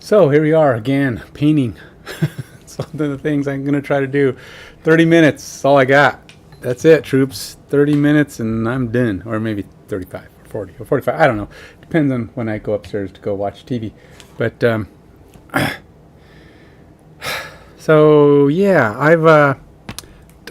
So here we are again, painting. So the things I'm going to try to do. 30 minutes, that's all I got. That's it, troops. 30 minutes and I'm done. Or maybe 35 or 40 or 45. I don't know. Depends on when I go upstairs to go watch TV. But, so yeah, I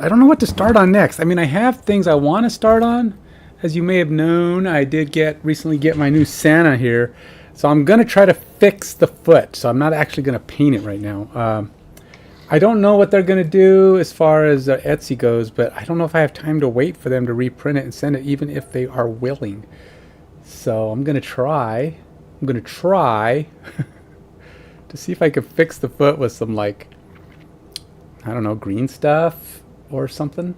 don't know what to start on next. I mean, I have things I want to start on. As you may have known, I did recently get my new Santa here. So I'm going to try to fix the foot. So I'm not actually going to paint it right now. I don't know what they're going to do as far as Etsy goes, but I don't know if I have time to wait for them to reprint it and send it, even if they are willing. So I'm going to try. I'm going to try to see if I can fix the foot with some, like, I don't know, green stuff or something.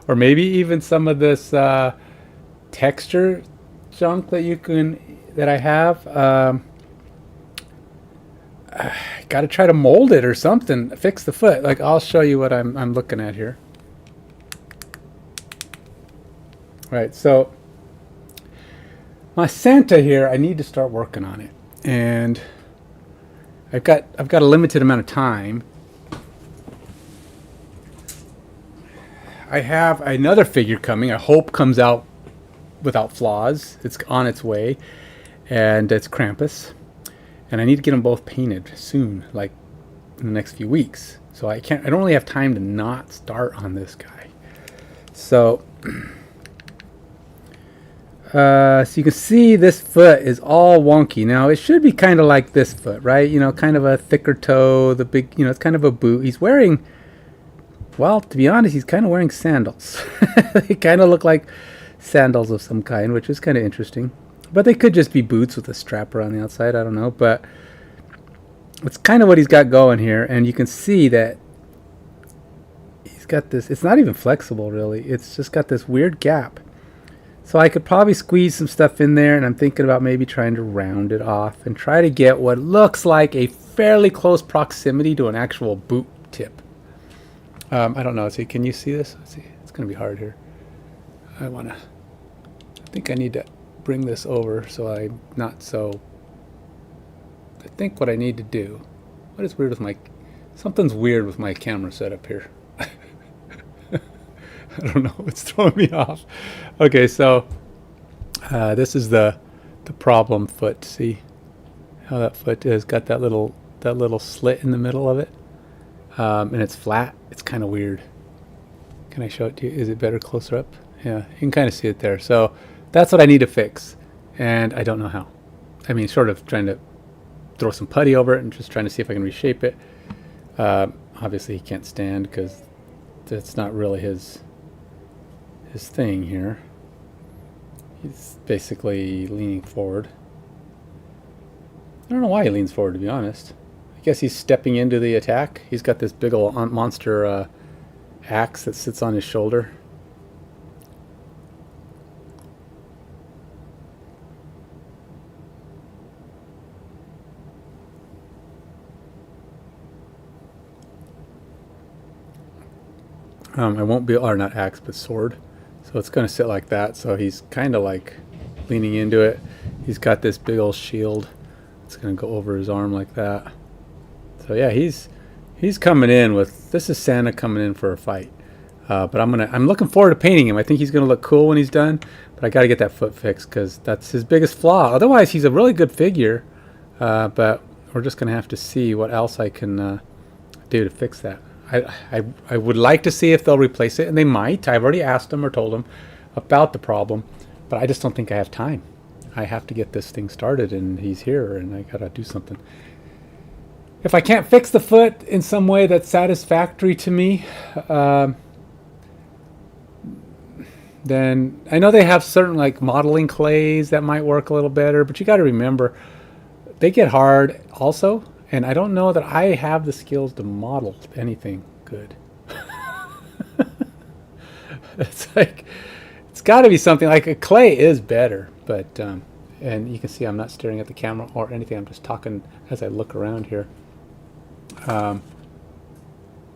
Or maybe even some of this texture junk that I have. Got to try to mold it or something. Fix the foot. Like, I'll show you what I'm looking at here. Right. So my Santa here, I need to start working on it, and I've got a limited amount of time. I have another figure coming. I hope comes out without flaws. It's on its way, and it's Krampus. And I need to get them both painted soon, like in the next few weeks. So I don't really have time to not start on this guy. So, so you can see this foot is all wonky. Now it should be kind of like this foot, right? You know, kind of a thicker toe, the big, it's kind of a boot. He's wearing, well, to be honest, he's kind of wearing sandals. They kind of look like sandals of some kind, which is kind of interesting. But they could just be boots with a strap around the outside. I don't know. But it's kind of what he's got going here. And you can see that he's got this. It's not even flexible, really. It's just got this weird gap. So I could probably squeeze some stuff in there. And I'm thinking about maybe trying to round it off and try to get what looks like a fairly close proximity to an actual boot tip. I don't know. See, can you see this? Let's see. It's going to be hard here. I think I need to bring this over so I'm not so. I think what I need to do. What is weird with something's weird with my camera setup here. I don't know. It's throwing me off. Okay, so this is the problem foot. See how that foot has got that little slit in the middle of it, and it's flat. It's kind of weird. Can I show it to you? Is it better closer up? Yeah, you can kind of see it there. So that's what I need to fix, and I don't know how. I mean, sort of trying to throw some putty over it and just trying to see if I can reshape it. Obviously, he can't stand because that's not really his thing here. He's basically leaning forward. I don't know why he leans forward, to be honest. I guess he's stepping into the attack. He's got this big old monster axe that sits on his shoulder. I won't be, or not axe, but sword. So it's going to sit like that. So he's kind of like leaning into it. He's got this big old shield. It's going to go over his arm like that. So yeah, he's coming in with, this is Santa coming in for a fight. But I'm looking forward to painting him. I think he's going to look cool when he's done. But I got to get that foot fixed because that's his biggest flaw. Otherwise, he's a really good figure. But we're just going to have to see what else I can do to fix that. I would like to see if they'll replace it, and they might. I've already asked them or told them about the problem, but I just don't think I have time. I have to get this thing started, and he's here, and I gotta do something. If I can't fix the foot in some way that's satisfactory to me, then I know they have certain like modeling clays that might work a little better, but you got to remember they get hard also. And I don't know that I have the skills to model anything good. It's like, it's got to be something like a clay is better. But, and you can see I'm not staring at the camera or anything. I'm just talking as I look around here.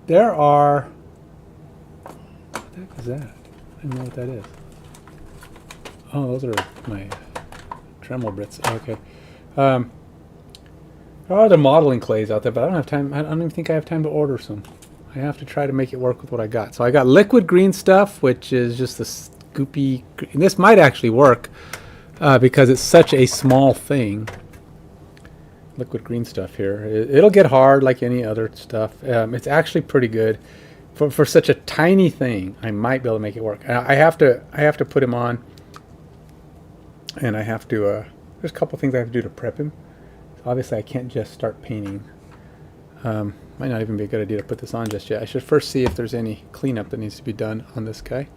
There are, what the heck is that? I don't know what that is. Oh, those are my Dremel Brits. Okay. There are other modeling clays out there, but I don't have time. I don't even think I have time to order some. I have to try to make it work with what I got. So I got liquid green stuff, which is just the scoopy. And this might actually work because it's such a small thing. Liquid green stuff here. It'll get hard like any other stuff. It's actually pretty good for such a tiny thing. I might be able to make it work. I have to put him on, and I have to. There's a couple things I have to do to prep him. Obviously, I can't just start painting. Might not even be a good idea to put this on just yet. I should first see if there's any cleanup that needs to be done on this guy.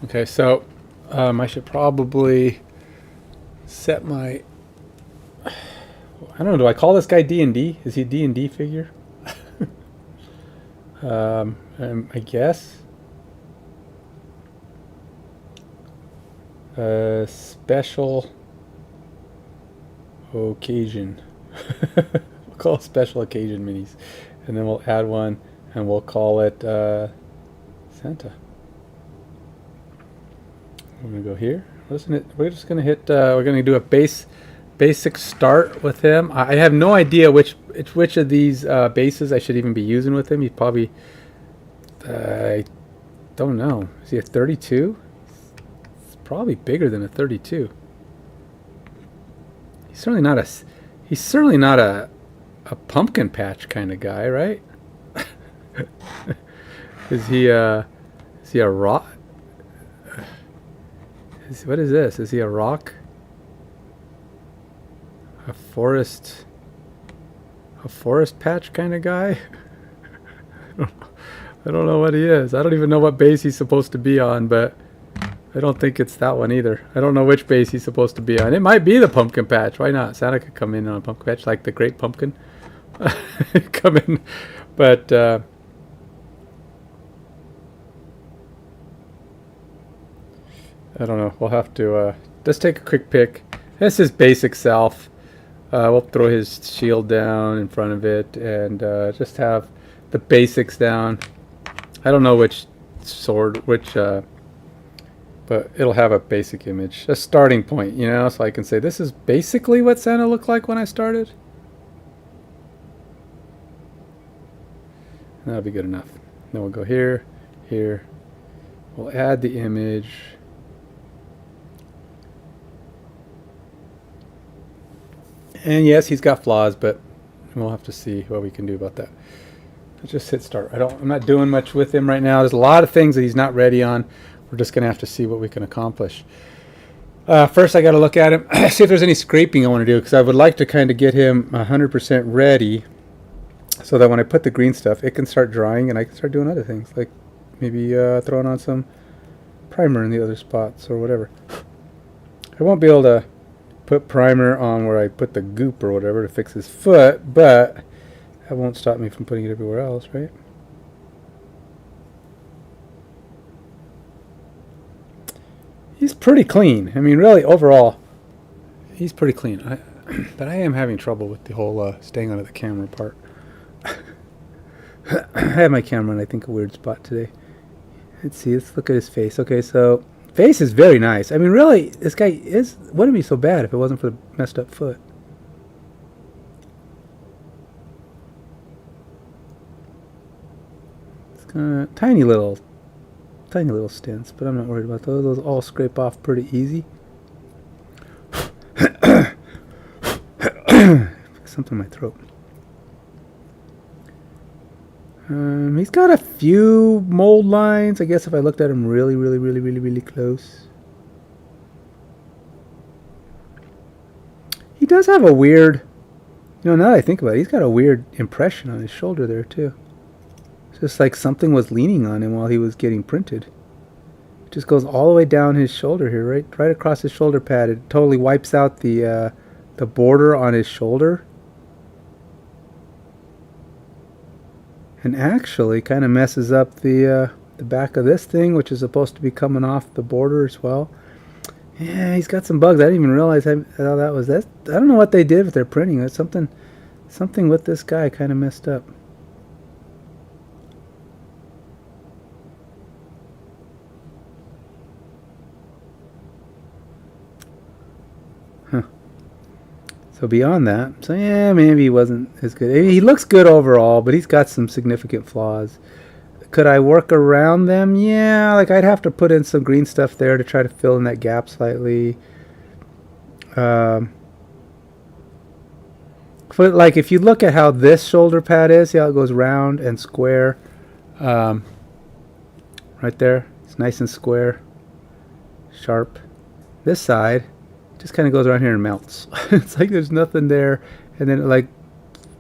Okay, so I should probably set my... I don't know, do I call this guy D&D? Is he a D&D figure? I guess. Special occasion. We'll call it special occasion minis. And then we'll add one and we'll call it Santa. We're going to go here. We're just going to hit, we're going to do a basic start with him. I have no idea which of these bases I should even be using with him. He's probably, I don't know. Is he a 32? It's probably bigger than a 32. He's certainly not a pumpkin patch kind of guy, right? Is he a rock? What is this? Is he a rock? A forest patch kind of guy? I don't know what he is. I don't even know what base he's supposed to be on, but I don't think it's that one either. I don't know which base he's supposed to be on. It might be the pumpkin patch. Why not? Santa could come in on a pumpkin patch, like the Great Pumpkin. Come in. But I don't know. We'll have to just take a quick pick. This is basic self. We'll throw his shield down in front of it and just have the basics down. I don't know which sword, but it'll have a basic image, a starting point, you know, so I can say this is basically what Santa looked like when I started. That'll be good enough. Then we'll go here, here. We'll add the image. And yes, he's got flaws, but we'll have to see what we can do about that. Let's just hit start. I'm not doing much with him right now. There's a lot of things that he's not ready on. We're just going to have to see what we can accomplish. First, I got to look at him, see if there's any scraping I want to do, because I would like to kind of get him 100% ready so that when I put the green stuff, it can start drying and I can start doing other things, like maybe throwing on some primer in the other spots or whatever. I won't be able to put primer on where I put the goop or whatever to fix his foot, but that won't stop me from putting it everywhere else, right? He's pretty clean. I mean, really, overall, he's pretty clean. But I am having trouble with the whole staying under the camera part. I have my camera in, I think, a weird spot today. Let's see. Let's look at his face. Okay, so face is very nice. I mean, really, this guy wouldn't be so bad if it wasn't for the messed up foot. It's kind of tiny little stints, but I'm not worried about those. Those all scrape off pretty easy. Something in my throat. He's got a few mold lines. I guess if I looked at him really close. He does have a weird, now that I think about it, he's got a weird impression on his shoulder there too. It's just like something was leaning on him while he was getting printed. It just goes all the way down his shoulder here, right across his shoulder pad. It totally wipes out the border on his shoulder. And actually kind of messes up the back of this thing, which is supposed to be coming off the border as well. Yeah, he's got some bugs. I didn't even realize how that was. I don't know what they did with their printing. That's something with this guy kind of messed up. So beyond that, so yeah, maybe he wasn't as good. He looks good overall, but he's got some significant flaws. Could I work around them? Yeah, like I'd have to put in some green stuff there to try to fill in that gap slightly. But like if you look at how this shoulder pad is, see how it goes round and square. Right there, it's nice and square, sharp. This side just kind of goes around here and melts. It's like there's nothing there, and then it like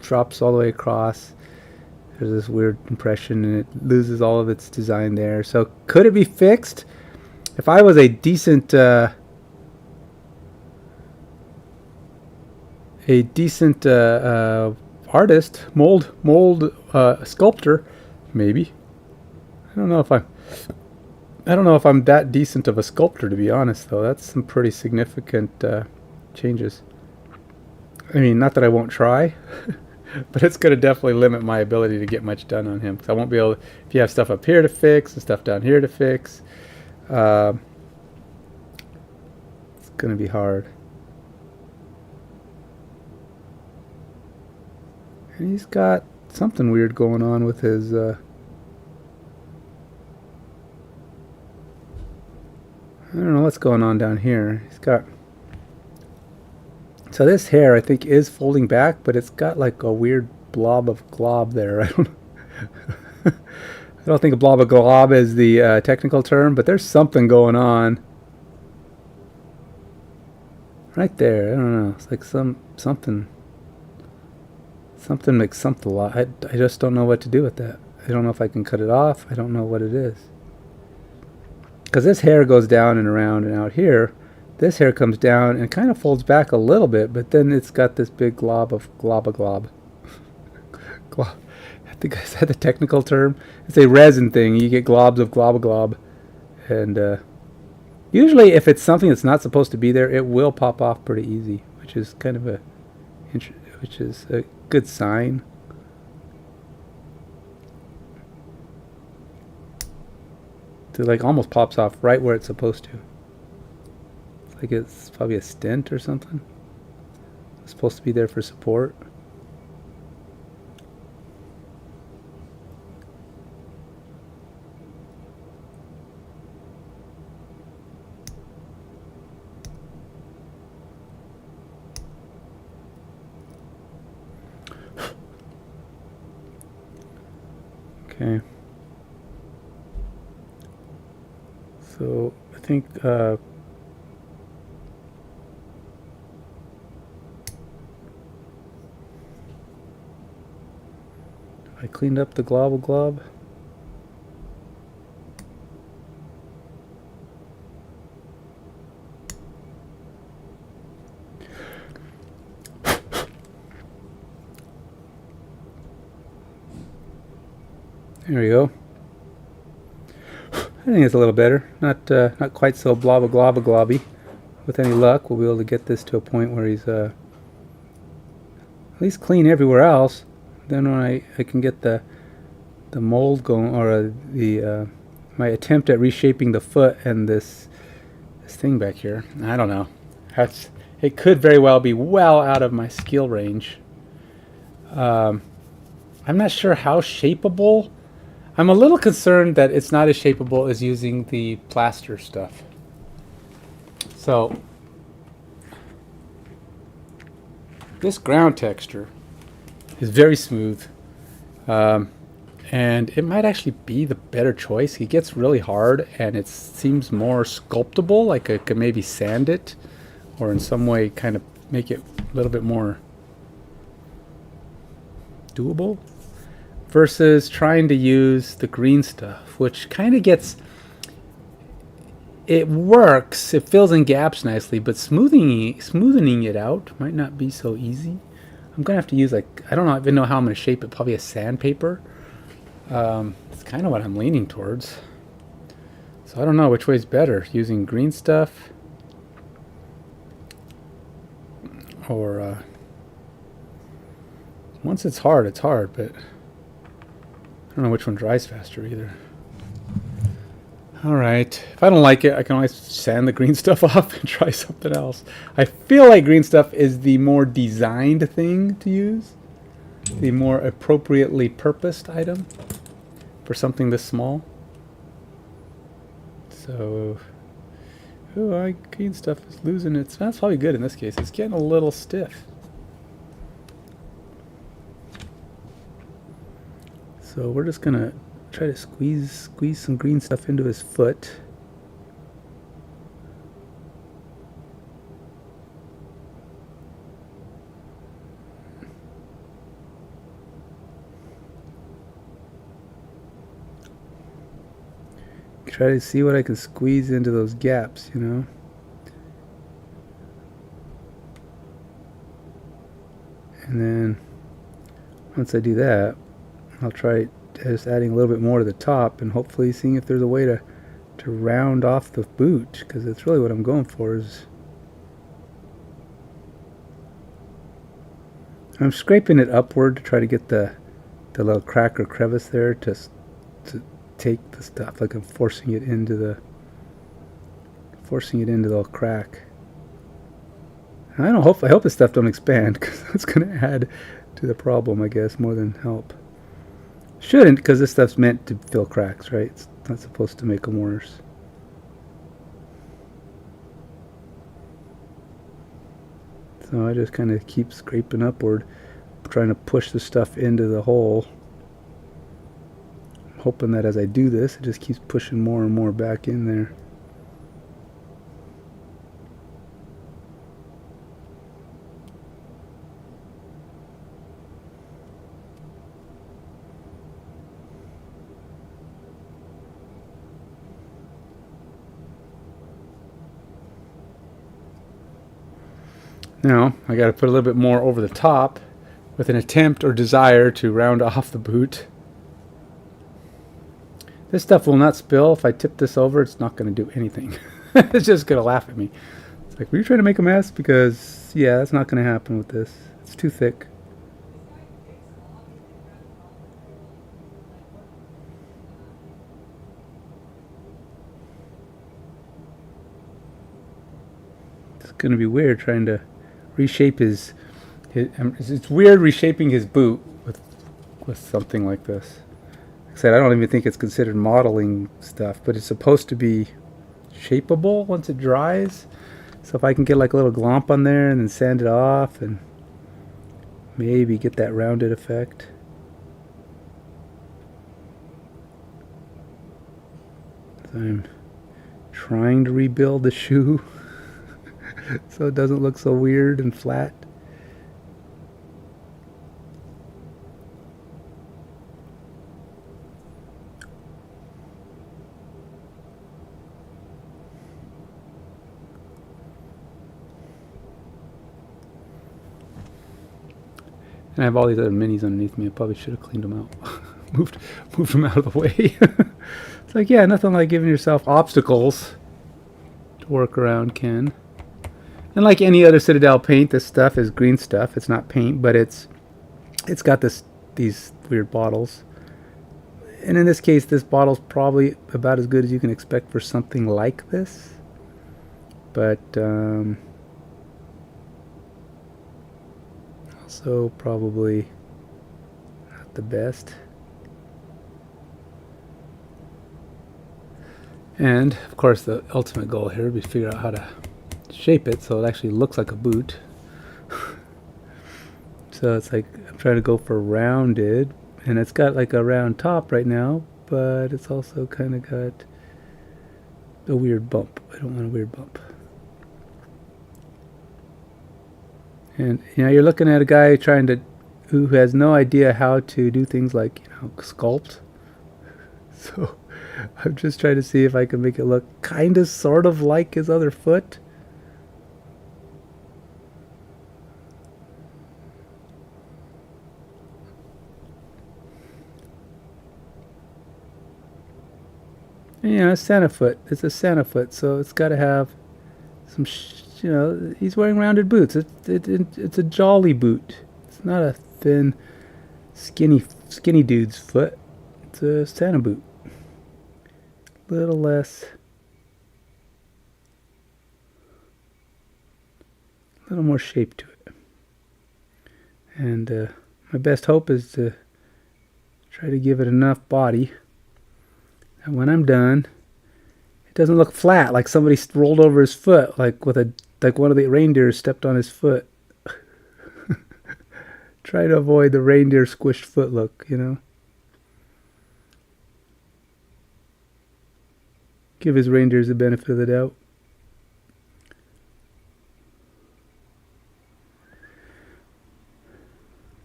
drops all the way across. There's this weird impression, and it loses all of its design there. So could it be fixed? If I was a decent artist, mold sculptor, maybe. I don't know if I'm that decent of a sculptor, to be honest, though. That's some pretty significant changes. I mean, not that I won't try, but it's going to definitely limit my ability to get much done on him. Because I won't be able to, if you have stuff up here to fix and stuff down here to fix, it's going to be hard. And he's got something weird going on with his... I don't know what's going on down here. He's got... So this hair, I think, is folding back, but it's got like a weird blob of glob there. I don't think a blob of glob is the technical term, but there's something going on. Right there. I don't know. It's like something makes something a lot. I just don't know what to do with that. I don't know if I can cut it off. I don't know what it is. Because this hair goes down and around, and out here, this hair comes down and kind of folds back a little bit, but then it's got this big glob. Glob. I think I said the technical term. It's a resin thing. You get globs of glob. And usually if it's something that's not supposed to be there, it will pop off pretty easy, which is kind of a good sign. It like almost pops off right where it's supposed to. It's like it's probably a stent or something. It's supposed to be there for support. Okay. So I think I cleaned up the glob. There we go. I think it's a little better. Not quite so globby. With any luck, we'll be able to get this to a point where he's at least clean everywhere else. Then when I can get the mold going, or my attempt at reshaping the foot and this thing back here. I don't know. It could very well be well out of my skill range. I'm not sure how shapeable. I'm a little concerned that it's not as shapeable as using the plaster stuff. So this ground texture is very smooth, and it might actually be the better choice. He gets really hard, and it seems more sculptable, like I could maybe sand it, or in some way kind of make it a little bit more doable, versus trying to use the green stuff, which kind of gets... It works, it fills in gaps nicely, but smoothing it out might not be so easy. I'm gonna have to use, like, I don't even know how I'm gonna shape it, probably a sandpaper. It's kind of what I'm leaning towards. So I don't know which way is better, using green stuff or once it's hard, but I don't know which one dries faster either. All right. If I don't like it, I can always sand the green stuff off and try something else. I feel like green stuff is the more designed thing to use, the more appropriately purposed item for something this small. So, oh, green stuff is losing its. That's probably good in this case. It's getting a little stiff. So we're just gonna try to squeeze some green stuff into his foot. Try to see what I can squeeze into those gaps, you know. And then once I do that, I'll try just adding a little bit more to the top and hopefully seeing if there's a way to round off the boot, because that's really what I'm going for. Is I'm scraping it upward to try to get the little crack or crevice there to take the stuff, like I'm forcing it into the little crack. I hope this stuff don't expand, because that's going to add to the problem, I guess, more than help. Shouldn't, because this stuff's meant to fill cracks, right? It's not supposed to make them worse. So I just kind of keep scraping upward, trying to push the stuff into the hole. I'm hoping that as I do this, it just keeps pushing more and more back in there. Now, I got to put a little bit more over the top with an attempt or desire to round off the boot. This stuff will not spill. If I tip this over, it's not going to do anything. It's just going to laugh at me. It's like, were you trying to make a mess? Because, yeah, that's not going to happen with this. It's too thick. It's going to be weird trying to reshape his it's weird reshaping his boot with something like this. Like I said, I don't even think it's considered modeling stuff, but it's supposed to be shapeable once it dries. So if I can get like a little glomp on there and then sand it off and maybe get that rounded effect. So I'm trying to rebuild the shoe so it doesn't look so weird and flat. And I have all these other minis underneath me. I probably should have cleaned them out. moved them out of the way. It's like, yeah, nothing like giving yourself obstacles to work around, Ken. And like any other Citadel paint, this stuff is green stuff. It's not paint, but it's got these weird bottles. And in this case, this bottle's probably about as good as you can expect for something like this. But also probably not the best. And of course, the ultimate goal here would be to figure out how to shape it so it actually looks like a boot. So it's like I'm trying to go for rounded, and it's got like a round top right now, but it's also kind of got a weird bump. I don't want a weird bump. And you know, you're looking at a guy who has no idea how to do things like, you know, sculpt. So I'm just trying to see if I can make it look kind of sort of like his other foot. Yeah, it's Santa foot. It's a Santa foot, so it's got to have some, you know, he's wearing rounded boots. It's a jolly boot. It's not a thin, skinny dude's foot. It's a Santa boot. A little less, a little more shape to it. And my best hope is to try to give it enough body that when I'm done, it doesn't look flat like somebody rolled over his foot, like one of the reindeers stepped on his foot. Try to avoid the reindeer squished foot look, you know. Give his reindeers the benefit of the doubt.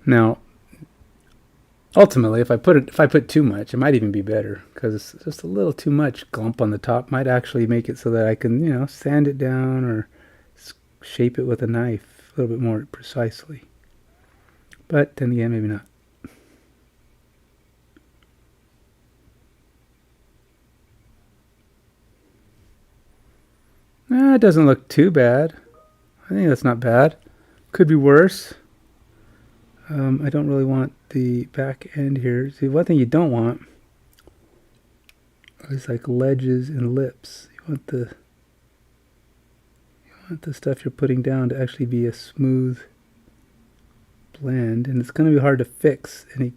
Now, ultimately, if I put too much, it might even be better, because just a little too much glump on the top might actually make it so that I can, you know, sand it down or shape it with a knife a little bit more precisely. But then again, maybe not. It doesn't look too bad. I think that's not bad. Could be worse. I don't really want the back end here. See, one thing you don't want is like ledges and lips. You want the stuff you're putting down to actually be a smooth blend, and it's going to be hard to fix any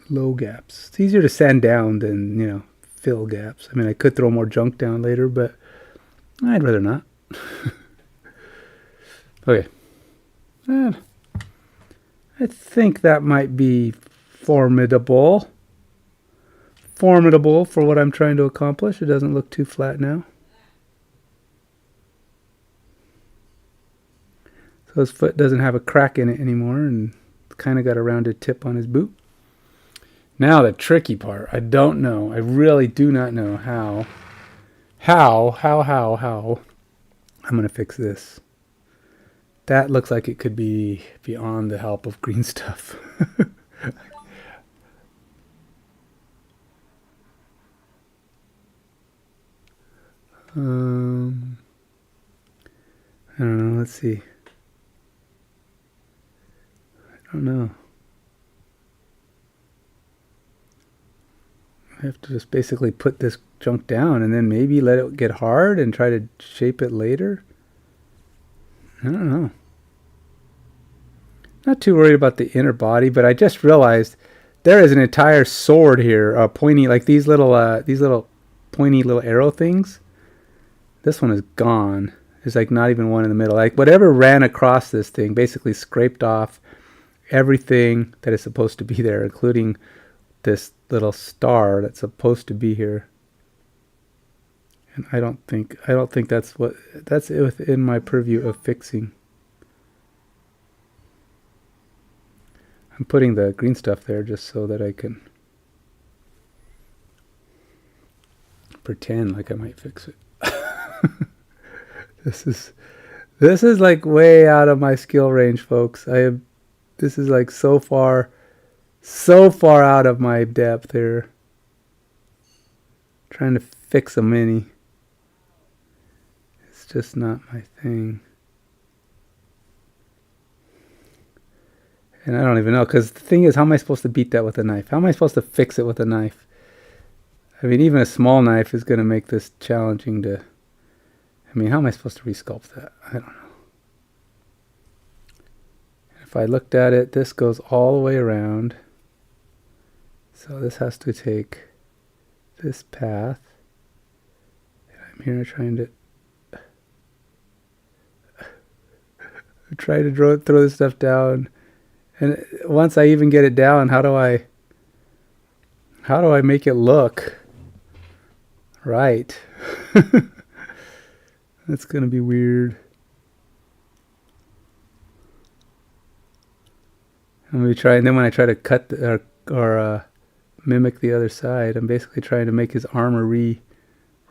low gaps. It's easier to sand down than, you know, fill gaps. I mean, I could throw more junk down later, but I'd rather not. Okay. And I think that might be formidable. Formidable for what I'm trying to accomplish. It doesn't look too flat now. So his foot doesn't have a crack in it anymore, and kind of got a rounded tip on his boot. Now the tricky part. I don't know. I really do not know how I'm going to fix this. That looks like it could be beyond the help of green stuff. I don't know. Let's see. I don't know. I have to just basically put this junk down and then maybe let it get hard and try to shape it later. I don't know. Not too worried about the inner body, but I just realized there is an entire sword here, pointy, like these little pointy little arrow things. This one is gone. There's like not even one in the middle. Like whatever ran across this thing basically scraped off everything that is supposed to be there, including this little star that's supposed to be here. And I don't think that's within my purview of fixing. I'm putting the green stuff there just so that I can pretend like I might fix it. This is like way out of my skill range, folks. This is like so far out of my depth here. Trying to fix a mini. It's just not my thing. And I don't even know, because the thing is, how am I supposed to beat that with a knife? How am I supposed to fix it with a knife? I mean, even a small knife is going to make this challenging to... I mean, how am I supposed to resculpt that? I don't know. If I looked at it, this goes all the way around. So this has to take this path. And I'm here trying to... throw this stuff down. And once I even get it down, how do I make it look right? That's gonna be weird. I'm gonna try, and then when I try to cut or mimic the other side, I'm basically trying to make his armor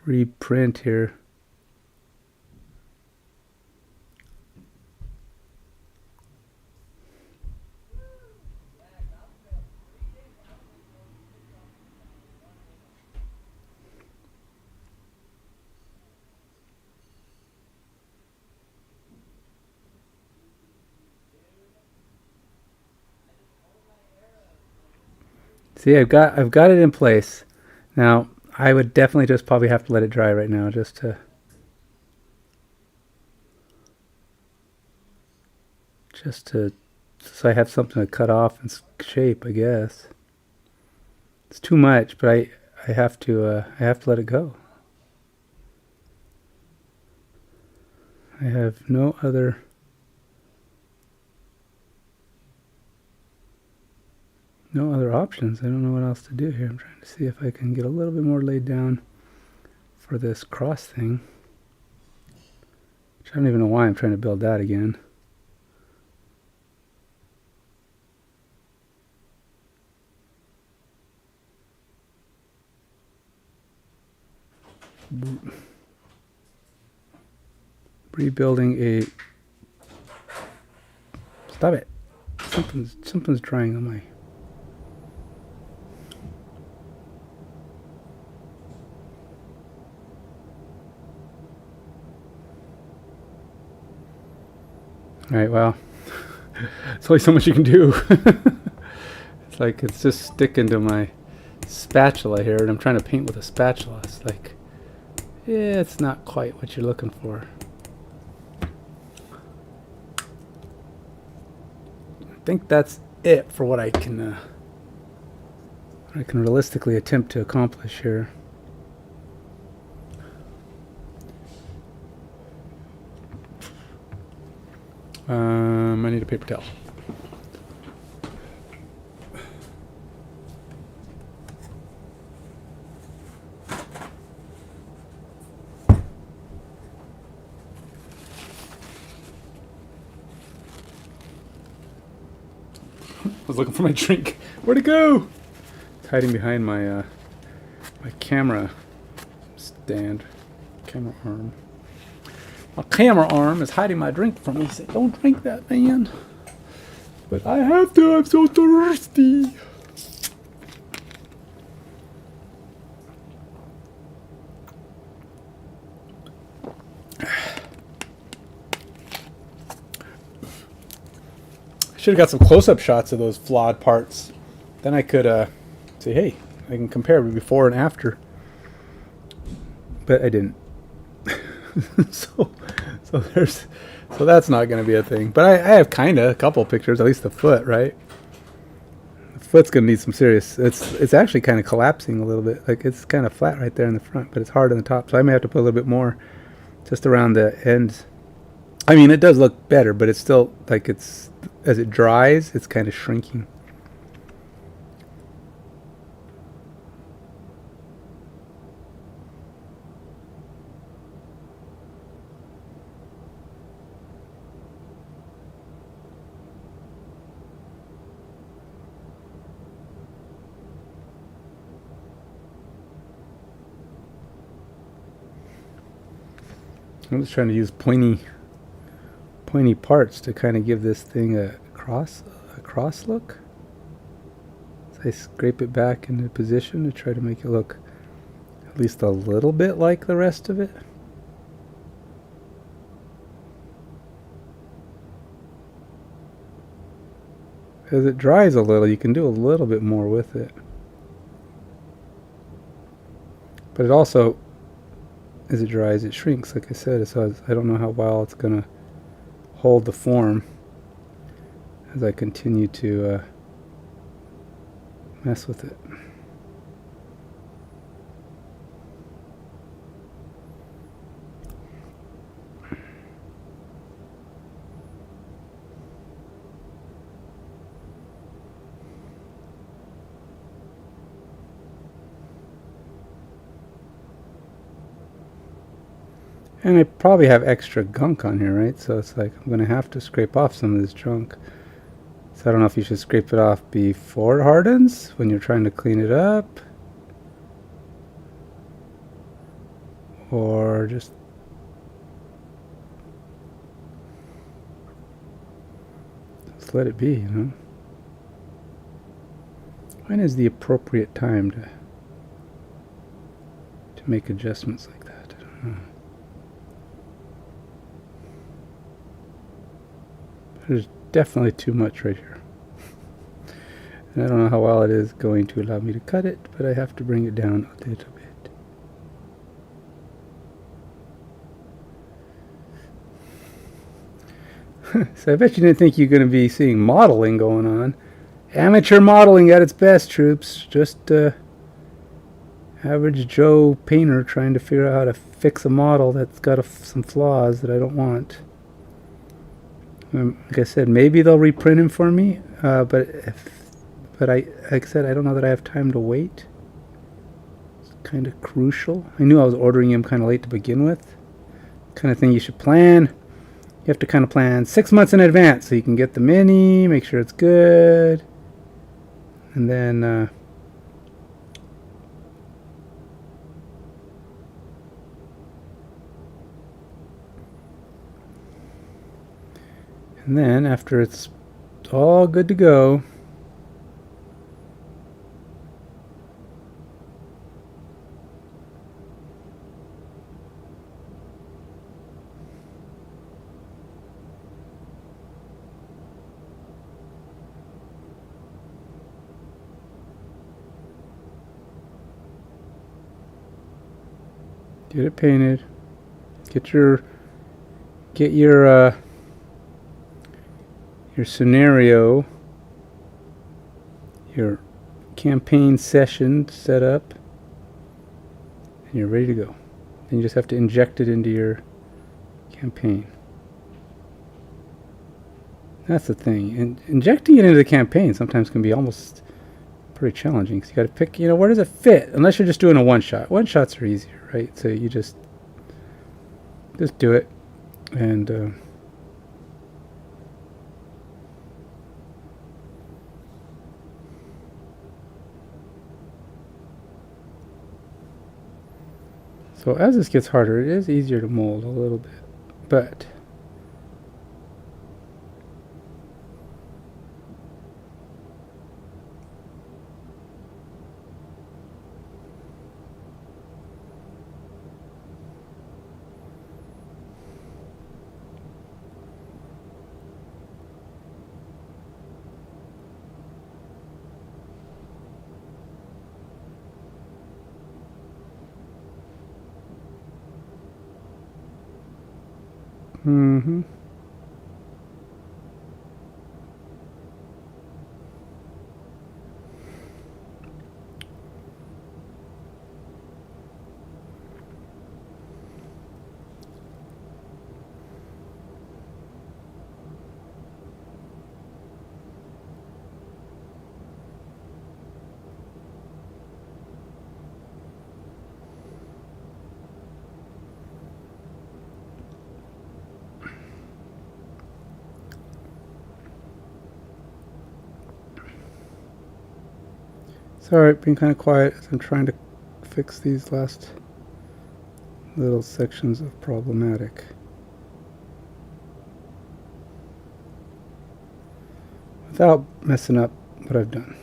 reprint here. See, I've got it in place. Now, I would definitely just probably have to let it dry right now just to so I have something to cut off and shape, I guess. It's too much, but I have to let it go. I have no other options. I don't know what else to do here. I'm trying to see if I can get a little bit more laid down for this cross thing. Which I don't even know why I'm trying to build that again. Rebuilding a... Stop it. Something's drying on my... Alright, well, it's only so much you can do. It's like it's just sticking to my spatula here, and I'm trying to paint with a spatula. It's like, yeah, it's not quite what you're looking for. I think that's it for what I can realistically attempt to accomplish here. I need a paper towel. I was looking for my drink. Where'd it go? It's hiding behind my my camera stand, camera arm. My camera arm is hiding my drink from me. Say, don't drink that, man. But I have to. I'm so thirsty. Should have got some close-up shots of those flawed parts. Then I could say, hey, I can compare before and after. But I didn't. so that's not going to be a thing. But I have kind of a couple pictures, at least the foot, right? The foot's going to need some serious. It's actually kind of collapsing a little bit. Like it's kind of flat right there in the front, but it's hard on the top. So I may have to put a little bit more just around the ends. I mean, it does look better, but it's still like it's as it dries, it's kind of shrinking. I'm just trying to use pointy parts to kind of give this thing a cross look. So I scrape it back into position to try to make it look at least a little bit like the rest of it. As it dries a little, you can do a little bit more with it. But it also, as it dries, it shrinks, like I said, so I don't know how well it's going to hold the form as I continue to mess with it. And I probably have extra gunk on here, right? So it's like I'm going to have to scrape off some of this junk. So I don't know if you should scrape it off before it hardens, when you're trying to clean it up. Or just let it be, you know? When is the appropriate time to make adjustments like that? I don't know. There's definitely too much right here. And I don't know how well it is going to allow me to cut it, but I have to bring it down a little bit. So I bet you didn't think you're going to be seeing modeling going on. Amateur modeling at its best, troops. Just average Joe painter trying to figure out how to fix a model that's got some flaws that I don't want. Like I said, maybe they'll reprint him for me, but like I said, I don't know that I have time to wait. It's kind of crucial. I knew I was ordering him kind of late to begin with. Kind of thing you should plan. You have to kind of plan 6 months in advance so you can get the mini, make sure it's good, and then after it's all good to go, get it painted, get your scenario, your campaign session set up, and you're ready to go. Then you just have to inject it into your campaign. That's the thing. And injecting it into the campaign sometimes can be almost pretty challenging, because you got to pick, where does it fit? Unless you're just doing a one-shot. One-shots are easier, right? So you just do it, and so as this gets harder, it is easier to mold a little bit, but mm-hmm. It's alright being kind of quiet as I'm trying to fix these last little sections of problematic. Without messing up what I've done.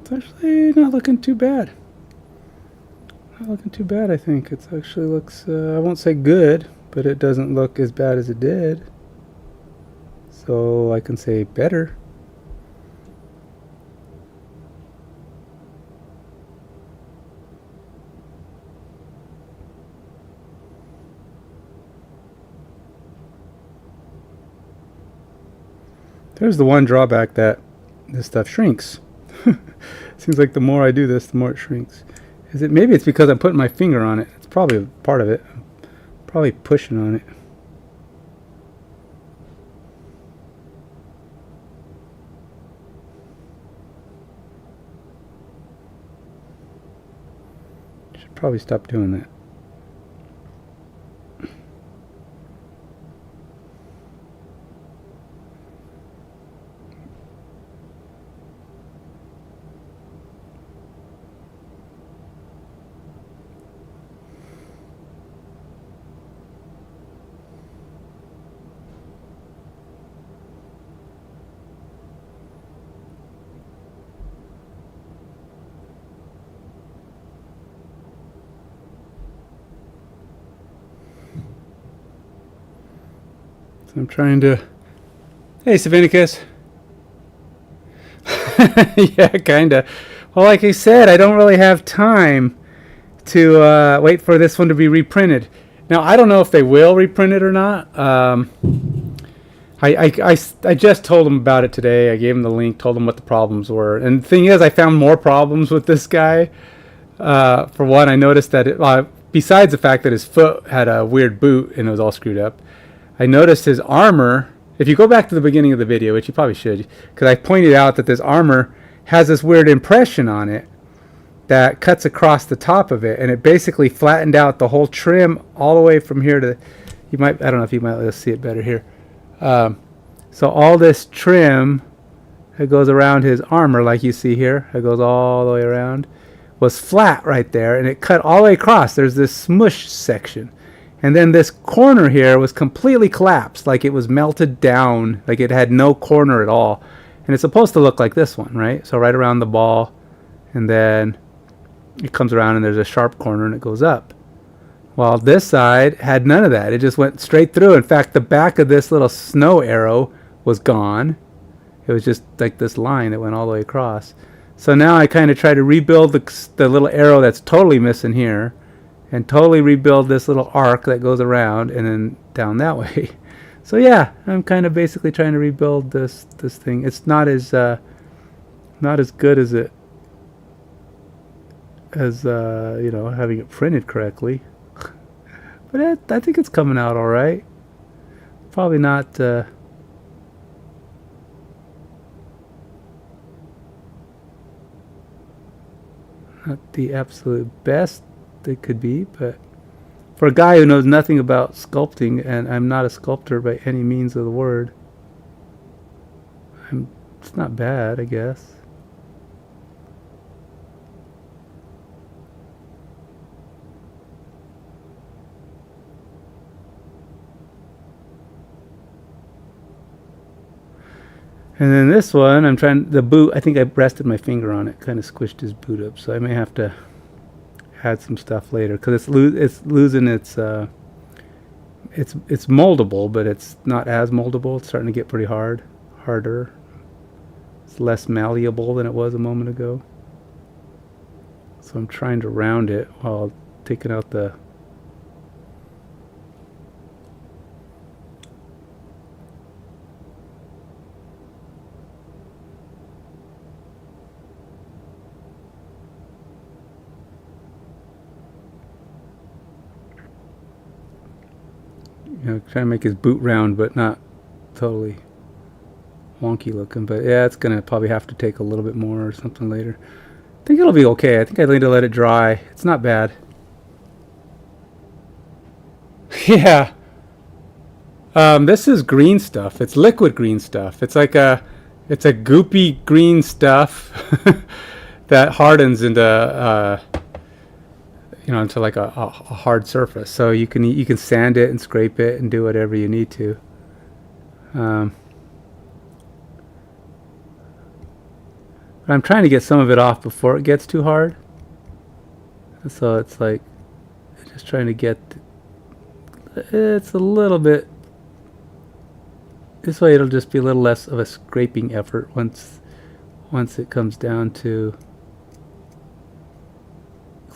It's actually not looking too bad. Not looking too bad, I think. It actually looks, I won't say good, but it doesn't look as bad as it did. So I can say better. There's the one drawback, that this stuff shrinks. Seems like the more I do this, the more it shrinks. Maybe it's because I'm putting my finger on it. It's probably part of it. I'm probably pushing on it. Should probably stop doing that. I'm trying to... Hey, Savinicus. Yeah, kinda. Well, like I said, I don't really have time to wait for this one to be reprinted. Now, I don't know if they will reprint it or not. I just told them about it today. I gave them the link, told them what the problems were. And the thing is, I found more problems with this guy. For one, I noticed that besides the fact that his foot had a weird boot and it was all screwed up, I noticed his armor. If you go back to the beginning of the video, which you probably should, because I pointed out that this armor has this weird impression on it that cuts across the top of it, and it basically flattened out the whole trim all the way from here to... You might, I don't know if you might let us see it better here. So all this trim that goes around his armor, like you see here, it goes all the way around, was flat right there, and it cut all the way across. There's this smush section. And then this corner here was completely collapsed, like it was melted down, like it had no corner at all. And it's supposed to look like this one, right? So right around the ball, and then it comes around and there's a sharp corner and it goes up. Well, this side had none of that. It just went straight through. In fact, the back of this little snow arrow was gone. It was just like this line that went all the way across. So now I kind of try to rebuild the little arrow that's totally missing here, and totally rebuild this little arc that goes around and then down that way. So yeah, I'm kind of basically trying to rebuild this thing. It's not as good as it as you know, having it printed correctly. But I think it's coming out all right. Probably not. Not the absolute best it could be, but for a guy who knows nothing about sculpting, and I'm not a sculptor by any means of the word, it's not bad, I guess. And then this one, I'm trying the boot. I think I rested my finger on it, kind of squished his boot up, so I may have to add some stuff later because it's losing its it's moldable, but it's not as moldable. It's starting to get pretty harder. It's less malleable than it was a moment ago. So I'm trying to round it while taking out the trying to make his boot round, but not totally wonky looking. But yeah, it's gonna probably have to take a little bit more or something later. I think it'll be okay. I think I need to let it dry. It's not bad. Yeah. This is green stuff. It's liquid green stuff. It's like it's a goopy green stuff that hardens into into like a hard surface. So you can sand it and scrape it and do whatever you need to. But I'm trying to get some of it off before it gets too hard. So it's like just trying to get it's a little bit. This way it'll just be a little less of a scraping effort once it comes down to.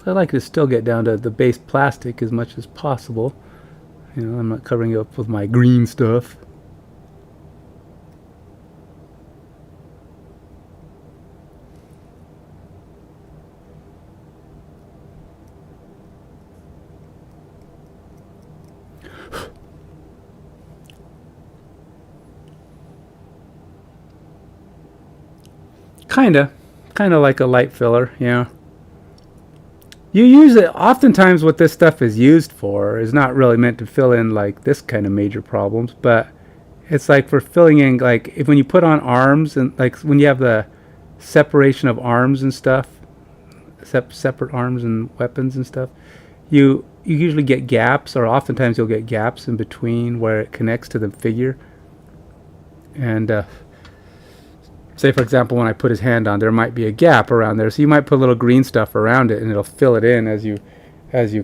I like to still get down to the base plastic as much as possible. I'm not covering it up with my green stuff. Kinda like a light filler, yeah. You use it, oftentimes what this stuff is used for is not really meant to fill in like this kind of major problems, but it's like for filling in, like when you put on arms and like when you have the separation of arms and stuff, separate arms and weapons and stuff, you usually get gaps, or oftentimes you'll get gaps in between where it connects to the figure. And say for example, when I put his hand on, there might be a gap around there, so you might put a little green stuff around it and it'll fill it in as you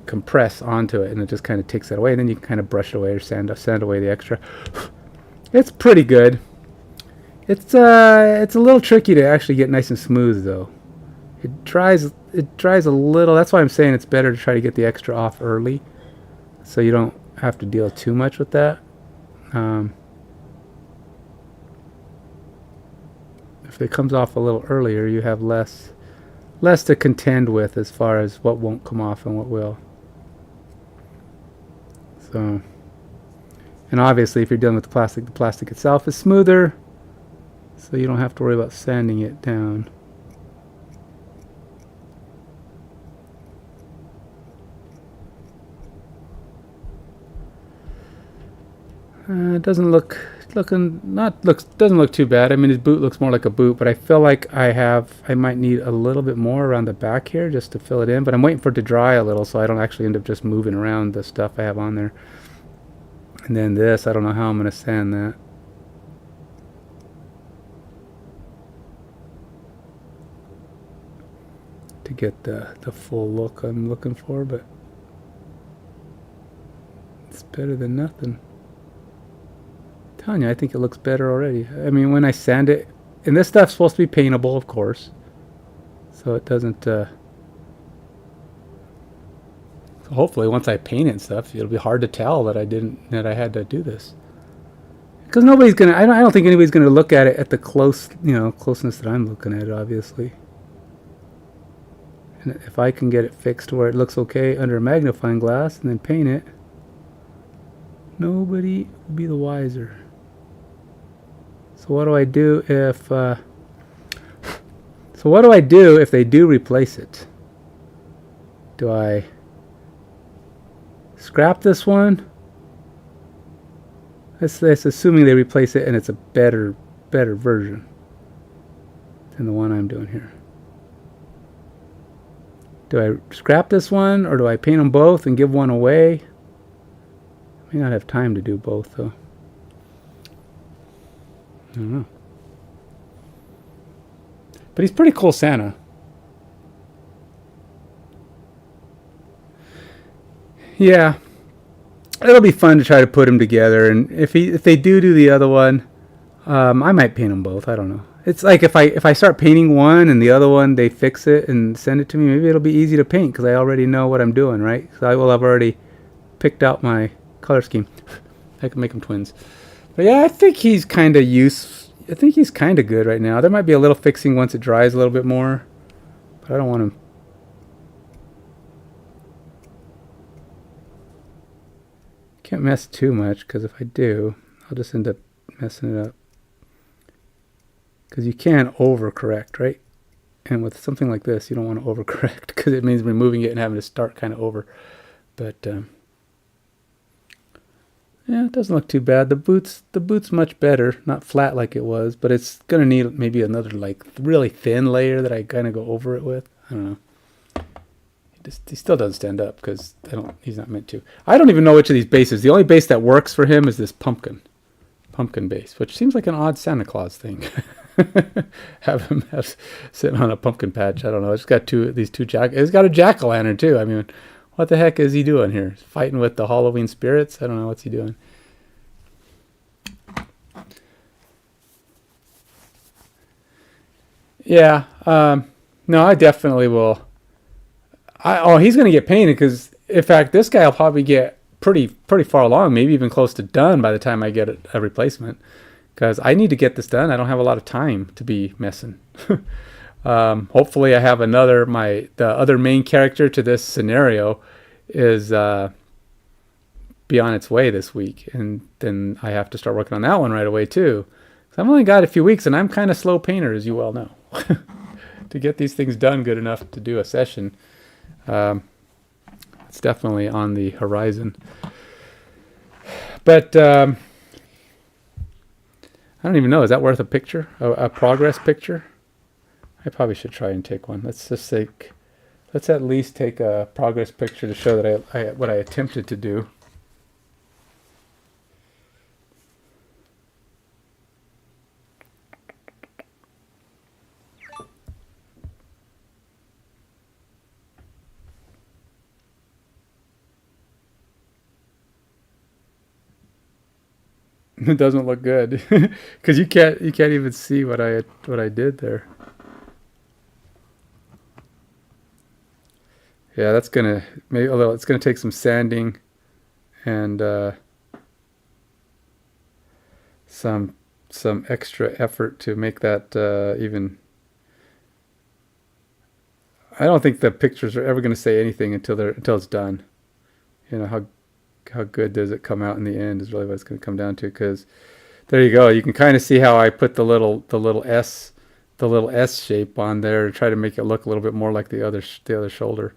compress onto it, and it just kind of takes that away, and then you can kind of brush it away or sand away the extra. It's pretty good. It's a little tricky to actually get nice and smooth though. It dries a little. That's why I'm saying it's better to try to get the extra off early, so you don't have to deal too much with that. Um, if it comes off a little earlier, you have less to contend with as far as what won't come off and what will. So, and obviously, if you're dealing with the plastic itself is smoother, so you don't have to worry about sanding it down. It doesn't look looking not looks doesn't look too bad. I mean, his boot looks more like a boot, but I feel like I might need a little bit more around the back here just to fill it in. But I'm waiting for it to dry a little, so I don't actually end up just moving around the stuff I have on there. And then this, I don't know how I'm gonna sand that. To get the full look I'm looking for, but it's better than nothing. Tanya, I think it looks better already. I mean, when I sand it, and this stuff's supposed to be paintable, of course, so it doesn't. So hopefully, once I paint it and stuff, it'll be hard to tell that I had to do this. Because nobody's gonna. I don't think anybody's gonna look at it at the closeness that I'm looking at it. Obviously, and if I can get it fixed where it looks okay under a magnifying glass and then paint it, nobody will be the wiser. So what do I do if? So what do I do if they do replace it? Do I scrap this one? That's assuming they replace it and it's a better version than the one I'm doing here. Do I scrap this one or do I paint them both and give one away? I may not have time to do both though. I don't know. But he's pretty cool Santa. Yeah. It'll be fun to try to put them together, and if they do the other one, I might paint them both. I don't know. It's like if I start painting one and the other one they fix it and send it to me, maybe it'll be easy to paint because I already know what I'm doing, right? So I will have already picked out my color scheme. I can make them twins. But yeah, I think he's kind of I think he's kind of good right now. There might be a little fixing once it dries a little bit more, but I don't want him. Can't mess too much because if I do, I'll just end up messing it up. Because you can overcorrect, right? And with something like this, you don't want to overcorrect because it means removing it and having to start kind of over. But yeah, it doesn't look too bad. The boot's much better, not flat like it was, but it's gonna need maybe another like really thin layer that I kind of go over it with. I don't know. He still doesn't stand up because he's not meant to. I don't even know which of these bases. The only base that works for him is this pumpkin base, which seems like an odd Santa Claus thing. Have him sitting on a pumpkin patch. I don't know. It's got these two It's got a jack-o'-lantern too. I mean, what the heck is he doing here? Fighting with the Halloween spirits? I don't know what's he doing. Yeah. No, I definitely will. He's going to get painted because, in fact, this guy will probably get pretty far along, maybe even close to done by the time I get a replacement. Because I need to get this done. I don't have a lot of time to be messing. Hopefully, I have the other main character to this scenario is be on its way this week, and then I have to start working on that one right away too. So I've only got a few weeks, and I'm kind of slow painter, as you well know, to get these things done good enough to do a session. It's definitely on the horizon. But I don't even know. Is that worth a picture? A progress picture? I probably should try and take one. Let's at least take a progress picture to show that what I attempted to do. It doesn't look good because you can't even see what I did there. Yeah, that's gonna maybe although it's gonna take some sanding and some extra effort to make that even. I don't think the pictures are ever going to say anything until it's done. You know how good does it come out in the end is really what it's going to come down to. Because there you go, you can kind of see how I put the little S shape on there to try to make it look a little bit more like the other shoulder,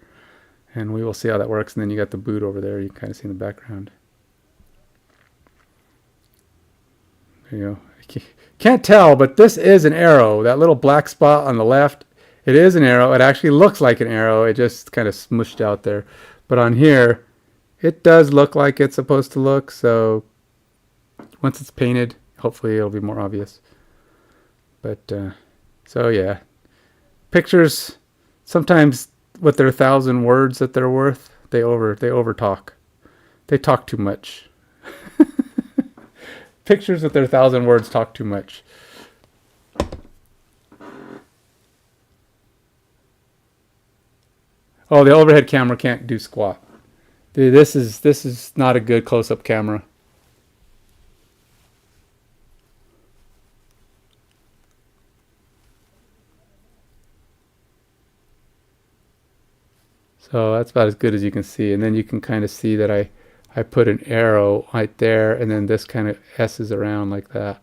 and we will see how that works. And then you got the boot over there. You can kind of see in the background. There you go. Can't tell, but this is an arrow. That little black spot on the left, it is an arrow. It actually looks like an arrow. It just kind of smushed out there. But on here, it does look like it's supposed to look. So once it's painted, hopefully it'll be more obvious. But so yeah, pictures sometimes with their 1,000 words that they're worth, they over talk. They talk too much. Pictures with their 1,000 words talk too much. Oh, the overhead camera can't do squat. Dude, this is not a good close-up camera. So that's about as good as you can see. And then you can kind of see that I put an arrow right there, and then this kind of S's around like that.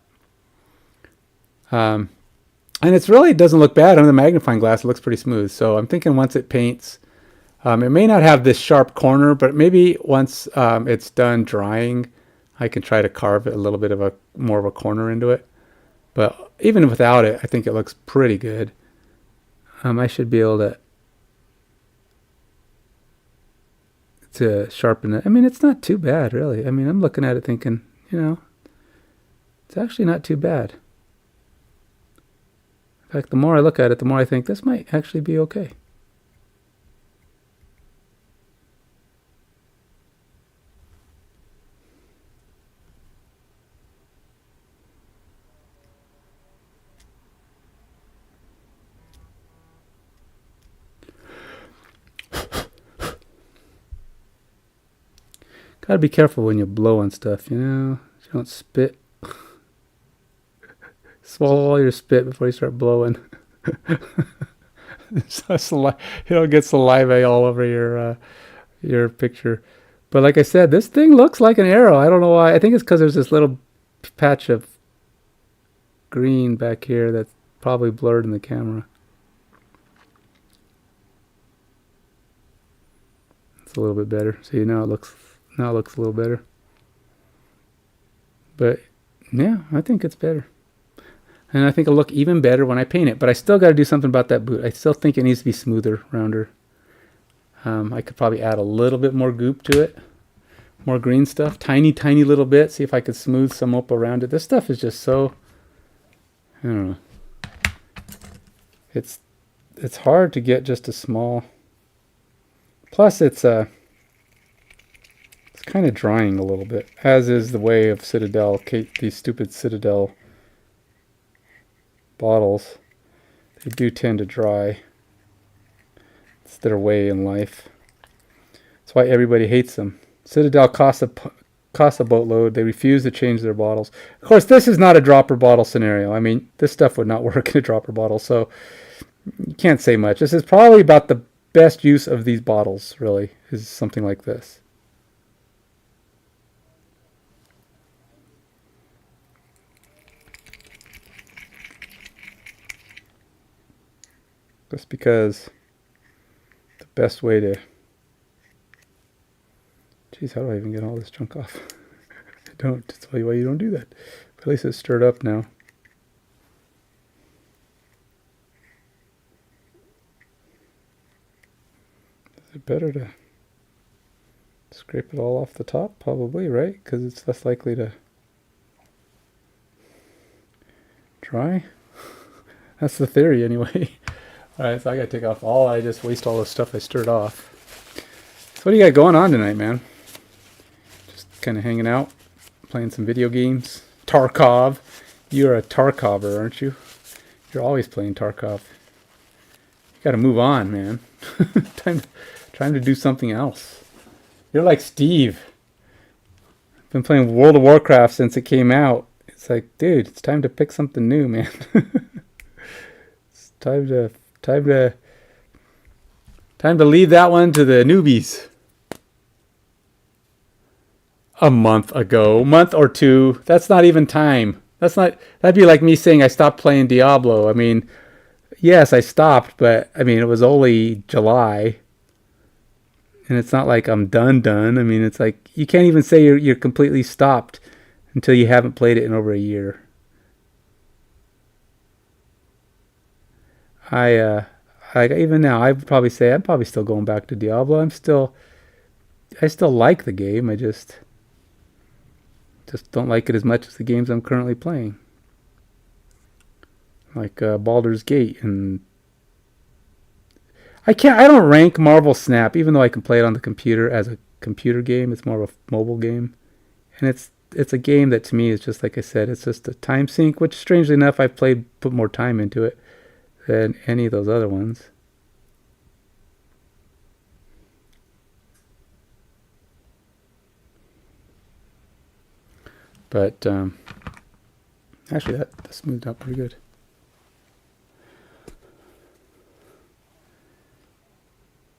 And it's really, it doesn't look bad under the magnifying glass. It looks pretty smooth. So I'm thinking once it paints, it may not have this sharp corner, but maybe once it's done drying, I can try to carve it a little bit of more of a corner into it. But even without it, I think it looks pretty good. I should be able to sharpen it. I mean, it's not too bad, really. I mean, I'm looking at it thinking, it's actually not too bad. In fact, the more I look at it, the more I think this might actually be okay. Gotta be careful when you blow on stuff, You don't spit. Swallow all your spit before you start blowing. You don't get saliva all over your picture. But like I said, this thing looks like an arrow. I don't know why. I think it's because there's this little patch of green back here that's probably blurred in the camera. It's a little bit better. See, now it looks a little better. But yeah, I think it's better. And I think it'll look even better when I paint it. But I still got to do something about that boot. I still think it needs to be smoother, rounder. I could probably add a little bit more goop to it. More green stuff. Tiny little bit. See if I could smooth some up around it. This stuff is just so... I don't know. It's hard to get just a small... Plus it's kind of drying a little bit, as is the way of Citadel, these stupid Citadel bottles. They do tend to dry. It's their way in life. That's why everybody hates them. Citadel costs a boatload. They refuse to change their bottles. Of course, this is not a dropper bottle scenario. I mean, this stuff would not work in a dropper bottle, so you can't say much. This is probably about the best use of these bottles, really, is something like this. Just because the best way to... Geez, how do I even get all this junk off? I don't. To tell you why you don't do that. But at least it's stirred up now. Is it better to scrape it all off the top? Probably, right? Because it's less likely to dry. That's the theory, anyway. Alright, so I gotta take off I just waste all the stuff I stirred off. So what do you got going on tonight, man? Just kind of hanging out, playing some video games, Tarkov. You're a Tarkover, aren't you? You're always playing Tarkov. You got to move on, man. time to do something else. You're like Steve. I've been playing World of Warcraft since it came out. It's like, dude, it's time to pick something new, man. It's time to leave that one to the newbies. A month or two. That's not even time. That'd be like me saying I stopped playing Diablo. I mean, yes, I stopped, but I mean, it was only July. And it's not like I'm done. I mean, it's like you can't even say you're completely stopped until you haven't played it in over a year. Even now, I'd probably say I'm probably still going back to Diablo. I still like the game. I just don't like it as much as the games I'm currently playing, like Baldur's Gate. And I don't rank Marvel Snap, even though I can play it on the computer as a computer game. It's more of a mobile game, and it's a game that to me is just like I said. It's just a time sink, which strangely enough I've put more time into it than any of those other ones. But actually, that smoothed out pretty good.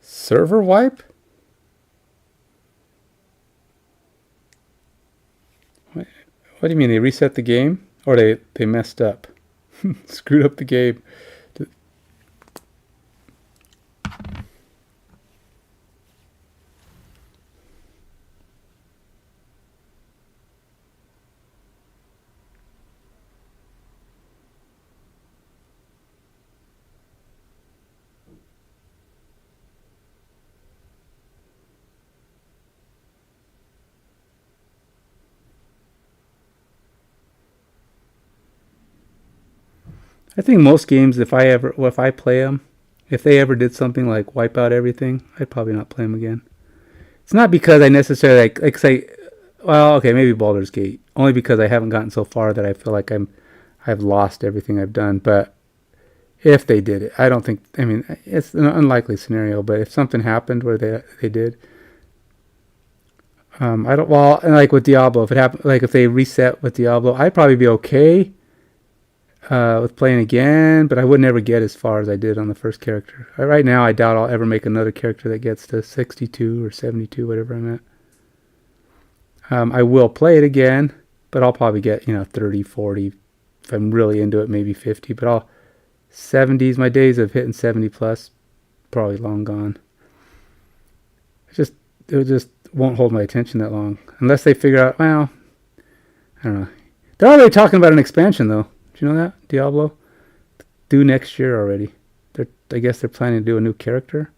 Server wipe? What do you mean? They reset the game? Or they messed up? Screwed up the game. I think most games, if I play them, if they ever did something like wipe out everything, I'd probably not play them again. It's not because I necessarily like say, well, okay, maybe Baldur's Gate, only because I haven't gotten so far that I feel like I've lost everything I've done. But if they did it, I don't think. I mean, it's an unlikely scenario, but if something happened where they did, I don't. Well, and like with Diablo, if it happened, like if they reset with Diablo, I'd probably be okay with playing again, but I would never get as far as I did on the first character. Right now, I doubt I'll ever make another character that gets to 62 or 72, whatever I'm at. I will play it again, but I'll probably get 30, 40. If I'm really into it, maybe 50. But 70s. My days of hitting 70 plus probably long gone. It just won't hold my attention that long unless they figure out. Well, I don't know. They're already talking about an expansion though. Do you know that? Diablo? Due next year already. I guess they're planning to do a new character.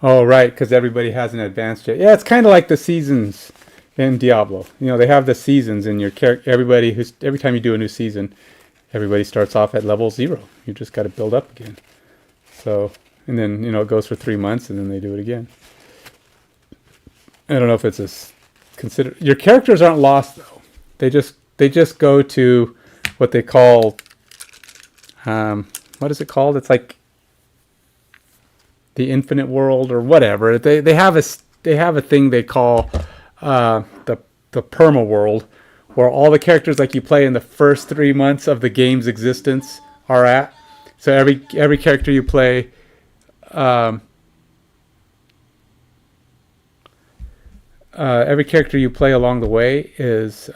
Oh, right, because everybody hasn't advanced yet. Yeah, it's kind of like the seasons in Diablo. They have the seasons in your character. Every time you do a new season, everybody starts off at level 0. You just got to build up again. So, and then it goes for 3 months, and then they do it again. I don't know if it's your characters aren't lost though. They just go to what they call what is it called? It's like the infinite world or whatever. They have a thing they call the perma world, where all the characters like you play in the first 3 months of the game's existence are at. So every character you play, along the way is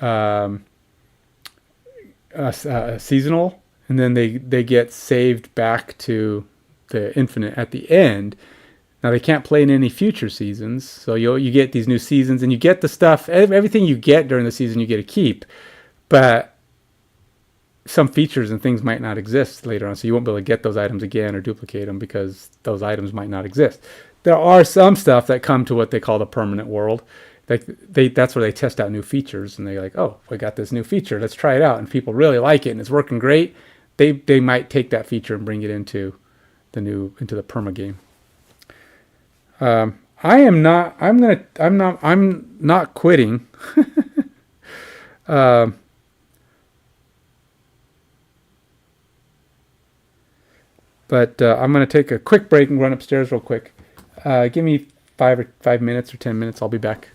seasonal, and then they get saved back to the infinite at the end. Now they can't play in any future seasons, so you get these new seasons, and you get the stuff. Everything you get during the season, you get to keep, but some features and things might not exist later on, so you won't be able to get those items again or duplicate them because those items might not exist. There are some stuff that come to what they call the permanent world, like that's where they test out new features, and they're like, oh, we got this new feature, let's try it out, and people really like it and it's working great. They might take that feature and bring it into the perma game. I am not. I'm gonna. I'm not. I'm not quitting. But I'm gonna take a quick break and run upstairs real quick. Give me 5 minutes or 10 minutes. I'll be back.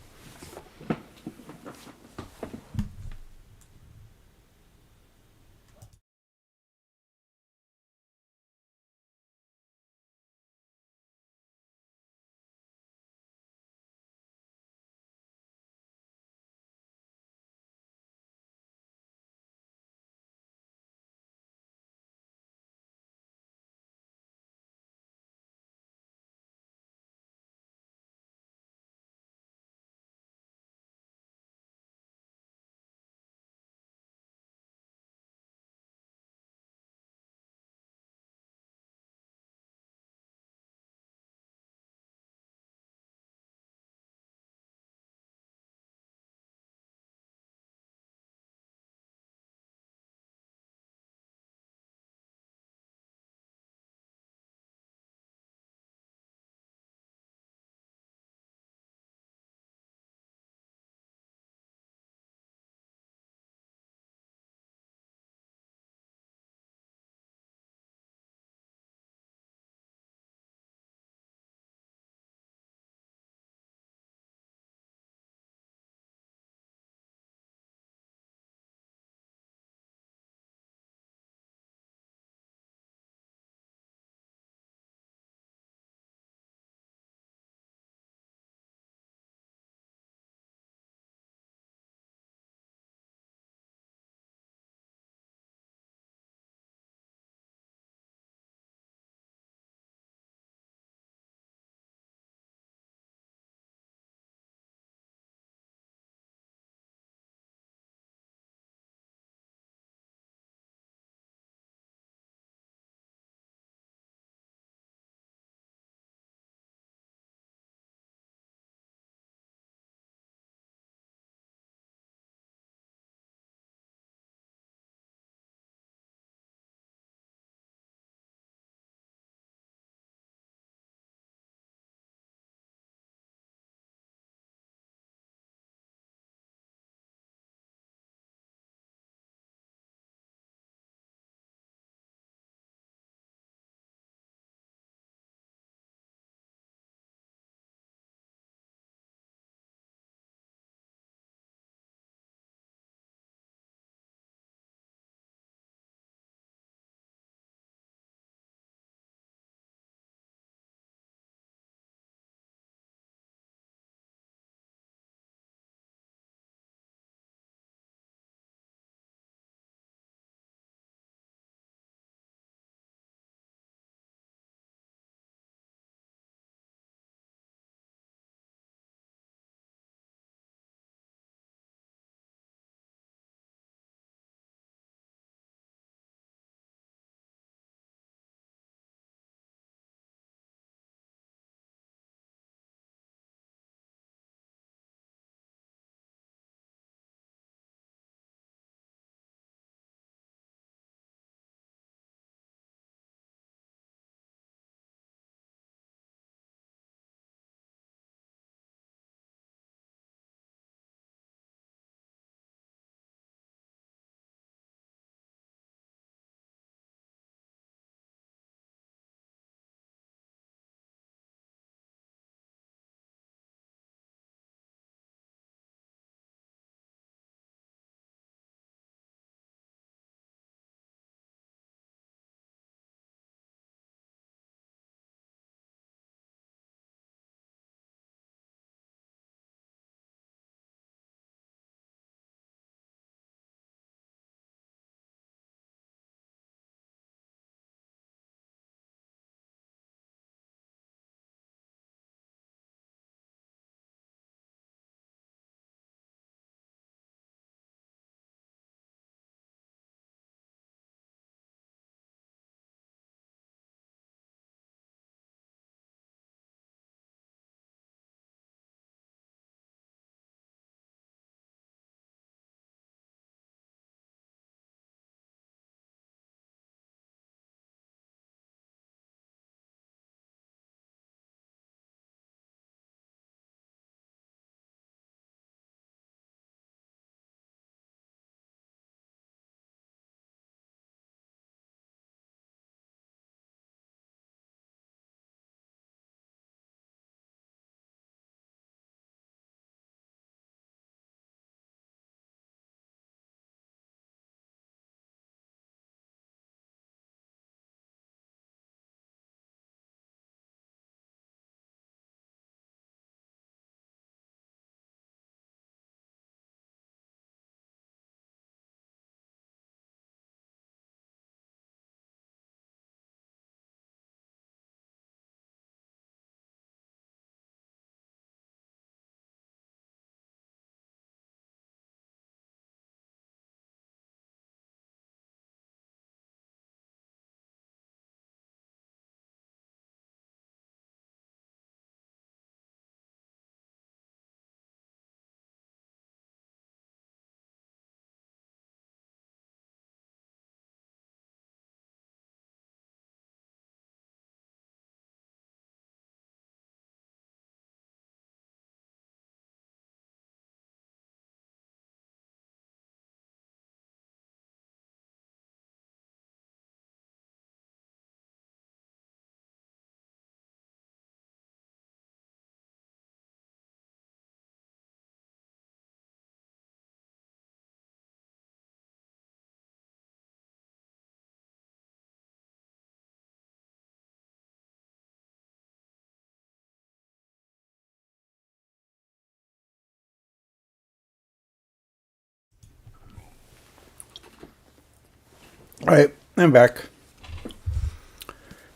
All right, I'm back.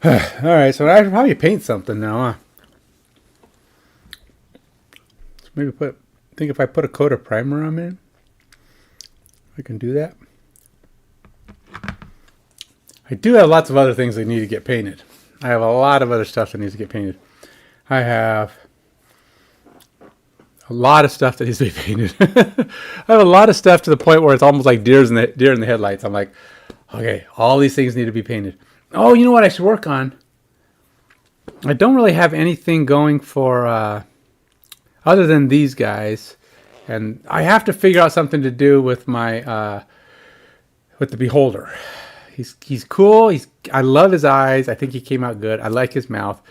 All right, so I should probably paint something now. So maybe think if I put a coat of primer on it, I can do that. I do have lots of other things that need to get painted. I have a lot of other stuff that needs to get painted. I have a lot of stuff that needs to be painted. I have a lot of stuff to the point where it's almost like deer in the headlights. I'm like, okay, all these things need to be painted. Oh, you know what I should work on? I don't really have anything going for other than these guys, and I have to figure out something to do with my with the Beholder. He's cool. I love his eyes. I think he came out good. I like his mouth.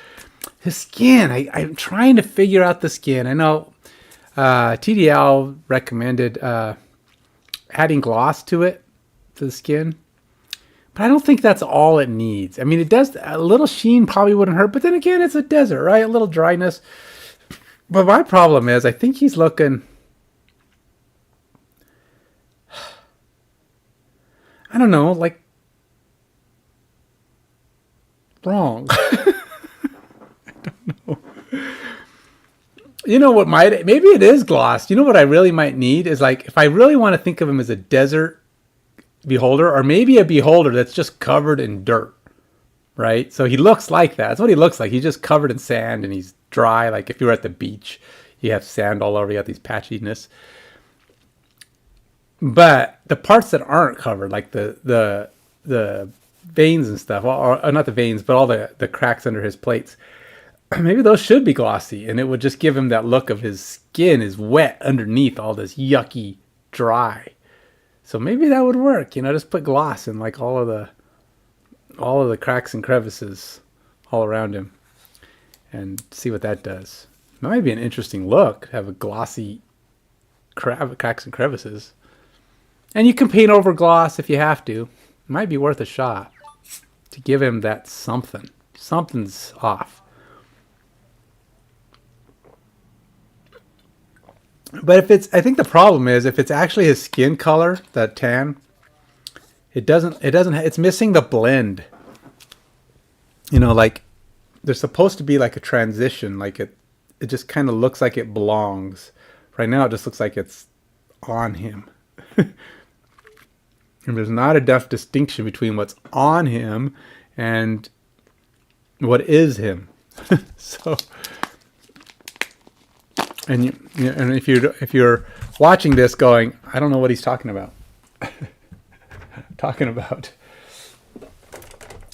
His skin. I'm trying to figure out the skin. I know TDL recommended adding gloss to the skin. But I don't think that's all it needs. I mean, it does. A little sheen probably wouldn't hurt. But then again, it's a desert, right? A little dryness. But my problem is, I think he's looking... I don't know, like... wrong. I don't know. You know what might... Maybe it is gloss. You know what I really might need is, like, if I really want to think of him as a desert Beholder, or maybe a Beholder that's just covered in dirt, right? So he looks like that. That's what he looks like. He's just covered in sand and he's dry. Like if you were at the beach, you have sand all over, you got these patchiness. But the parts that aren't covered, like the veins and stuff, or not the veins, but all the cracks under his plates, maybe those should be glossy, and it would just give him that look of his skin is wet underneath all this yucky dry. So maybe that would work, just put gloss in like all of the cracks and crevices all around him and see what that does. That might be an interesting look, have a glossy cracks and crevices. And you can paint over gloss if you have to. It might be worth a shot to give him that something. Something's off. But I think the problem is if it's actually his skin color, that tan, it's missing the blend. Like there's supposed to be like a transition, like it just kind of looks like it belongs. Right now it just looks like it's on him. And there's not enough distinction between what's on him and what is him. So... And if you're watching this going, I don't know what he's talking about.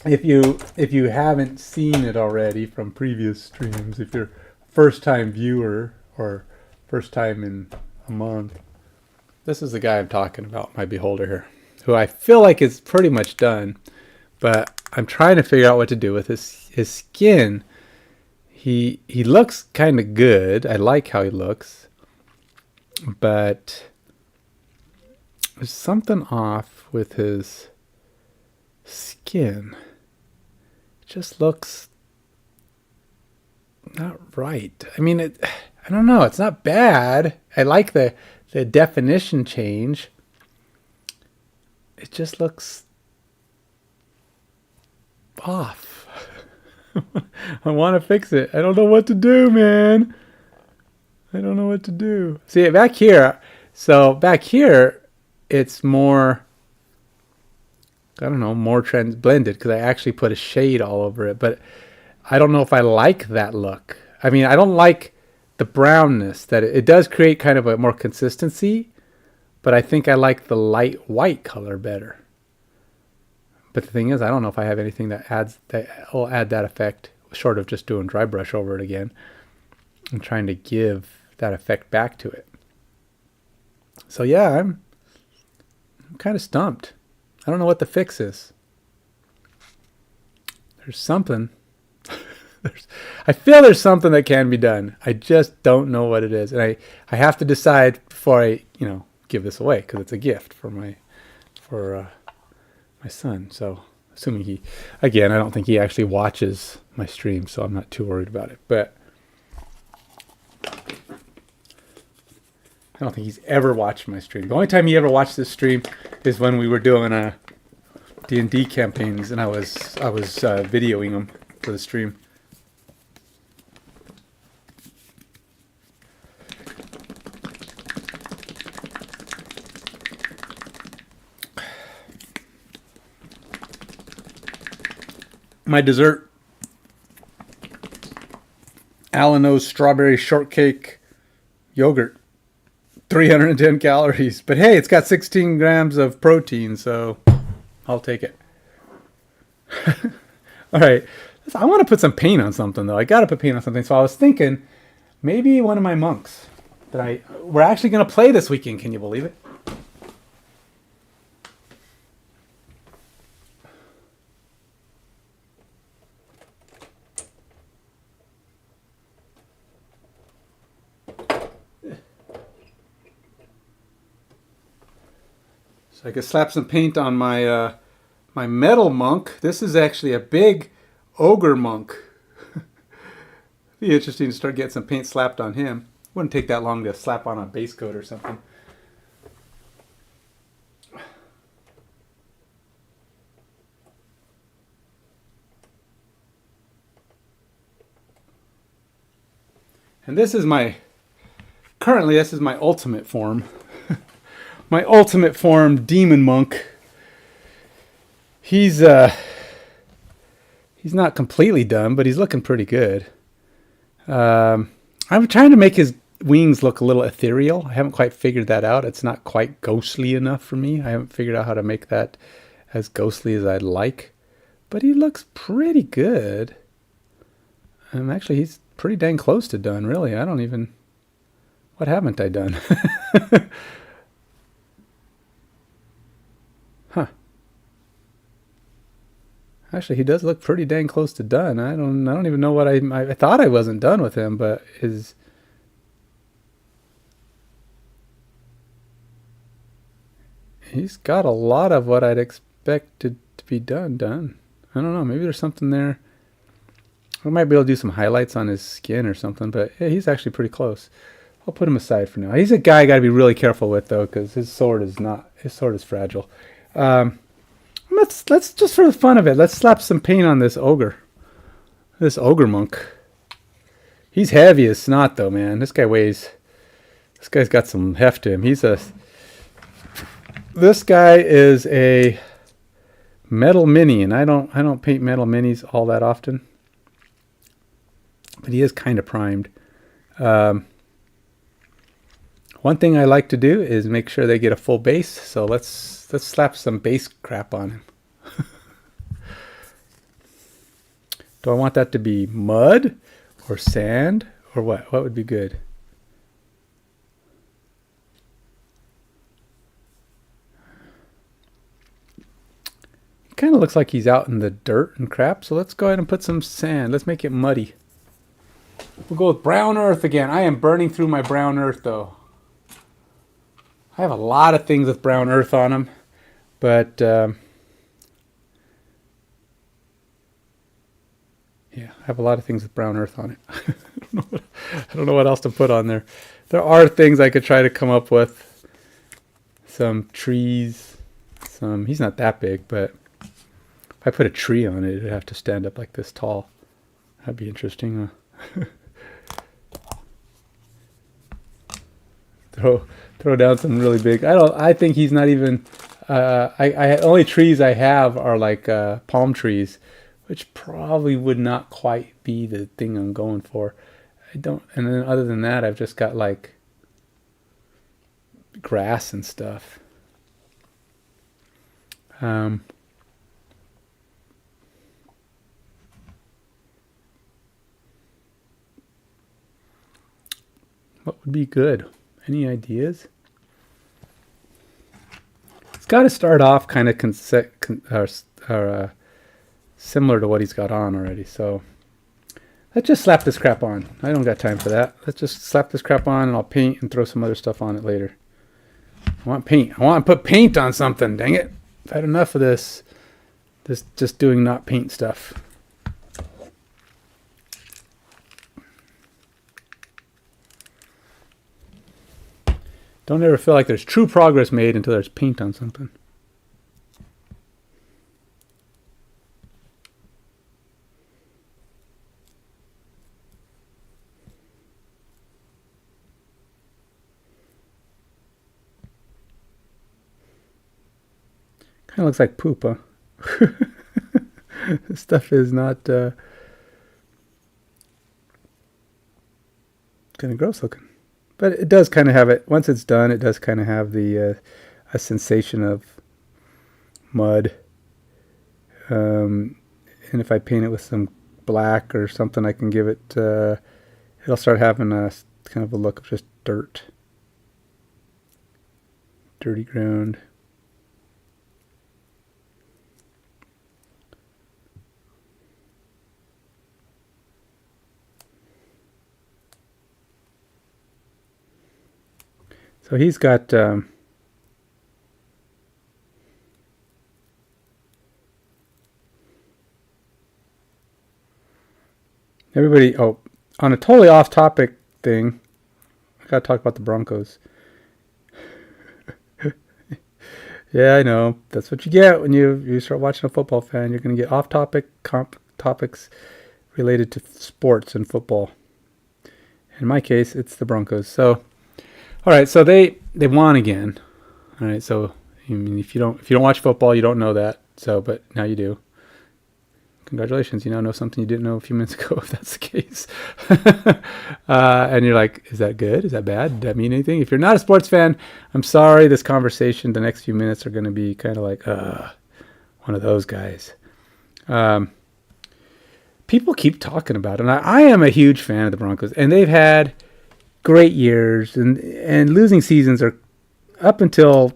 If you haven't seen it already from previous streams, if you're a first time viewer or first time in a month, this is the guy I'm talking about, my Beholder here, who I feel like is pretty much done, but I'm trying to figure out what to do with his skin. He looks kind of good. I like how he looks. But there's something off with his skin. It just looks not right. I mean, I don't know. It's not bad. I like the definition change. It just looks off. I want to fix it. I don't know what to do, man. I don't know what to do. See, back here, it's more, I don't know, more blended because I actually put a shade all over it. But I don't know if I like that look. I mean, I don't like the brownness. That it does create kind of a more consistency, but I think I like the light white color better. But the thing is, I don't know if I have anything that will add that effect, short of just doing dry brush over it again and trying to give that effect back to it. So yeah, I'm kind of stumped. I don't know what the fix is. There's something. I feel there's something that can be done. I just don't know what it is, and I have to decide before I give this away because it's a gift for my son. So assuming I don't think he actually watches my stream, so I'm not too worried about it. But I don't think he's ever watched my stream. The only time he ever watched this stream is when we were doing D&D campaigns, and I was videoing them for the stream. My dessert, Alano's strawberry shortcake yogurt, 310 calories. But hey, it's got 16 grams of protein, so I'll take it. All right. I want to put some paint on something, though. I got to put paint on something. So I was thinking maybe one of my monks that we're actually going to play this weekend. Can you believe it? So I could slap some paint on my my metal monk. This is actually a big ogre monk. Be interesting to start getting some paint slapped on him. Wouldn't take that long to slap on a base coat or something. And this is currently this is my ultimate form. My ultimate form, Demon Monk. He's not completely done, but he's looking pretty good. I'm trying to make his wings look a little ethereal. I haven't quite figured that out. It's not quite ghostly enough for me. I haven't figured out how to make that as ghostly as I'd like. But he looks pretty good. Actually, he's pretty dang close to done, really. What haven't I done? Huh. Actually, he does look pretty dang close to done. I don't even know what I thought I wasn't done with him, but he's got a lot of what I'd expected to be done. I don't know. Maybe there's something there. I might be able to do some highlights on his skin or something, but yeah, he's actually pretty close. I'll put him aside for now. He's a guy I got to be really careful with, though, because his sword is fragile. Let's just for the fun of it, let's slap some paint on this ogre monk. He's heavy as snot, though, man. This guy's got some heft to him. This guy is a metal mini, and I don't paint metal minis all that often, but he is kind of primed. One thing I like to do is make sure they get a full base, so let's slap some base crap on him. Do I want that to be mud or sand or what? What would be good? He kind of looks like he's out in the dirt and crap, so let's go ahead and put some sand. Let's make it muddy. We'll go with brown earth again. I am burning through my brown earth, though. I have a lot of things with brown earth on them, but yeah, I have a lot of things with brown earth on it. I don't know what else to put on there. There are things I could try to come up with. Some trees. He's not that big, but if I put a tree on it, it'd have to stand up like this tall. That'd be interesting, huh? Throw down some really big. I think he's not even. Only trees I have are like palm trees, which probably would not quite be the thing I'm going for. And then other than that, I've just got like grass and stuff. What would be good? Any ideas? It's got to start off kind of similar to what he's got on already. So let's just slap this crap on. I don't got time for that. Let's just slap this crap on, and I'll paint and throw some other stuff on it later. I want paint. I want to put paint on something. Dang it! I've had enough of this just doing not paint stuff. Don't ever feel like there's true progress made until there's paint on something. Kind of looks like poop, huh? This stuff is not kind of gross looking. But it does kind of have it, once it's done, it does kind of have the a sensation of mud. And if I paint it with some black or something, I can give it, it'll start having a kind of a look of just dirt. Dirty ground. So he's got everybody. Oh, on a totally off-topic thing, I gotta talk about the Broncos. Yeah, I know. That's what you get when you start watching a football fan. You're gonna get off-topic topics related to sports and football. In my case, it's the Broncos. So. All right, so they won again. All right, so I mean, if you don't watch football, you don't know that. So, but now you do. Congratulations, you now know something you didn't know a few minutes ago. If that's the case, and you're like, is that good? Is that bad? Did that mean anything? If you're not a sports fan, I'm sorry. This conversation, the next few minutes are going to be kind of like, one of those guys. People keep talking about it, and I am a huge fan of the Broncos, and they've had great years, and losing seasons are up until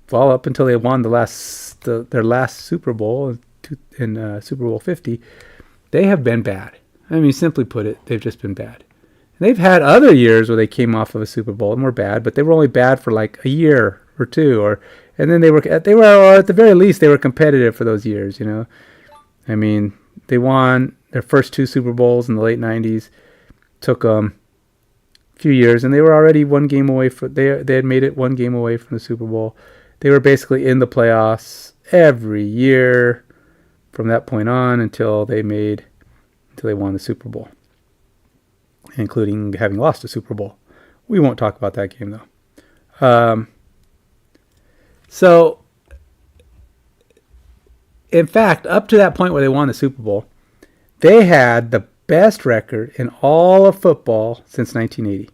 they won their last Super Bowl in Super Bowl 50. They have been bad. I mean, simply put it, they've just been bad. And they've had other years where they came off of a Super Bowl and were bad, but they were only bad for like a year or two, and then they were at the very least they were competitive for those years. I mean, they won their first 2 Super Bowls in the late 90s. Took few years, and they were already one game away they had made it one game away from the Super Bowl. They were basically in the playoffs every year from that point on until they won the Super Bowl, including having lost a Super Bowl. We won't talk about that game though. So in fact, up to that point where they won the Super Bowl, they had the best record in all of football since 1980.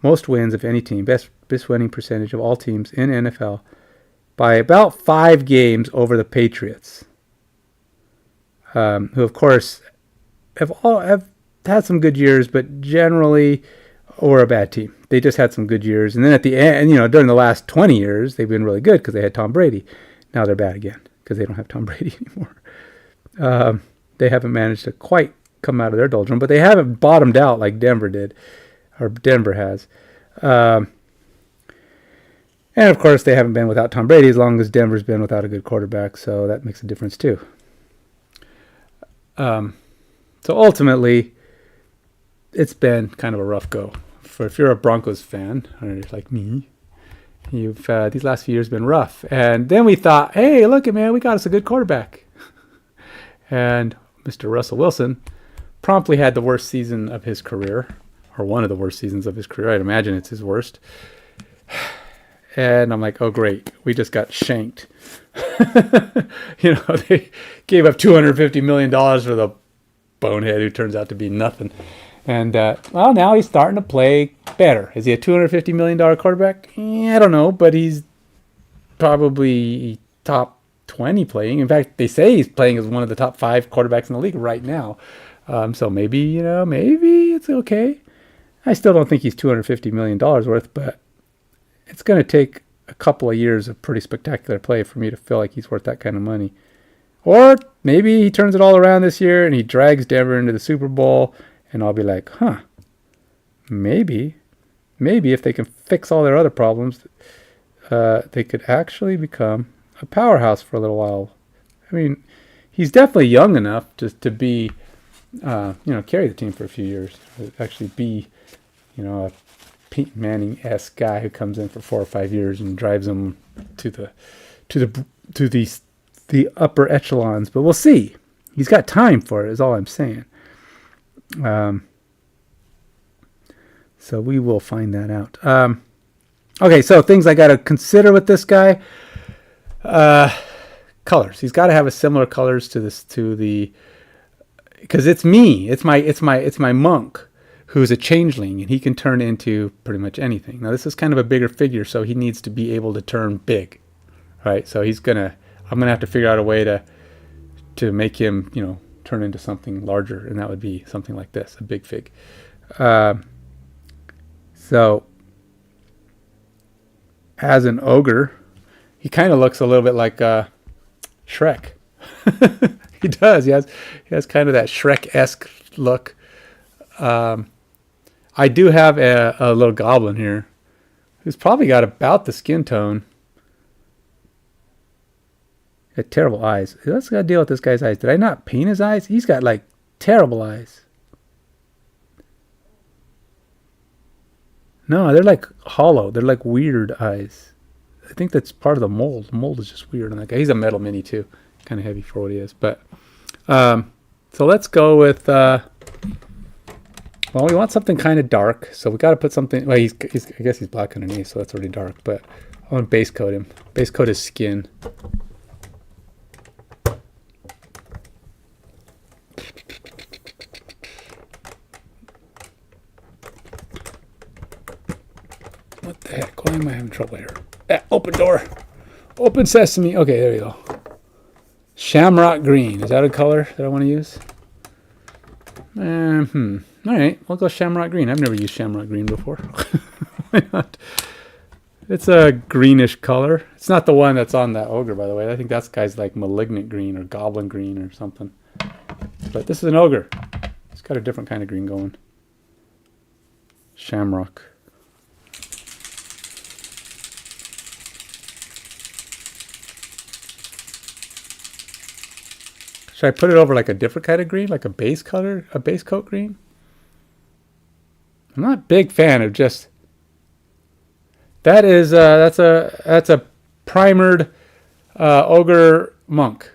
Most wins of any team. Best winning percentage of all teams in NFL by about 5 games over the Patriots, who of course have had some good years, but generally were a bad team. They just had some good years, and then at the end, during the last 20 years, they've been really good because they had Tom Brady. Now they're bad again because they don't have Tom Brady anymore. They haven't managed to quite come out of their doldrum, but they haven't bottomed out like Denver did, or Denver has. And of course, they haven't been without Tom Brady as long as Denver's been without a good quarterback, so that makes a difference too. So ultimately, it's been kind of a rough go. If you're a Broncos fan, or like me, you've these last few years been rough. And then we thought, hey, look, man, we got us a good quarterback. And Mr. Russell Wilson promptly had the worst season of his career, or one of the worst seasons of his career. I'd imagine it's his worst. And I'm like, oh, great. We just got shanked. They gave up $250 million for the bonehead who turns out to be nothing. And, now he's starting to play better. Is he a $250 million quarterback? I don't know, but he's probably top 20 playing. In fact, they say he's playing as one of the top 5 quarterbacks in the league right now. So maybe it's okay. I still don't think he's $250 million worth, but it's going to take a couple of years of pretty spectacular play for me to feel like he's worth that kind of money. Or maybe he turns it all around this year and he drags Denver into the Super Bowl, and I'll be like, maybe if they can fix all their other problems, they could actually become a powerhouse for a little while. I mean, he's definitely young enough to be, carry the team for a few years, actually be, a Peyton Manning-esque guy who comes in for 4 or 5 years and drives them to the upper echelons. But we'll see. He's got time for it, is all I'm saying. So we will find that out. Okay, so things I got to consider with this guy. colors. He's got to have a similar colors to this, to the, because it's me. It's my monk who's a changeling, and he can turn into pretty much anything. Now this is kind of a bigger figure, so he needs to be able to turn big, right? So I'm gonna have to figure out a way to make him, you know, turn into something larger, and that would be something like this, a big fig. So as an ogre, he kind of looks a little bit like Shrek. He does. He has kind of that Shrek-esque look. I do have a little goblin here who's probably got about the skin tone. Got terrible eyes. Let's gotta deal with this guy's eyes. Did I not paint his eyes? He's got like terrible eyes. No, they're like hollow. They're like weird eyes. I think that's part of the mold. The mold is just weird on that guy. He's a metal mini too. Kind of heavy for what he is. But so let's go with well, we want something kind of dark, so we got to put something. Well, I guess he's black underneath, so that's already dark. But I want to base coat him. Base coat his skin. What the heck? Why am I having trouble here? Open door. Open sesame. Okay, there you go. Shamrock green. Is that a color that I want to use? All right, we'll go shamrock green. I've never used shamrock green before. Why not? It's a greenish color. It's not the one that's on that ogre, by the way. I think that guy's like malignant green or goblin green or something. But this is an ogre. It's got a different kind of green going. Shamrock. Should I put it over like a different kind of green, like a base color, a base coat green? I'm not a big fan of just. That is that's a primered ogre monk.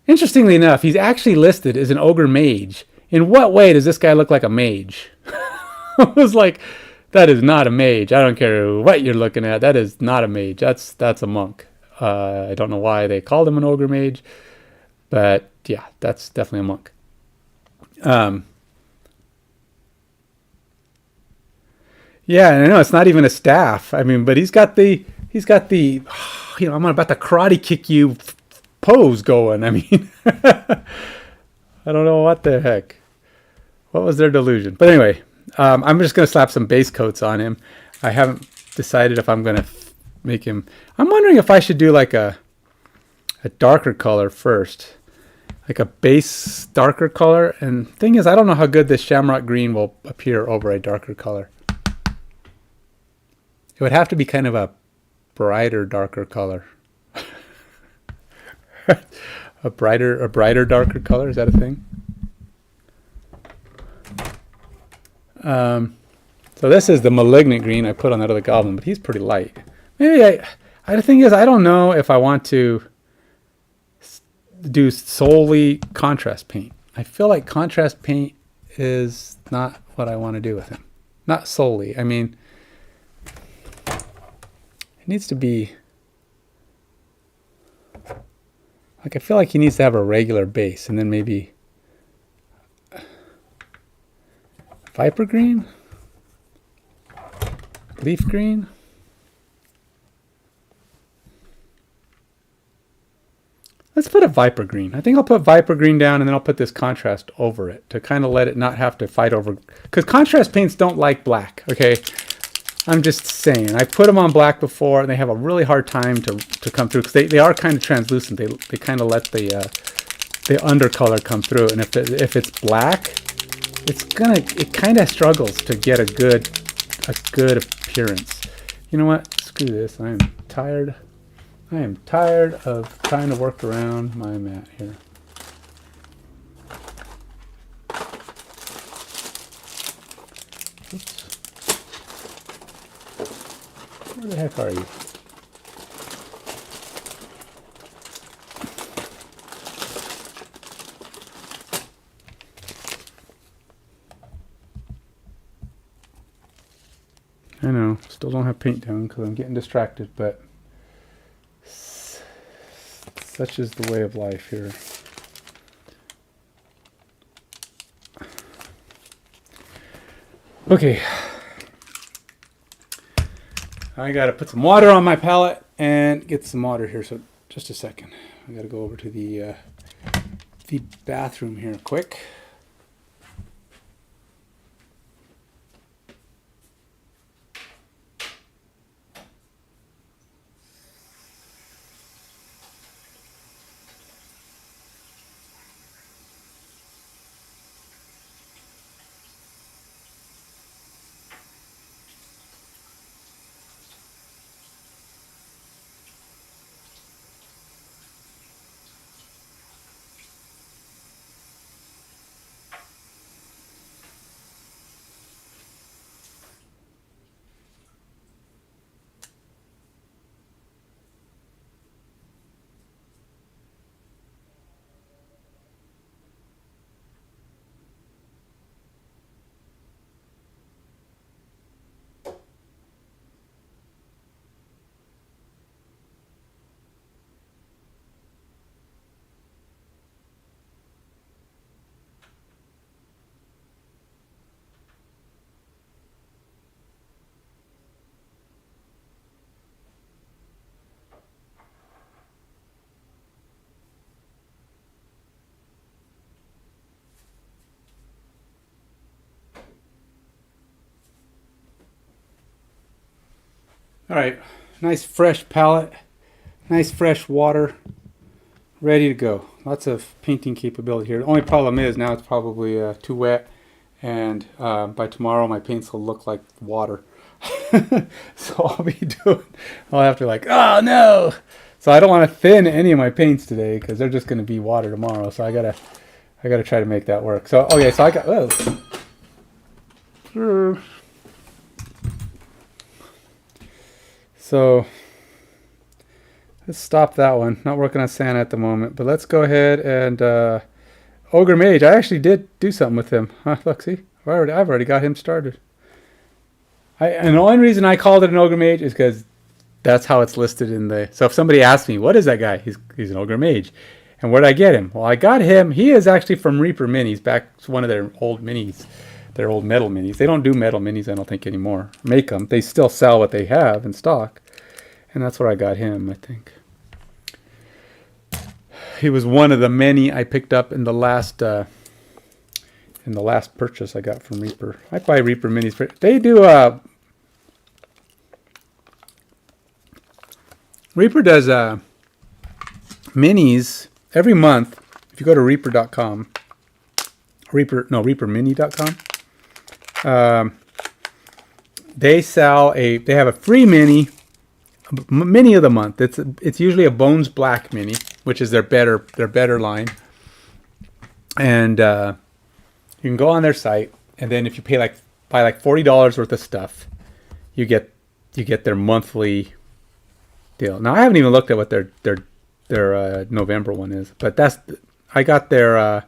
Interestingly enough, he's actually listed as an ogre mage. In what way does this guy look like a mage? I was like, that is not a mage. I don't care what you're looking at. That is not a mage. That's a monk. I don't know why they called him an ogre mage, but yeah, that's definitely a monk. Yeah, and I know it's not even a staff. I mean, but he's got the you know, I'm about to karate kick you pose going. I mean, I don't know what the heck. What was their delusion? But anyway, I'm just going to slap some base coats on him. I haven't decided if I'm going to make him. I'm wondering if I should do like a darker color first. Like a base darker color. And thing is, I don't know how good this shamrock green will appear over a darker color. It would have to be kind of a brighter, darker color. a brighter, darker color. Is that a thing? So this is the malignant green I put on that other goblin, but he's pretty light. Maybe the thing is, I don't know if I want to do solely contrast paint. I feel like contrast paint is not what I want to do with him. Not solely. I mean, it needs to be like, I feel like he needs to have a regular base, and then maybe Viper green, leaf green. Let's put a Viper green. I think I'll put Viper green down, and then I'll put this contrast over it to kind of let it not have to fight over, because contrast paints don't like black. Okay, I'm just saying. I put them on black before, and they have a really hard time to come through, because they are kind of translucent. They kind of let the undercolor come through, and if it's black, it kind of struggles to get a good appearance. You know what? Screw this. I am tired. I am tired of trying to work around my mat here. Oops. Where the heck are you? I know, still don't have paint down because I'm getting distracted, but Such is the way of life here. Okay. I gotta put some water on my palette and get some water here. So just a second. I gotta go over to the bathroom here quick. All right, nice fresh palette, nice fresh water, ready to go. Lots of painting capability here. The only problem is now it's probably too wet, and by tomorrow my paints will look like water. So I'll have to like, oh no! So I don't want to thin any of my paints today because they're just going to be water tomorrow. So I gotta try to make that work. So okay, so I got. So let's stop that one. Not working on Santa at the moment, but let's go ahead and Ogre Mage. I actually did do something with him. Look, see, I've already got him started. And the only reason I called it an Ogre Mage is because that's how it's listed in the. So if somebody asks me, what is that guy? He's an Ogre Mage. And where did I get him? Well, I got him. He is actually from Reaper Minis. Back, it's one of their old minis. Their old metal minis. They don't do metal minis, I don't think, anymore. Make them. They still sell what they have in stock. And that's where I got him, I think. He was one of the many I picked up in the last purchase I got from Reaper. I buy Reaper minis. They do Reaper does minis every month. If you go to reaper.com, reapermini.com. They have a free mini of the month. It's usually a Bones Black mini, which is their better line. And you can go on their site, and then if you buy like $40 worth of stuff, you get their monthly deal. Now I haven't even looked at what their November one is, but I got their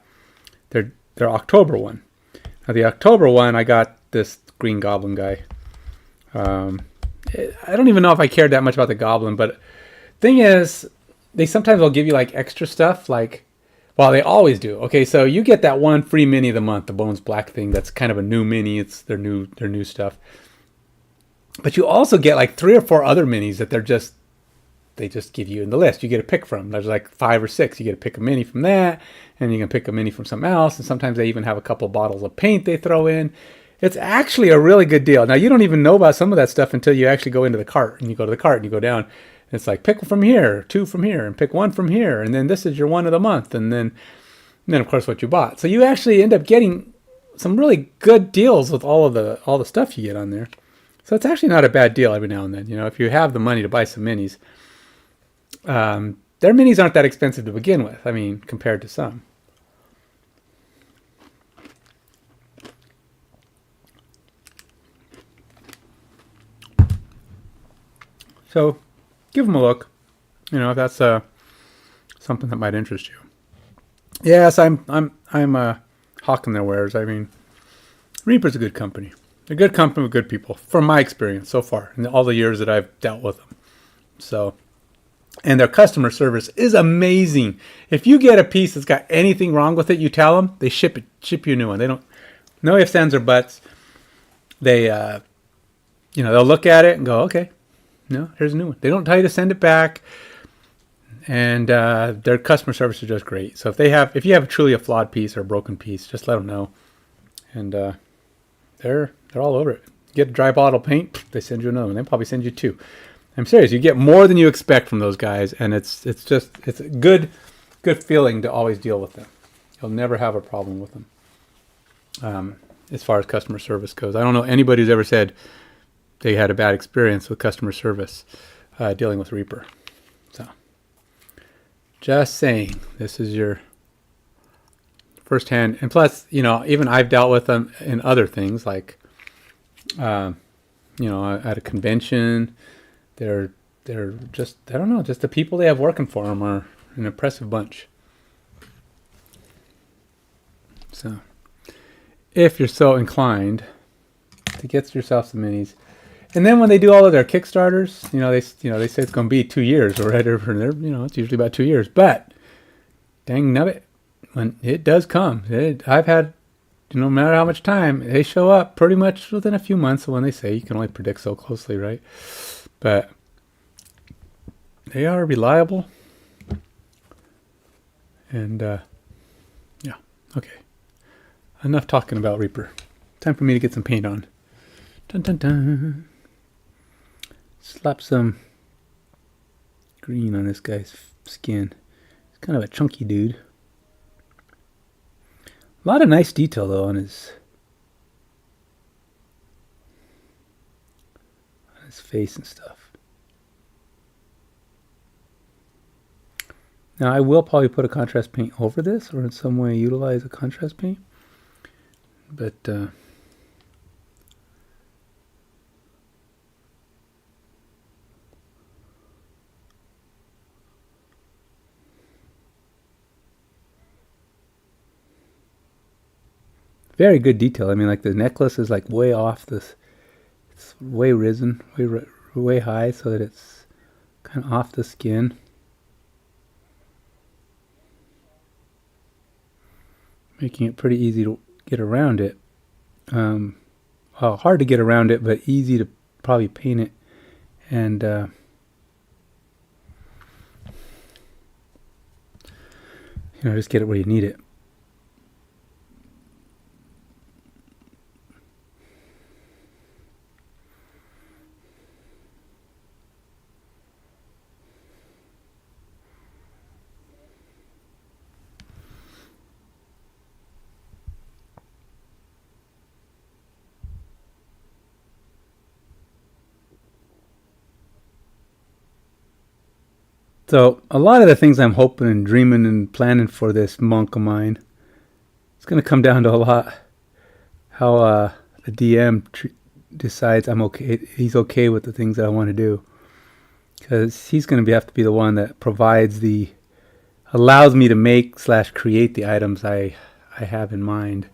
October one. Now the October one, I got this Green Goblin guy. I don't even know if I cared that much about the Goblin, but thing is, they sometimes will give you like extra stuff, like, well, they always do. Okay, so you get that one free mini of the month, the Bones Black thing. That's kind of a new mini. It's their new stuff. But you also get like 3 or 4 other minis that they just give you in the list. You get to pick from. There's like 5 or 6. You get to pick a mini from that, and you can pick a mini from something else. And sometimes they even have a couple bottles of paint they throw in. It's actually a really good deal. Now, you don't even know about some of that stuff until you actually go into the cart. And you go to the cart and you go down. And it's like, pick from here, 2 from here, and pick 1 from here. And then this is your one of the month. And then of course, what you bought. So you actually end up getting some really good deals with all the stuff you get on there. So it's actually not a bad deal every now and then. You know, if you have the money to buy some minis. Their minis aren't that expensive to begin with. I mean, compared to some. So, give them a look. You know, if that's something that might interest you. Yes, I'm hawking their wares. I mean, Reaper's a good company. A good company with good people, from my experience so far, in all the years that I've dealt with them. So, And their customer service is amazing. If you get a piece that's got anything wrong with it, you tell them, they ship you a new one. They don't, no ifs, ands, or buts. They, they'll look at it and go, okay, no, here's a new one. They don't tell you to send it back. And their customer service is just great. So if you have truly a flawed piece or a broken piece, just let them know. And they're all over it. You get a dry bottle paint, they send you another one. They probably send you two. I'm serious. You get more than you expect from those guys, and it's a good feeling to always deal with them. You'll never have a problem with them. As far as customer service goes, I don't know anybody who's ever said they had a bad experience with customer service dealing with Reaper. So, just saying, this is your firsthand. And plus, even I've dealt with them in other things like, at a convention. They're just, I don't know, just the people they have working for them are an impressive bunch. So, if you're so inclined to get yourself some minis, and then when they do all of their Kickstarters, they say it's going to be 2 years or whatever. It's usually about 2 years. But dang nubbit, when it does come, I've had, no matter how much time, they show up pretty much within a few months of when they say. You can only predict so closely, right? But they are reliable. And, yeah. Okay. Enough talking about Reaper. Time for me to get some paint on. Dun dun dun. Slap some green on this guy's skin. He's kind of a chunky dude. A lot of nice detail, though, on his face and stuff. Now, I will probably put a contrast paint over this or in some way utilize a contrast paint. But, very good detail. I mean, like the necklace is like way off this. It's way risen, way high, so that it's kind of off the skin. Making it pretty easy to get around it. Hard to get around it, but easy to probably paint it. And just get it where you need it. So a lot of the things I'm hoping and dreaming and planning for this monk of mine, it's going to come down to a lot how the DM decides I'm okay. He's okay with the things that I want to do, because he's going to have to be the one that allows me to make / create the items I have in mind,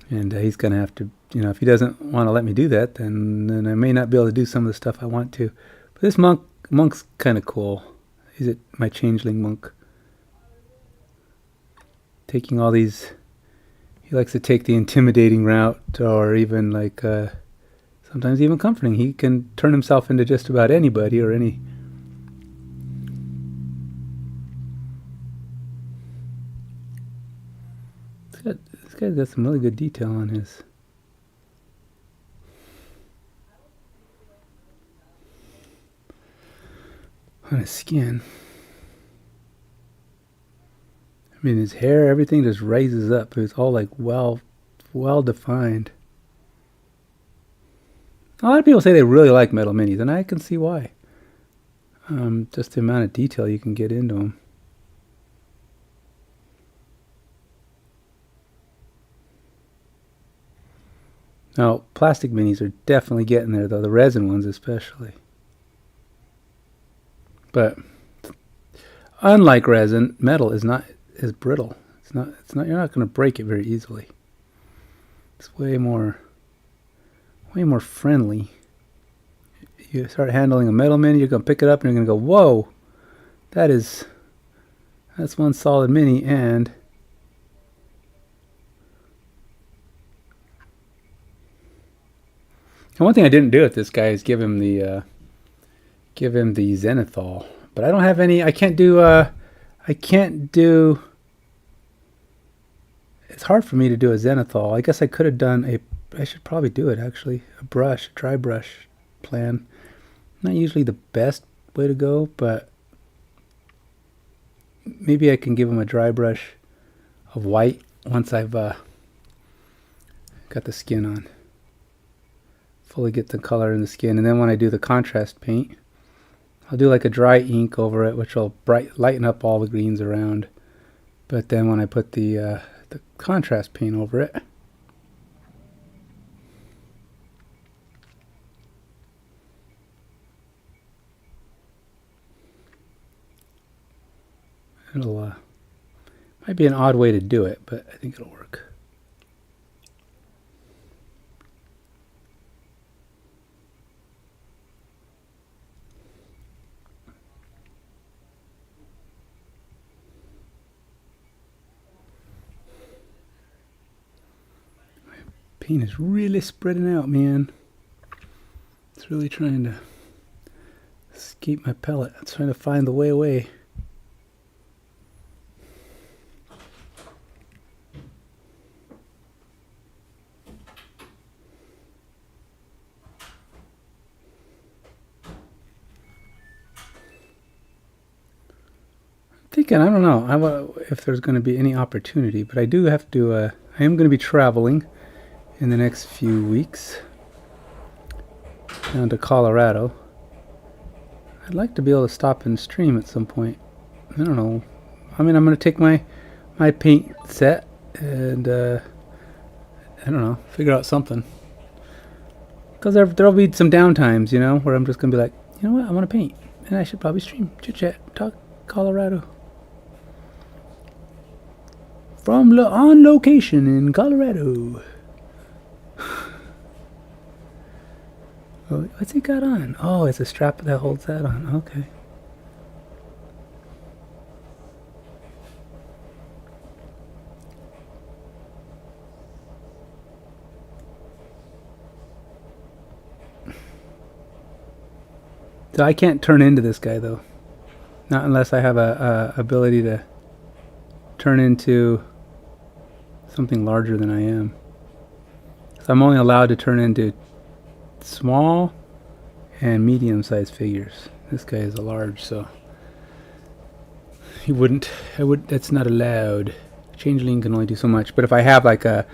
and he's going to have to, if he doesn't want to let me do that, then I may not be able to do some of the stuff I want to. But this monk's kind of cool. He's my changeling monk. Taking all these, he likes to take the intimidating route, or even like sometimes even comforting. He can turn himself into just about anybody or any. This guy's got some really good detail on his. On his skin. I mean, his hair, everything just raises up. It's all like well defined. A lot of people say they really like metal minis, and I can see why. Just the amount of detail you can get into them. Now, plastic minis are definitely getting there, though, the resin ones especially. But unlike resin, metal is not as brittle. It's not. You're not going to break it very easily. It's way more friendly. You start handling a metal mini, you're going to pick it up and you're going to go, whoa, that's one solid mini. And one thing I didn't do with this guy is give him the Zenithal, but I don't have any. I can't do. It's hard for me to do a Zenithal. I guess I could have done a. I should probably do it actually. A dry brush plan. Not usually the best way to go, but maybe I can give him a dry brush of white once I've got the skin on. Fully get the color in the skin, and then when I do the contrast paint, I'll do like a dry ink over it, which will lighten up all the greens around. But then when I put the contrast paint over it, it'll might be an odd way to do it, but I think it'll work. Paint is really spreading out, man. It's really trying to escape my palette. It's trying to find the way away. Thinking, I don't know if there's going to be any opportunity, but I do have to. I am going to be traveling in the next few weeks down to Colorado. I'd like to be able to stop and stream at some point. I don't know. I mean, I'm going to take my paint set and I don't know, figure out something. Because there'll be some downtimes, you know, where I'm just going to be like, you know what, I want to paint, and I should probably stream, chit chat, talk Colorado. From on location in Colorado. Oh, what's he got on? Oh, it's a strap that holds that on. Okay. So I can't turn into this guy though. Not unless I have a ability to turn into something larger than I am. So I'm only allowed to turn into small and medium-sized figures. This guy is a large, so he wouldn't. That's not allowed. Changeling can only do so much. But if I have like a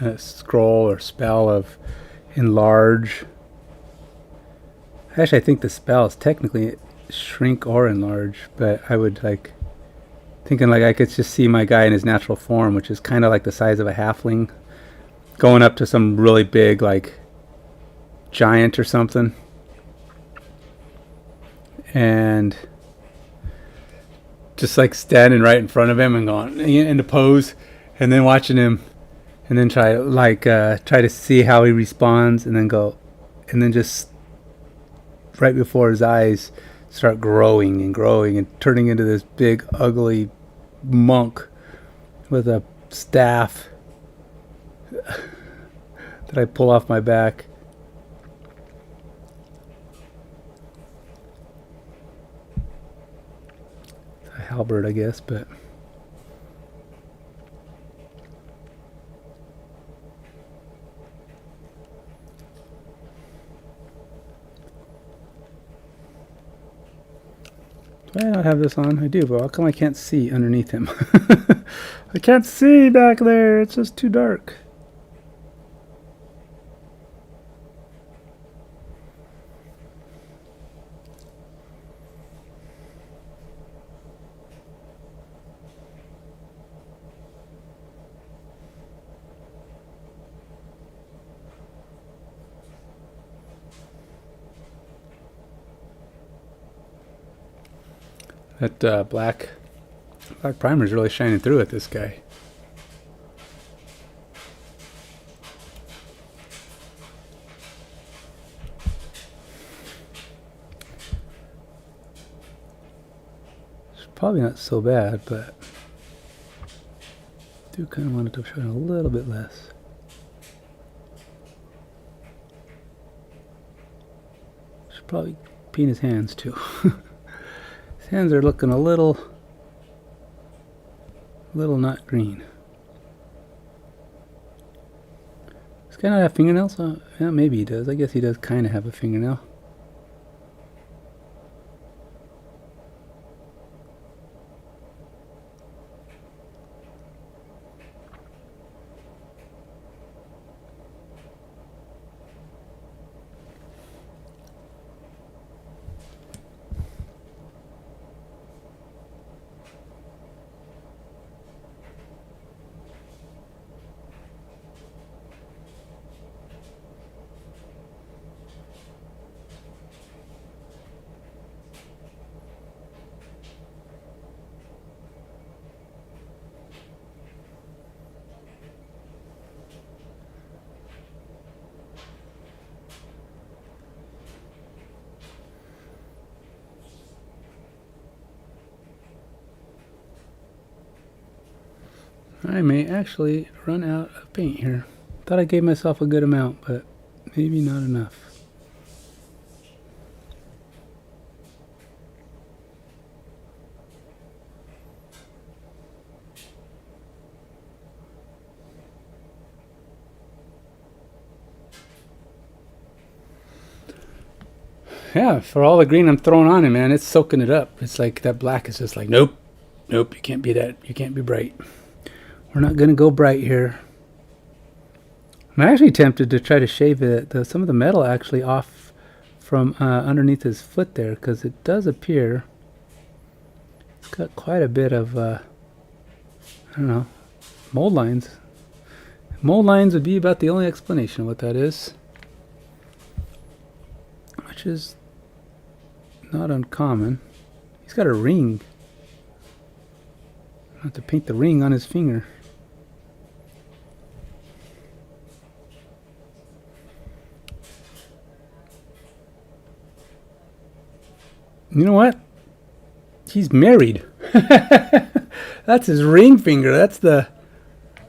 a scroll or spell of enlarge. Actually, I think the spell is technically shrink or enlarge, but I would like thinking like I could just see my guy in his natural form, which is kind of like the size of a halfling, going up to some really big like giant or something, and just like standing right in front of him and going into pose, and then watching him, and then try to see how he responds, and then go, and then just right before his eyes start growing and turning into this big ugly monk with a staff that I pull off my back. It's a halberd, I guess, but do I not have this on? I do, but how come I can't see underneath him? I can't see back there. It's just too dark. That black primer is really shining through at this guy. It's probably not so bad, but I do kind of want it to shine a little bit less. Should probably paint his hands too. His hands are looking a little not green. Does guy not have fingernails? Yeah, maybe he does. I guess he does kind of have a fingernail. I may actually run out of paint here. Thought I gave myself a good amount, but maybe not enough. Yeah, for all the green I'm throwing on it, man, it's soaking it up. It's like that black is just like, nope, nope, you can't be that. You can't be bright. We're not going to go bright here. I'm actually tempted to try to shave some of the metal actually off from underneath his foot there, because it does appear it's got quite a bit of, I don't know, mold lines. Mold lines would be about the only explanation of what that is, which is not uncommon. He's got a ring. I have to paint the ring on his finger. You know what? He's married. That's his ring finger. That's the...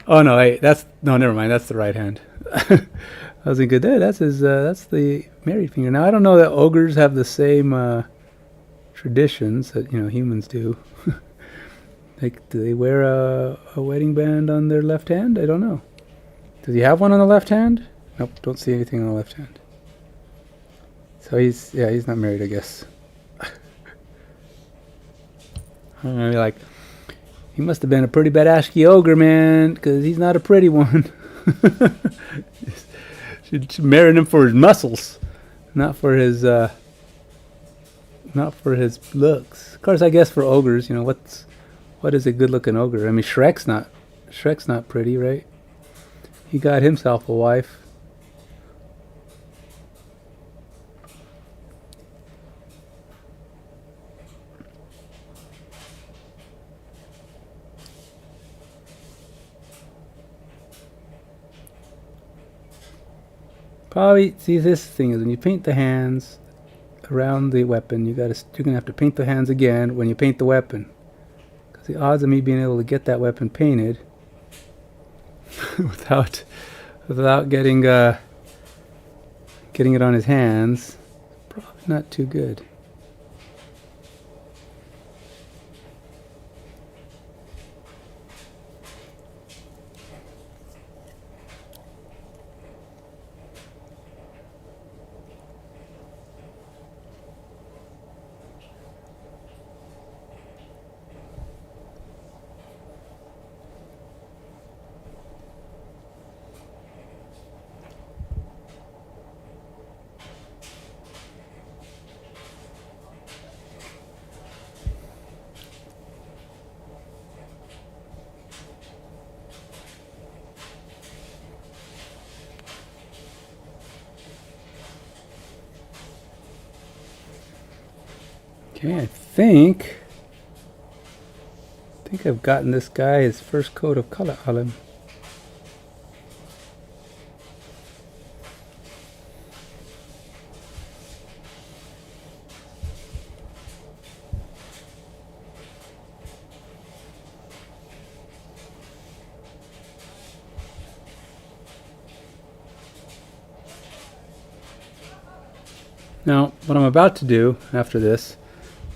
Oh, no, wait. No, never mind. That's the right hand. I was thinking, that's the married finger. Now, I don't know that ogres have the same traditions that, humans do. Like, do they wear a wedding band on their left hand? I don't know. Does he have one on the left hand? Nope, don't see anything on the left hand. So he's not married, I guess. I'm gonna be like, he must have been a pretty badass ogre, man, because he's not a pretty one. Should marry him for his muscles, not for his looks. Of course, I guess for ogres, what is a good-looking ogre? I mean, Shrek's not pretty, right? He got himself a wife. Probably, see, this thing is when you paint the hands around the weapon, you're gonna have to paint the hands again when you paint the weapon, because the odds of me being able to get that weapon painted without getting it on his hands, probably not too good. Okay, I think think I've gotten this guy his first coat of color on him. Now, what I'm about to do after this,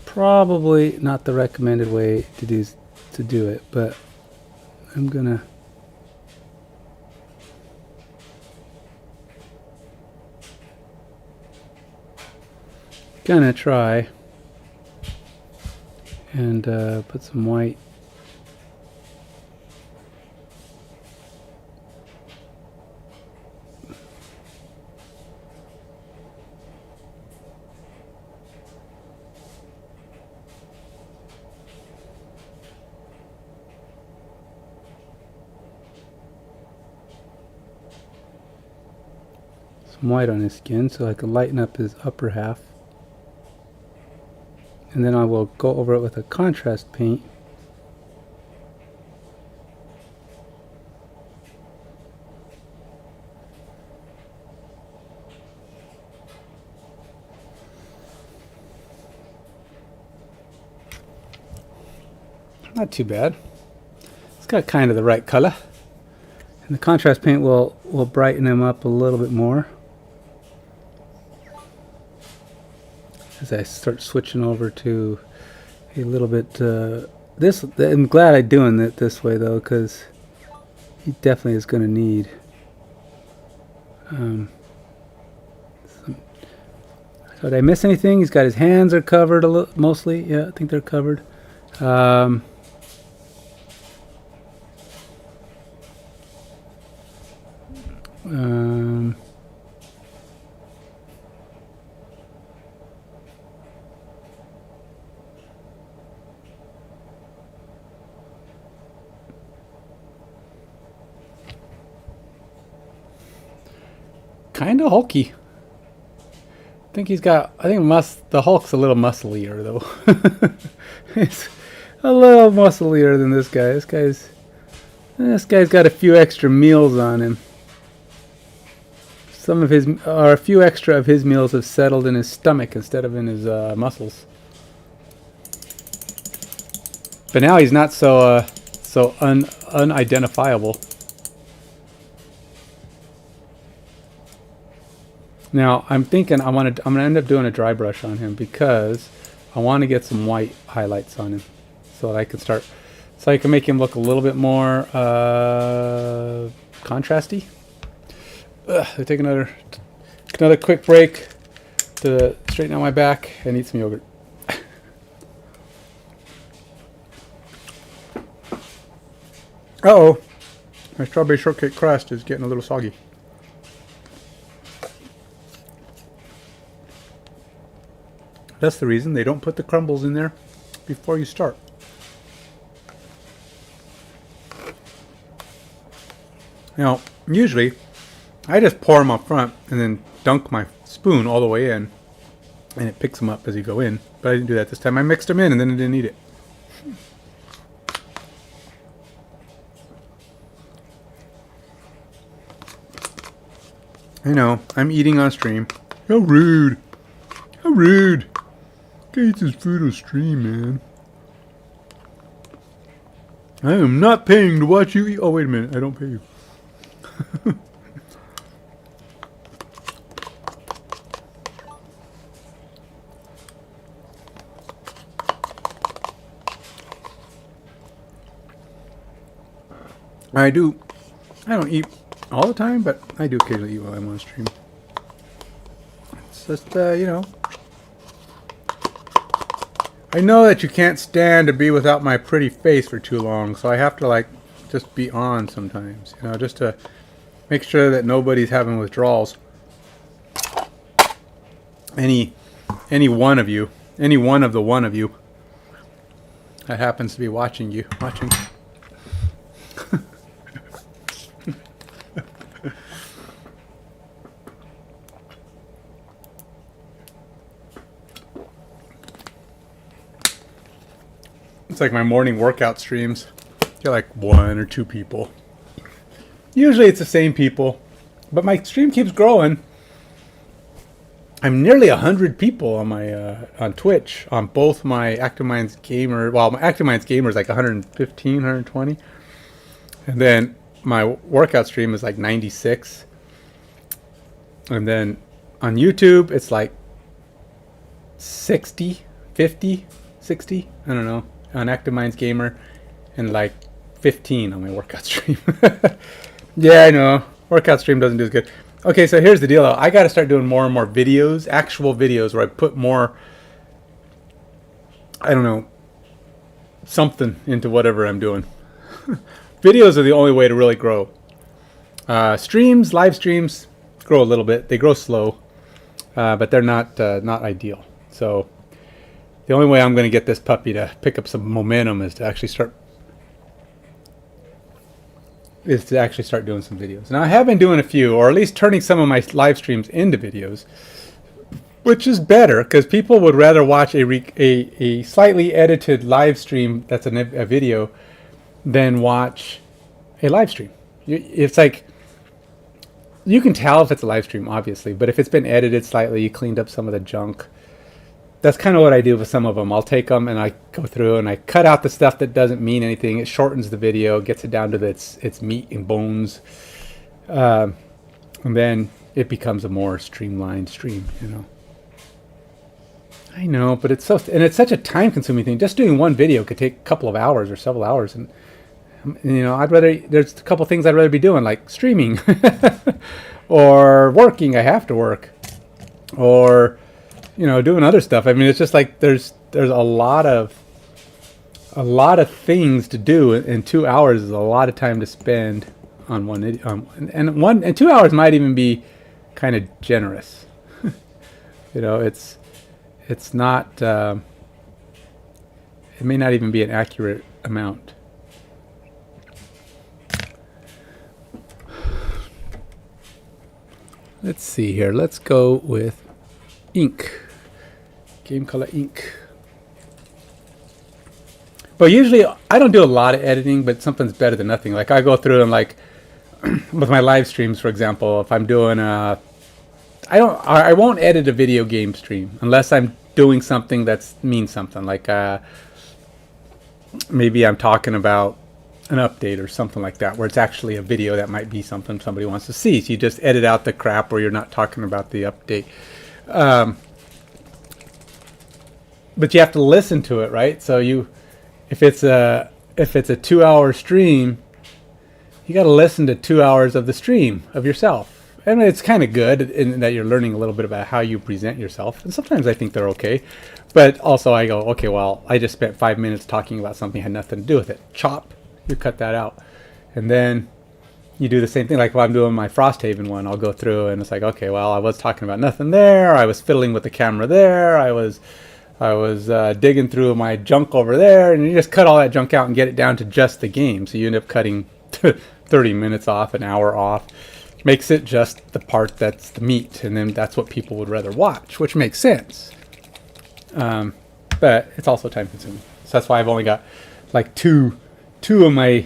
probably not the recommended way to do it, but I'm gonna try and put some white. Some white on his skin so I can lighten up his upper half. And then I will go over it with a contrast paint. Not too bad. It's got kind of the right color. And the contrast paint will brighten him up a little bit more as I start switching over to a little bit this. I'm glad I'm doing it this way though, because he definitely is going to need some. So did I miss anything? He's got his hands are covered mostly. Yeah, I think they're covered. Kind of hulky. I think he's got. I think the Hulk's a little musclier though. He's a little musclier than this guy. This guy's got a few extra meals on him. Some of his, or a few extra of his meals have settled in his stomach instead of in his muscles. But now he's not so unidentifiable. Now I'm thinking I'm gonna end up doing a dry brush on him because I want to get some white highlights on him so that I can start, so I can make him look a little bit more contrasty. I take another quick break to straighten out my back and eat some yogurt. Uh-oh, my strawberry shortcake crust is getting a little soggy. That's the reason they don't put the crumbles in there before you start. Now, usually, I just pour them up front and then dunk my spoon all the way in, and it picks them up as you go in. But I didn't do that this time. I mixed them in and then I didn't eat it. I know, I'm eating on stream. How rude. How rude. Guy eats his food on stream, man. I am not paying to watch you eat. Oh, wait a minute. I don't pay you. I don't eat all the time, but I do occasionally eat while I'm on stream. It's just, you know. I know that you can't stand to be without my pretty face for too long, so I have to, like, just be on sometimes, you know, just to make sure that nobody's having withdrawals. Any one of you, any one of you that happens to be watching. It's like my morning workout streams. Get like 1 or 2 people. Usually it's the same people, but my stream keeps growing. I'm nearly 100 people on my on Twitch on both my Active Minds Gamer. Well, my Active Minds Gamer is like 115, 120, and then my workout stream is like 96. And then on YouTube it's like 60, 50, 60. I don't know on Active Minds Gamer, and like 15 on my workout stream. Yeah, I know. Workout stream doesn't do as good. Okay, so here's the deal, though. I got to start doing more and more videos, actual videos, where I put more, I don't know, something into whatever I'm doing. Videos are the only way to really grow. Streams, live streams, grow a little bit. They grow slow, but they're not ideal. So the only way I'm going to get this puppy to pick up some momentum is to actually start doing some videos. Now I have been doing a few, or at least turning some of my live streams into videos, which is better because people would rather watch a slightly edited live stream that's a video than watch a live stream. It's like, you can tell if it's a live stream, obviously, but if it's been edited slightly, you cleaned up some of the junk. That's kind of what I do with some of them. I'll take them and I go through and I cut out the stuff that doesn't mean anything. It shortens the video, gets it down to its meat and bones, and then it becomes a more streamlined stream. You know. I know, but it's such a time-consuming thing. Just doing one video could take a couple of hours or several hours, and you know, there's a couple things I'd rather be doing, like streaming, or working. I have to work, or you know, doing other stuff. I mean, it's just like there's a lot of things to do, and 2 hours is a lot of time to spend on one. And 2 hours might even be kind of generous. You know, it's not. It may not even be an accurate amount. Let's see here. Let's go with ink. Game color ink. But usually I don't do a lot of editing, but something's better than nothing. Like I go through and like with my live streams, for example, if I'm doing I won't edit a video game stream unless I'm doing something that means something. Like maybe I'm talking about an update or something like that, where it's actually a video that might be something somebody wants to see. So you just edit out the crap where you're not talking about the update. But you have to listen to it, right? So if it's a 2 hour stream, you got to listen to 2 hours of the stream of yourself. And it's kind of good in that you're learning a little bit about how you present yourself. And sometimes I think they're okay. But also I go, okay, well, I just spent 5 minutes talking about something that had nothing to do with it. Chop, you cut that out. And then you do the same thing. Like if I'm doing my Frosthaven one, I'll go through and it's like, okay, well, I was talking about nothing there. I was fiddling with the camera there. I was digging through my junk over there, and you just cut all that junk out and get it down to just the game. So you end up cutting 30 minutes off, an hour off. Makes it just the part that's the meat, and then that's what people would rather watch, which makes sense. But it's also time consuming. So that's why I've only got like two of my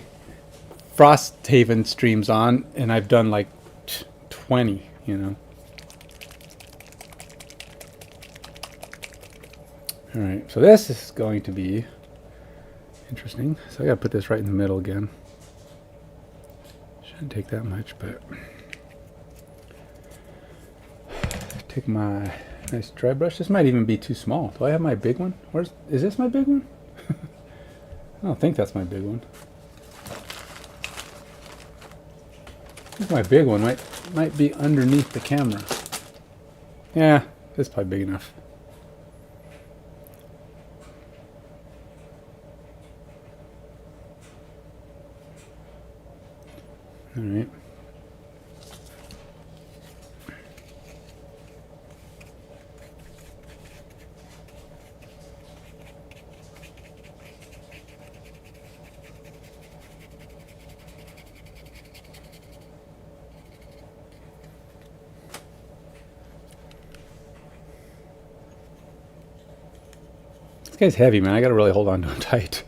Frosthaven streams on, and I've done like 20, you know. Alright, so this is going to be interesting. So I gotta put this right in the middle again. Shouldn't take that much, but take my nice dry brush. This might even be too small. Do I have my big one? Is this my big one? I don't think that's my big one. I think my big one might be underneath the camera. Yeah, this is probably big enough. All right. This guy's heavy, man. I gotta really hold on to him tight.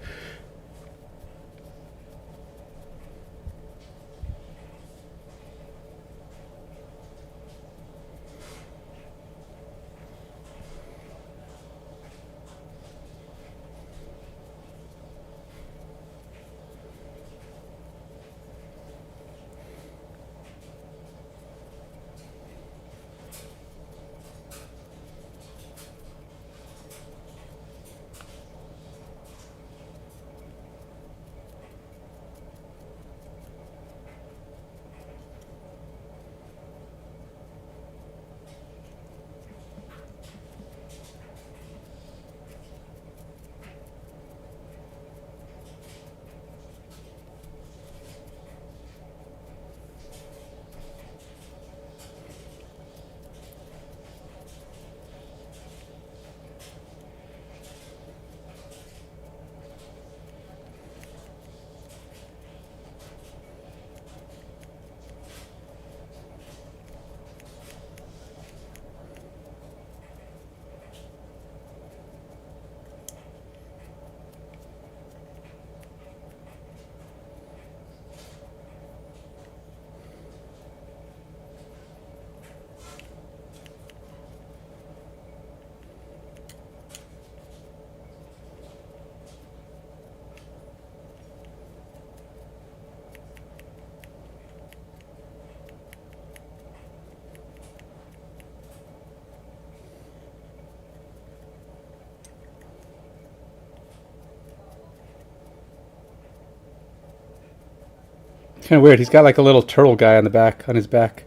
Kind of weird. He's got like a little turtle guy on the back, on his back.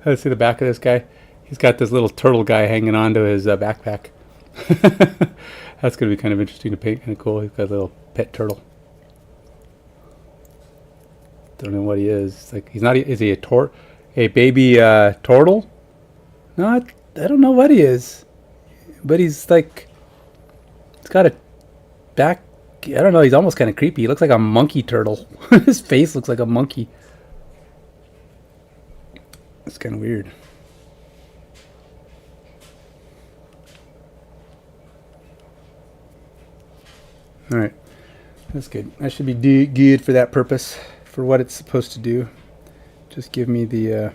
Let's see the back of this guy. He's got this little turtle guy hanging onto his backpack. That's going to be kind of interesting to paint. Kind of cool. He's got a little pet turtle. Don't know what he is. It's like he's not. Is he a baby turtle? No, I don't know what he is. But he's like, he's got a back. I don't know. He's almost kind of creepy. He looks like a monkey turtle. His face looks like a monkey. It's kind of weird. All right, that's good. That should be good for that purpose, for what it's supposed to do. Just give me the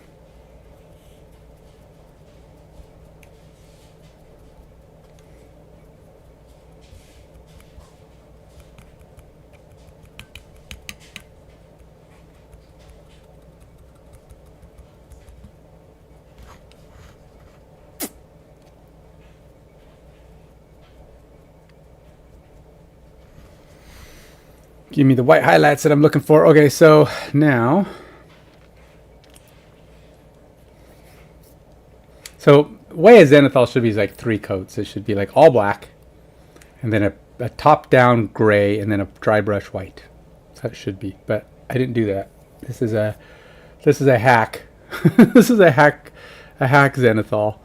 give me the white highlights that I'm looking for. Okay, so now, so way a zenithal should be is like 3 coats. It should be like all black, and then a top down gray, and then a dry brush white. That's how it should be. But I didn't do that. This is a hack. This is a hack zenithal.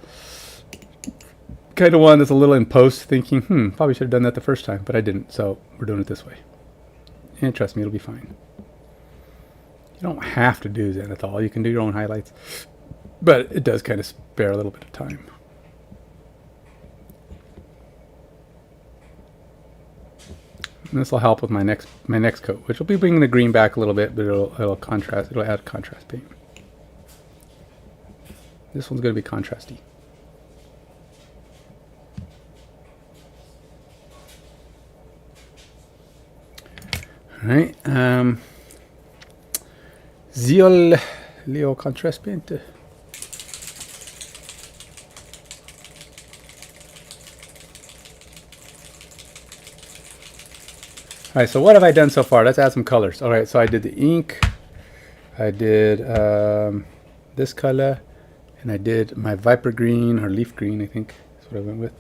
Kind of one that's a little in post, thinking, probably should have done that the first time, but I didn't. So we're doing it this way. And trust me, it'll be fine. You don't have to do zenithal. You can do your own highlights. But it does kind of spare a little bit of time. And this will help with my next coat, which will be bringing the green back a little bit, but it'll contrast. It'll add contrast paint. This one's going to be contrasty. All right. Zeol Leo contrast paint. All right, so what have I done so far? Let's add some colors. All right, so I did the ink. I did this color, and I did my Viper green or leaf green, I think that's what I went with.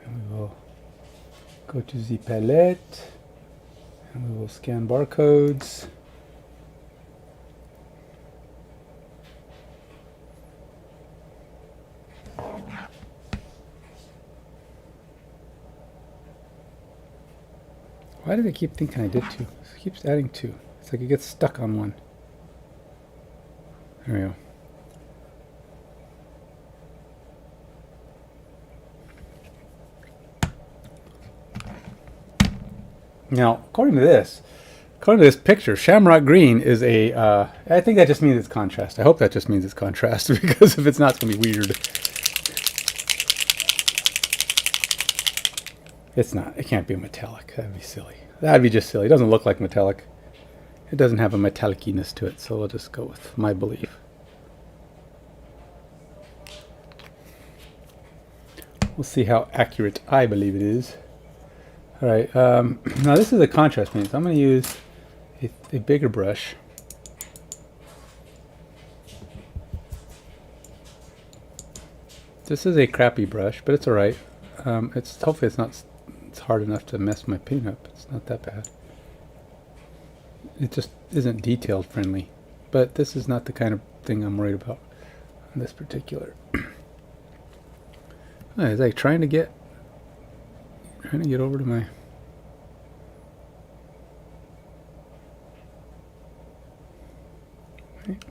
And we will go to the palette, and we will scan barcodes. Why did I keep thinking I did 2? It keeps adding 2. It's like it gets stuck on one. There we go. Now, according to this picture, Shamrock Green is a, I think that just means it's contrast. I hope that just means it's contrast, because if it's not, it's going to be weird. It's not. It can't be metallic. That'd be silly. That'd be just silly. It doesn't look like metallic. It doesn't have a metalliciness to it, so we'll just go with my belief. We'll see how accurate I believe it is. All right. Now this is a contrast paint, so I'm going to use a bigger brush. This is a crappy brush, but it's all right. Hopefully it's not. It's hard enough to mess my paint up. It's not that bad. It just isn't detailed friendly. But this is not the kind of thing I'm worried about on this particular. It's like trying to get over to my. Right.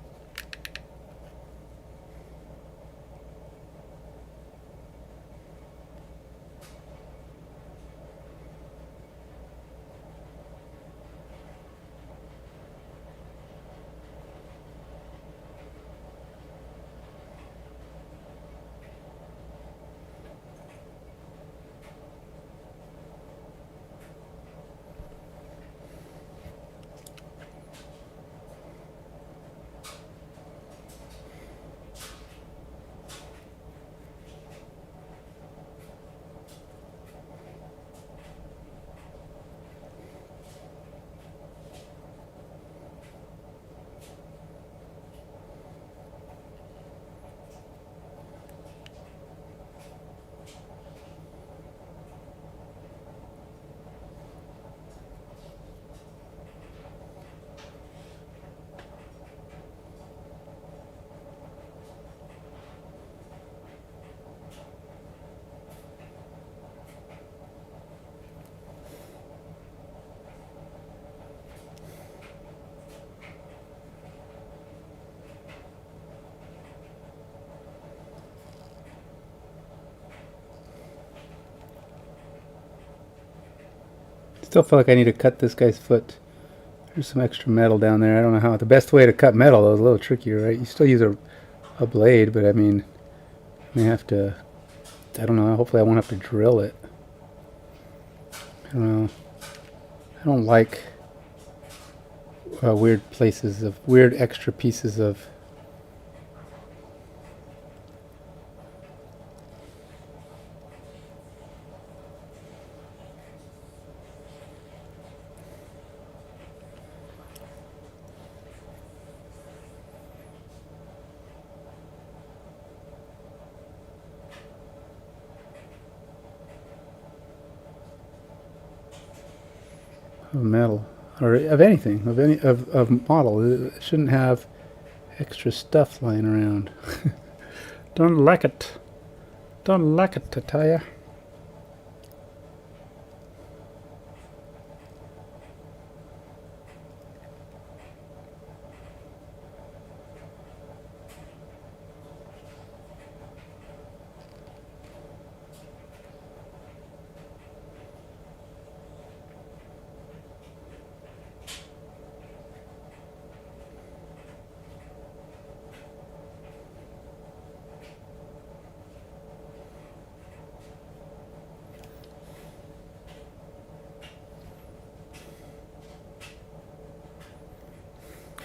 Still feel like I need to cut this guy's foot. There's some extra metal down there. I don't know how. The best way to cut metal though is a little trickier, right? You still use a blade, but I mean, I may have to. I don't know. Hopefully, I won't have to drill it. I don't know. I don't like weird places of weird extra pieces of. Of metal or of anything of model. It shouldn't have extra stuff lying around. Don't like it. Don't like it, I tell ya.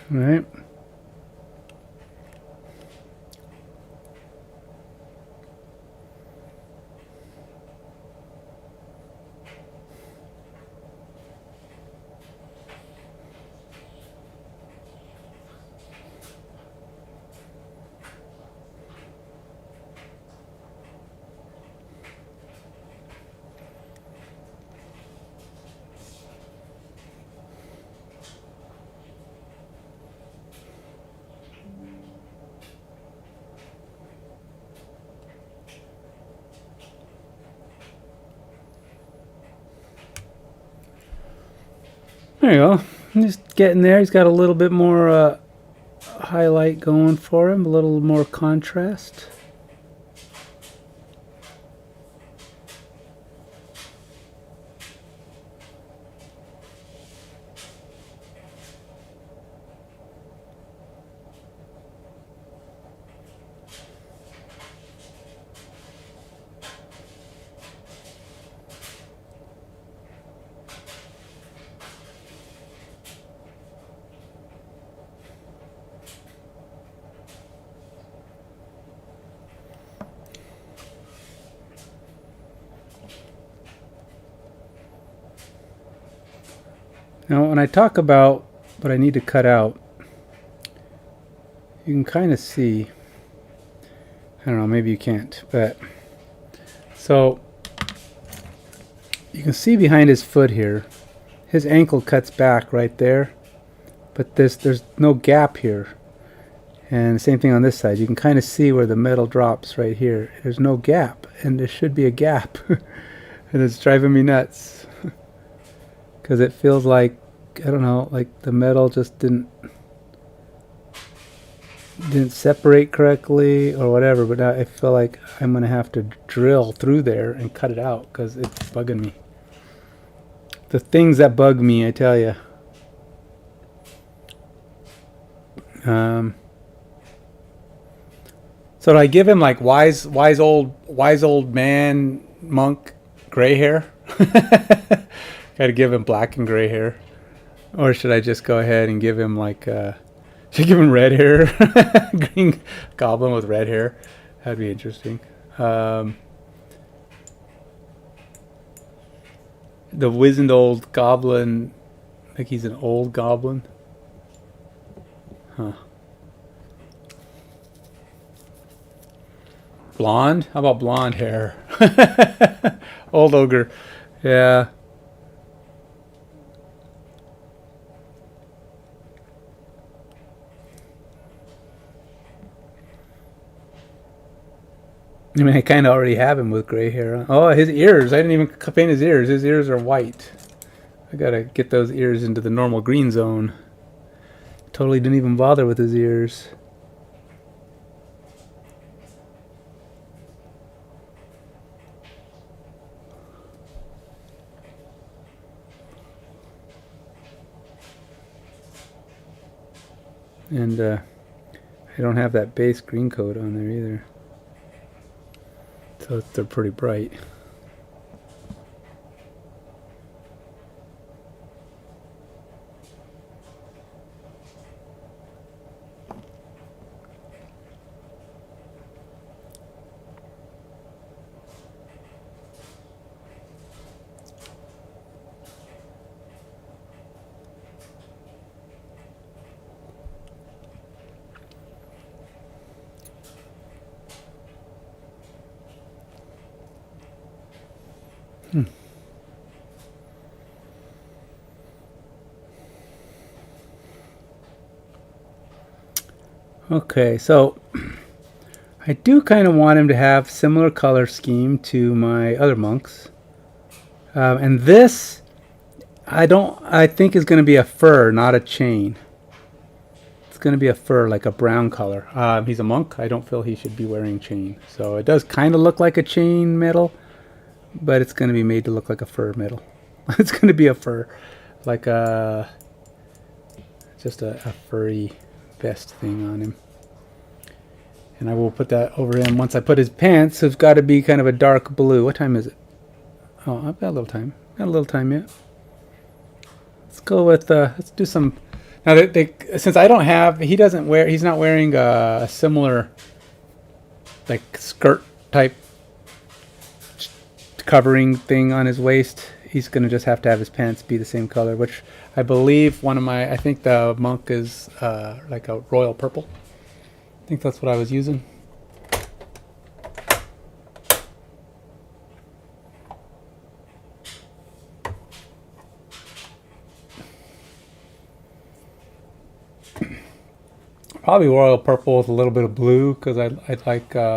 All right. There you go. Just getting there. He's got a little bit more highlight going for him, a little more contrast. Now, when I talk about what I need to cut out, you can kind of see, I don't know, maybe you can't, but so you can see behind his foot here, his ankle cuts back right there, but there's no gap here. And the same thing on this side. You can kind of see where the metal drops right here. There's no gap, and there should be a gap. And it's driving me nuts. Because it feels like, I don't know, like the metal just didn't separate correctly or whatever. But now I feel like I'm going to have to drill through there and cut it out because it's bugging me. The things that bug me, I tell you. So do I give him like wise old man monk gray hair? Gotta give him black and gray hair. Or should I just go ahead and give him like should I give him red hair? Green goblin with red hair. That'd be interesting. The wizened old goblin, like he's an old goblin. Huh. Blonde? How about blonde hair? Old ogre. Yeah. I mean, I kind of already have him with gray hair. Oh, his ears. I didn't even paint his ears. His ears are white. I gotta get those ears into the normal green zone. Totally didn't even bother with his ears. And I don't have that base green coat on there either. So they're pretty bright. Okay, so I do kind of want him to have similar color scheme to my other monks. And this, I think is going to be a fur, not a chain. It's going to be a fur, like a brown color. He's a monk. I don't feel he should be wearing chain. So it does kind of look like a chain metal, but it's going to be made to look like a fur metal. It's going to be a fur, like just a furry vest thing on him. And I will put that over him once I put his pants. So it's got to be kind of a dark blue. What time is it? Oh, I've got a little time. Got a little time yet. Let's go with, let's do some. Now, since I don't have, he's not wearing a similar, like, skirt type covering thing on his waist. He's going to just have to have his pants be the same color, which I believe I think the monk is like a royal purple. I think that's what I was using. Probably royal purple with a little bit of blue, because I like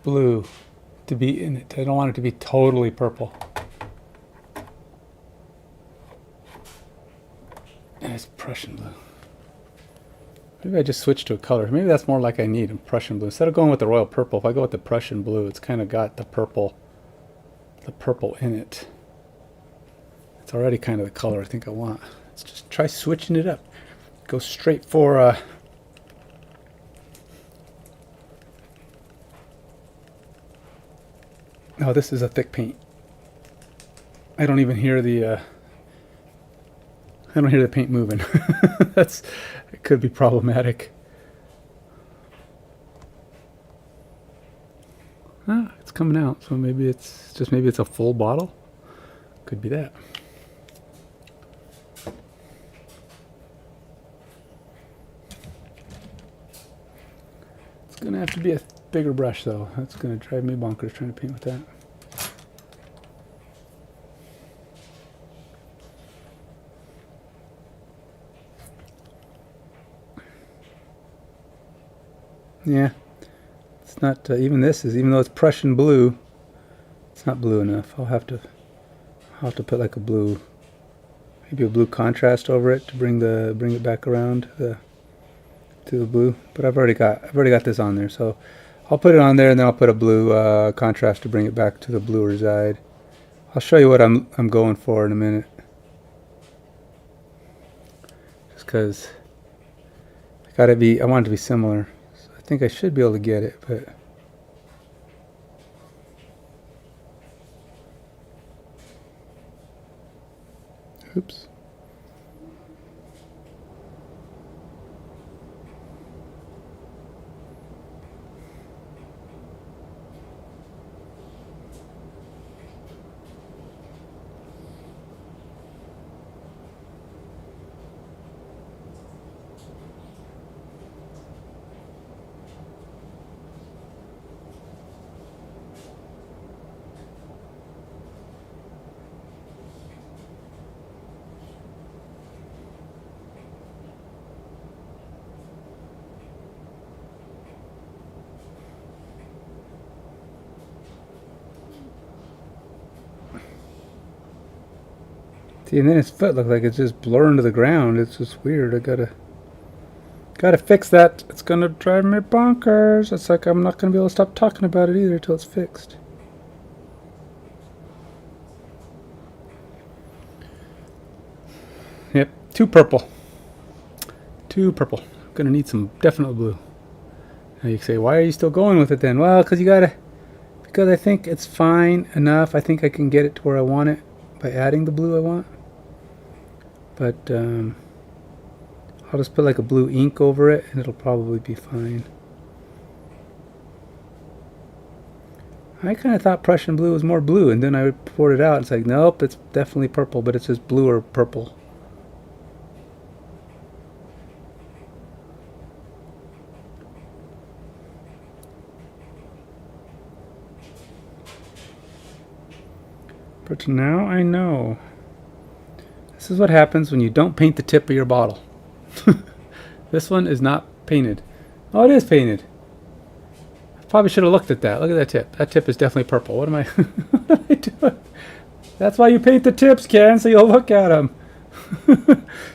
blue to be in it. I don't want it to be totally purple. And it's Prussian blue. Maybe I just switch to a color. Maybe that's more like I need in Prussian blue. Instead of going with the royal purple, if I go with the Prussian blue, it's kind of got the purple in it. It's already kind of the color I think I want. Let's just try switching it up. Go straight for oh, this is a thick paint. I don't even hear the paint moving. It could be problematic. It's coming out, so maybe it's a full bottle. Could be that. It's gonna have to be a bigger brush though. That's gonna drive me bonkers trying to paint with that. Yeah, it's not even though it's Prussian blue, it's not blue enough. I'll have to put like maybe a blue contrast over it to bring it back around to the blue. But I've already got this on there, so I'll put it on there, and then I'll put a blue contrast to bring it back to the bluer side. I'll show you what I'm going for in a minute, just because I want it to be similar. So I think I should be able to get it, but oops. See, and then his foot looks like it's just blurring to the ground. It's just weird. I gotta fix that. It's gonna drive me bonkers. It's like I'm not gonna be able to stop talking about it either until it's fixed. Yep, too purple. Too purple. Gonna need some definite blue. Now you say, why are you still going with it then? Well, because I think it's fine enough. I think I can get it to where I want it by adding the blue I want. But I'll just put like a blue ink over it and it'll probably be fine. I kind of thought Prussian blue was more blue, and then I poured it out. It's like, nope, it's definitely purple, but it's just blue or purple. But now I know. This is what happens when you don't paint the tip of your bottle. This one is not painted. Oh, it is painted. I probably should have looked at that. Look at that tip. That tip is definitely purple. What am I, what am I doing? That's why you paint the tips, Ken, so you'll look at them.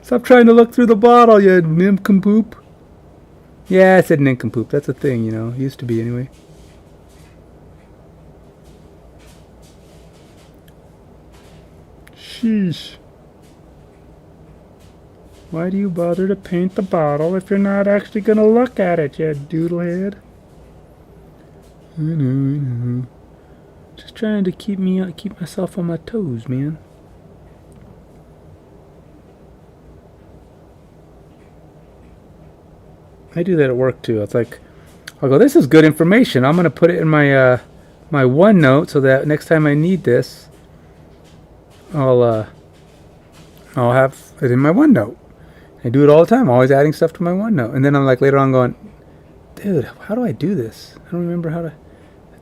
Stop trying to look through the bottle, you nincompoop. Yeah, I said nincompoop. That's a thing, you know. It used to be anyway. Sheesh. Why do you bother to paint the bottle if you're not actually going to look at it, you doodlehead? I know. Just trying to keep myself on my toes, man. I do that at work too. It's like, I'll go, this is good information. I'm going to put it in my my OneNote so that next time I need this, I'll have it in my OneNote. I do it all the time, always adding stuff to my OneNote. And then I'm like later on going, dude, how do I do this? I don't remember how to.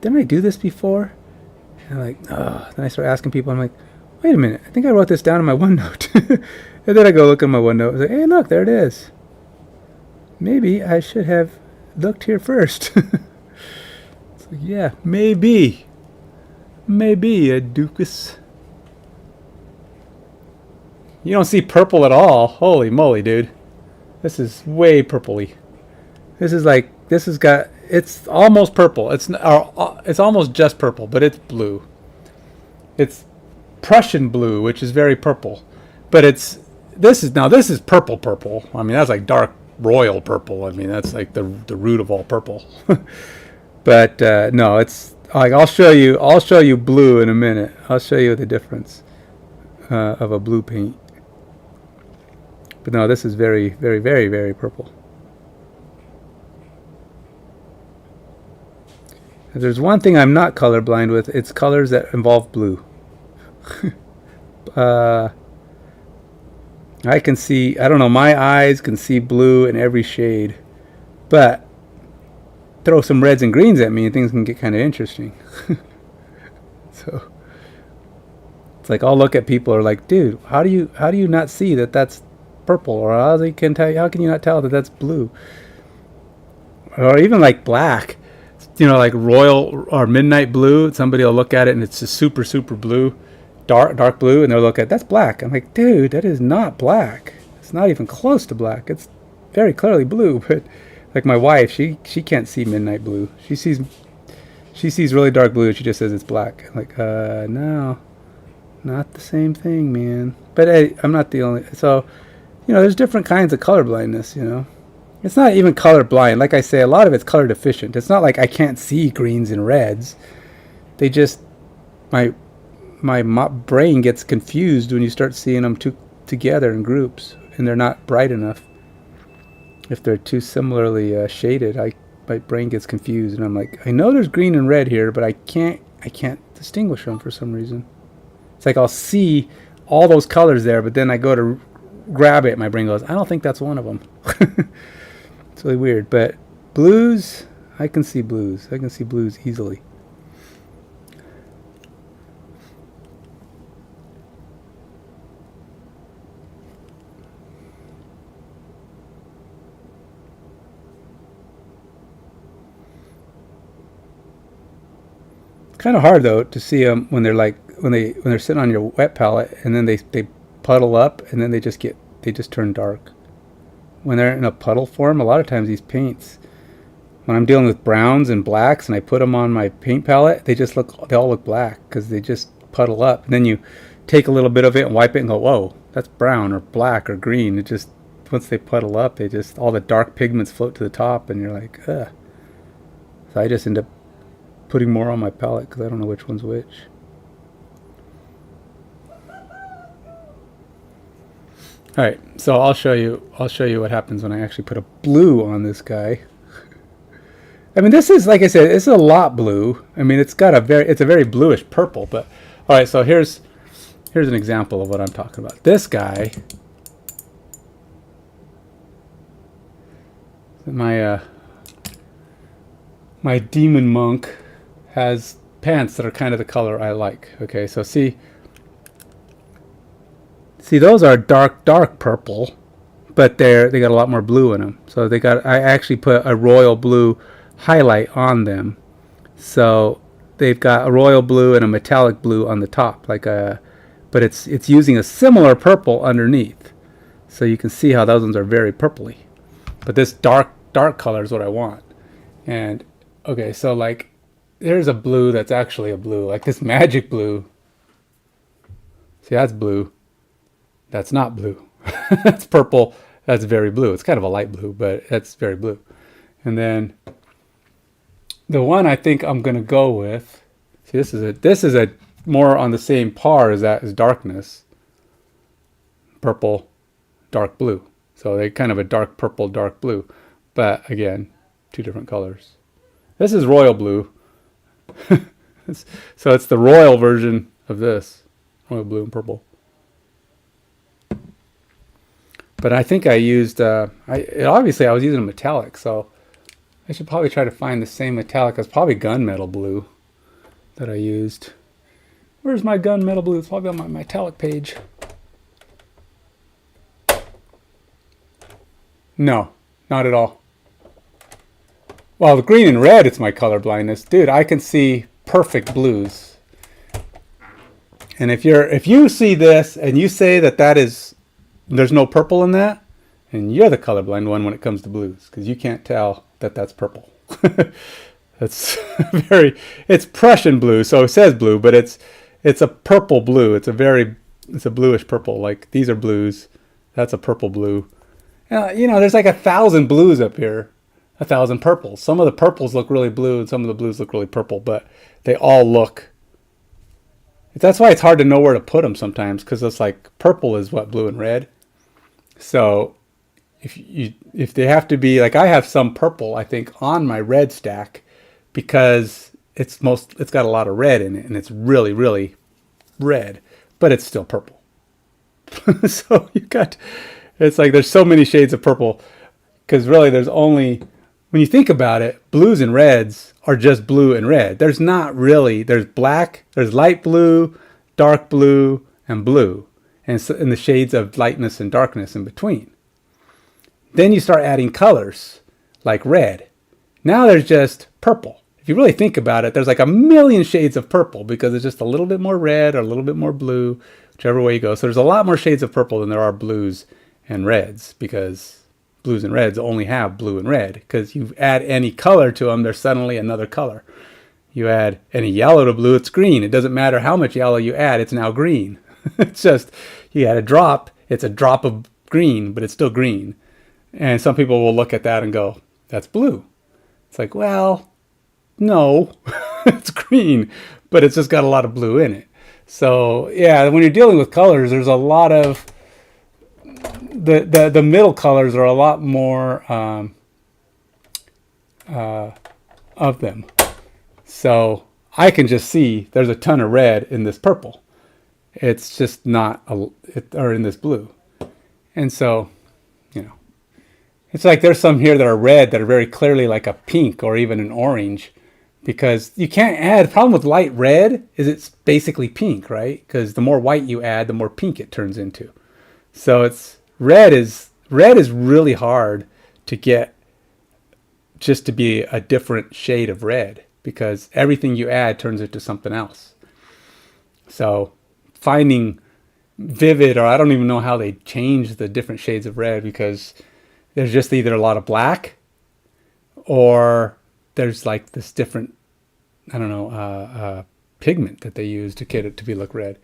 Didn't I do this before? And I'm like, oh. Then I start asking people. I'm like, wait a minute. I think I wrote this down in my OneNote. And then I go look at my OneNote. I was like, hey, look, there it is. Maybe I should have looked here first. It's like, yeah, maybe. Maybe, Dukas. You don't see purple at all. Holy moly, dude. This is way purpley. This has got, it's almost purple. It's almost just purple, but it's blue. It's Prussian blue, which is very purple. But this is purple. I mean, that's like dark royal purple. I mean, that's like the root of all purple. But no, it's like I'll show you blue in a minute. I'll show you the difference of a blue paint. But no, this is very, very, very, very purple. If there's one thing I'm not colorblind with, it's colors that involve blue. I can see, I don't know, my eyes can see blue in every shade. But throw some reds and greens at me and things can get kind of interesting. So it's like I'll look at people who are like, dude, how do you not see that that's purple? Or how can you not tell that that's blue? Or even like black. You know, like royal or midnight blue. Somebody will look at it and it's just super, super blue, dark blue, and they'll look at that's black. I'm like, dude, that is not black. It's not even close to black. It's very clearly blue. But like my wife, she can't see midnight blue. She sees really dark blue and she just says it's black. I'm like, no, not the same thing, man. But hey, I'm not the only. So, you know, there's different kinds of color blindness. You know. It's not even color blind. Like I say, a lot of it's color deficient. It's not like I can't see greens and reds. They just, my brain gets confused when you start seeing them together in groups, and they're not bright enough. If they're too similarly shaded, my brain gets confused, and I'm like, I know there's green and red here, but I can't distinguish them for some reason. It's like I'll see all those colors there, but then I go to grab it, my brain goes, I don't think that's one of them. It's really weird, but blues, I can see blues. I can see blues easily. It's kind of hard though to see them when they're sitting on your wet palette and then they puddle up and then they just turn dark. When they're in a puddle form, a lot of times these paints, when I'm dealing with browns and blacks and I put them on my paint palette, they all look black because they just puddle up. And then you take a little bit of it and wipe it and go, whoa, that's brown or black or green. It just, once they puddle up, they just, all the dark pigments float to the top, and you're like, ugh. So I just end up putting more on my palette because I don't know which one's which. All right, so I'll show you what happens when I actually put a blue on this guy. I mean, this is, like I said, it's a lot blue. I mean, it's a very bluish purple. But all right, so here's an example of what I'm talking about. This guy, my demon monk, has pants that are kind of the color I like. Okay, so see, those are dark purple, but they got a lot more blue in them. So I actually put a royal blue highlight on them, so they've got a royal blue and a metallic blue on the top, but it's using a similar purple underneath. So you can see how those ones are very purpley, but this dark color is what I want. And okay, so like there's a blue that's actually a blue, like this magic blue. See, that's blue. That's not blue. That's purple. That's very blue. It's kind of a light blue, but that's very blue. And then the one I think I'm gonna go with. See, this is a more on the same par as that is darkness. Purple, dark blue. So they kind of a dark purple, dark blue, but again, two different colors. This is royal blue. So it's the royal version of this, royal blue and purple. But I think I used, obviously I was using a metallic, so I should probably try to find the same metallic. It's probably gunmetal blue that I used. Where's my gunmetal blue? It's probably on my metallic page. No, not at all. Well, the green and red, it's my color blindness. Dude, I can see perfect blues. And if you see this and you say there's no purple in that, and you're the colorblind one when it comes to blues, because you can't tell that that's purple. That's it's Prussian blue, so it says blue, but it's a purple blue. It's a bluish purple. Like these are blues, that's a purple blue. There's like 1,000 blues up here, 1,000 purples. Some of the purples look really blue, and some of the blues look really purple, but they all look. That's why it's hard to know where to put them sometimes, because it's like purple is what, blue and red. So if they have to be, like, I have some purple I think on my red stack because it's got a lot of red in it, and it's really, really red, but it's still purple. So it's like there's so many shades of purple, because really when you think about it, blues and reds are just blue and red. There's black, there's light blue, dark blue, and blue, and the shades of lightness and darkness in between. Then you start adding colors like red. Now there's just purple. If you really think about it, there's like 1,000,000 shades of purple, because it's just a little bit more red or a little bit more blue, whichever way you go. So there's a lot more shades of purple than there are blues and reds, because blues and reds only have blue and red. Because you add any color to them, they're suddenly another color. You add any yellow to blue, it's green. It doesn't matter how much yellow you add, it's now green. It's just, you add a drop, it's a drop of green, but it's still green. And some people will look at that and go, that's blue. It's like, well, no, it's green, but it's just got a lot of blue in it. So yeah, when you're dealing with colors, there's a lot of, the middle colors are a lot more of them. So I can just see there's a ton of red in this purple. It's just not, or in this blue. And so, it's like there's some here that are red that are very clearly like a pink or even an orange, because you can't add. The problem with light red is it's basically pink, right? Because the more white you add, the more pink it turns into. So red is really hard to get just to be a different shade of red, because everything you add turns into something else. So finding vivid, or I don't even know how they change the different shades of red, because there's just either a lot of black, or there's like this different, I don't know, pigment that they use to get it to look red.